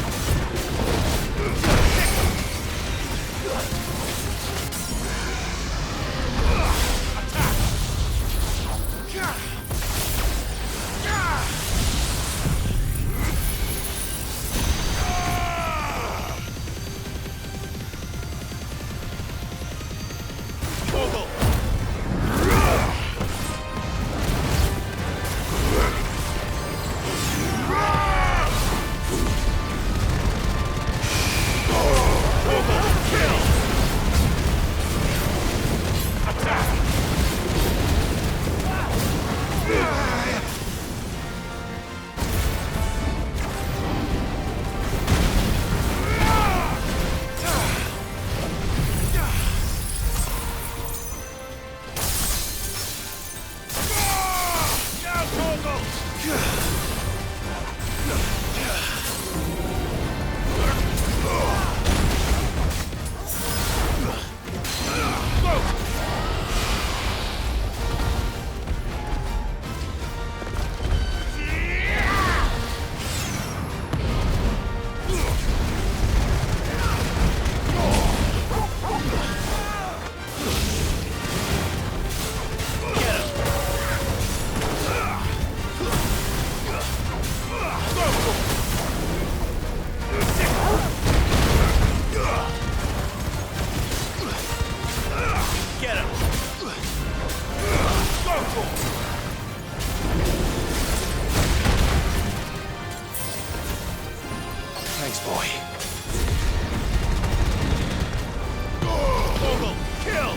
Thanks, boy. Vogel, kill!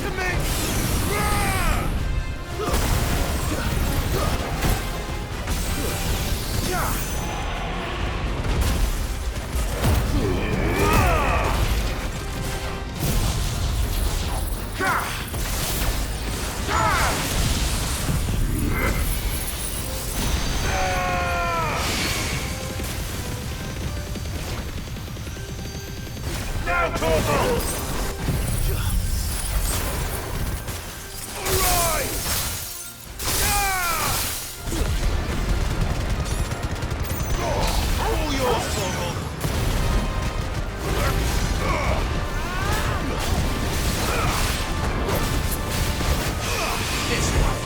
To me! Now, Torval! Arise! All yours, Torval! This one!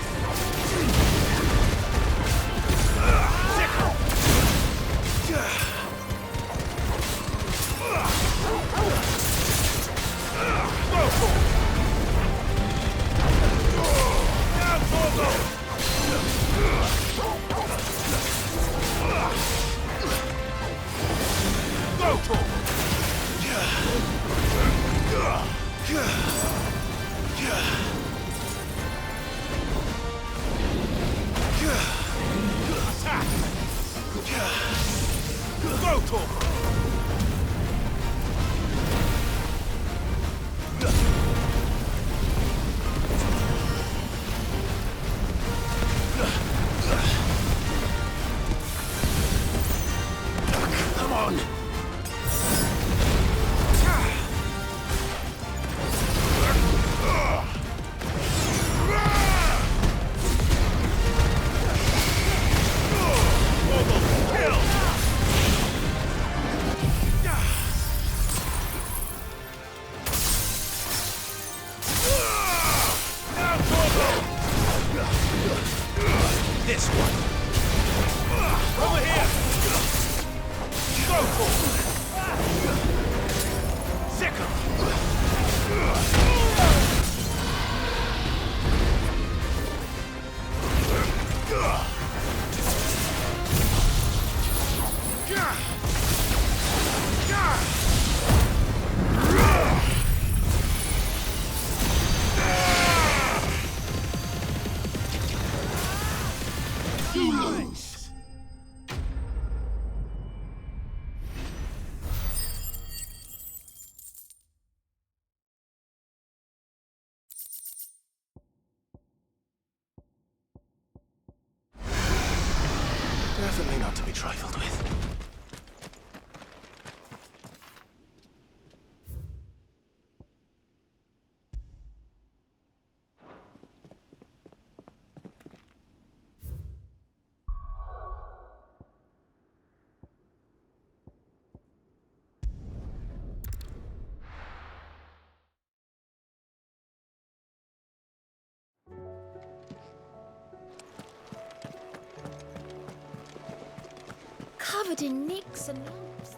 Come on! This one. Over here. Go for it. Sickle. definitely not to be trifled with. Covered in nicks and lumps.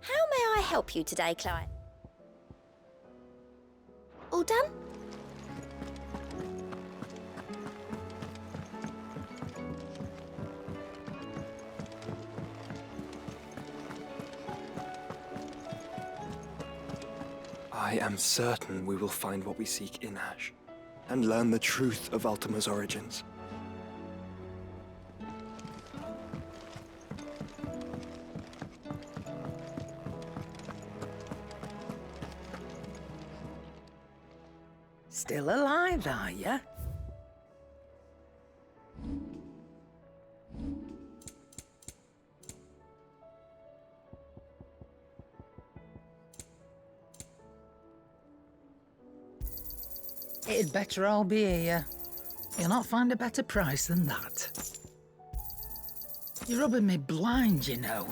How may I help you today, Clive? All done? I am certain we will find what we seek in Ash, and learn the truth of Ultima's origins. Still alive, are ya? It'd better all be here. You'll not find a better price than that. You're rubbing me blind, you know.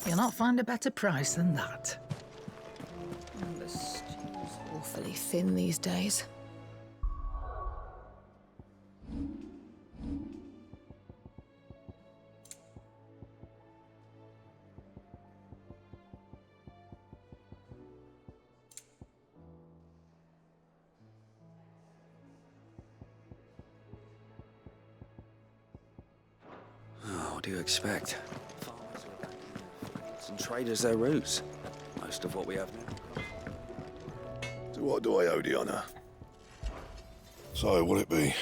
You'll not find a better price than that. The stew's awfully thin these days. What do you expect? Some traders their roots. Most of what we have now. To what do I owe the honour? So, what'll it be?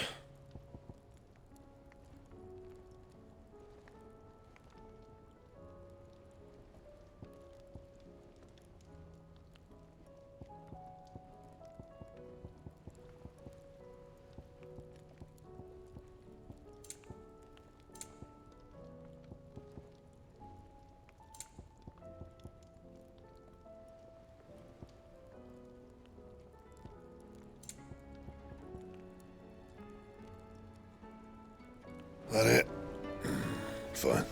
That it? Fine.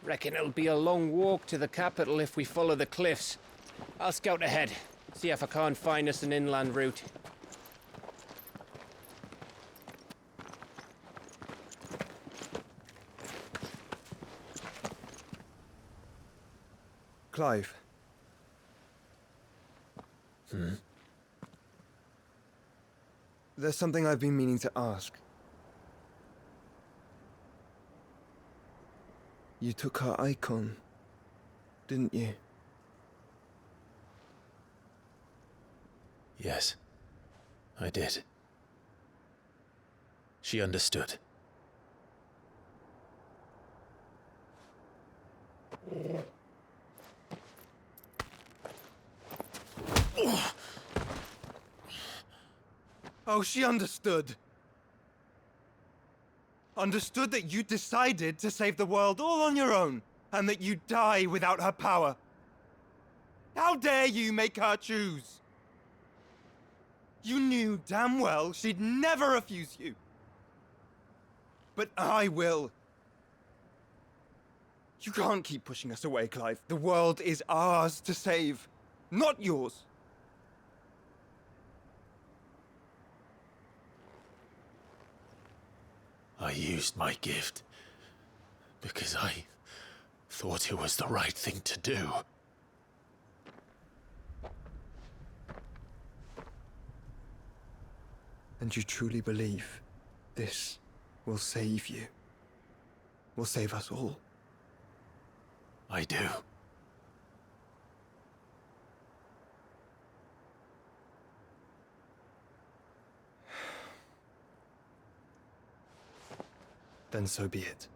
Reckon it'll be a long walk to the capital if we follow the cliffs. I'll scout ahead, see if I can't find us an inland route. Clive. There's something I've been meaning to ask. You took her icon, didn't you? Yes, I did. She understood. Oh, she understood. Understood that you decided to save the world all on your own, and that you'd die without her power. How dare you make her choose? You knew damn well she'd never refuse you. But I will. You can't keep pushing us away, Clive. The world is ours to save, not yours. I used my gift because I thought it was the right thing to do. And you truly believe this will save you? Will save us all? I do. Then so be it.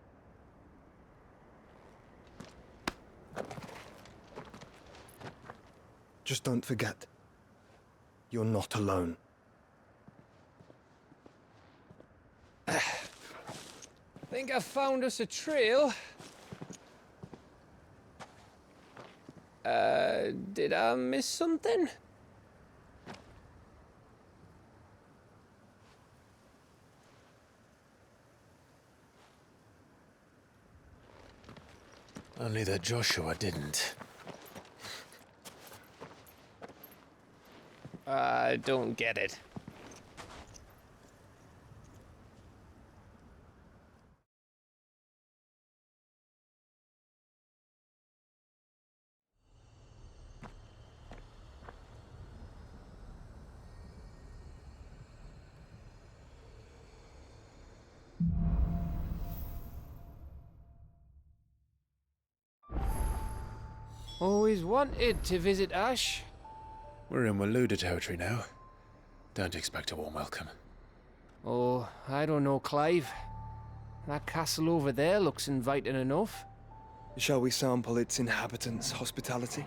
Just don't forget, you're not alone. Think I found us a trail. Did I miss something? Only that Joshua didn't. I don't get it. Always wanted to visit Ash. We're in Waluda territory now. Don't expect a warm welcome. Oh, I don't know, Clive. That castle over there looks inviting enough. Shall we sample its inhabitants' hospitality?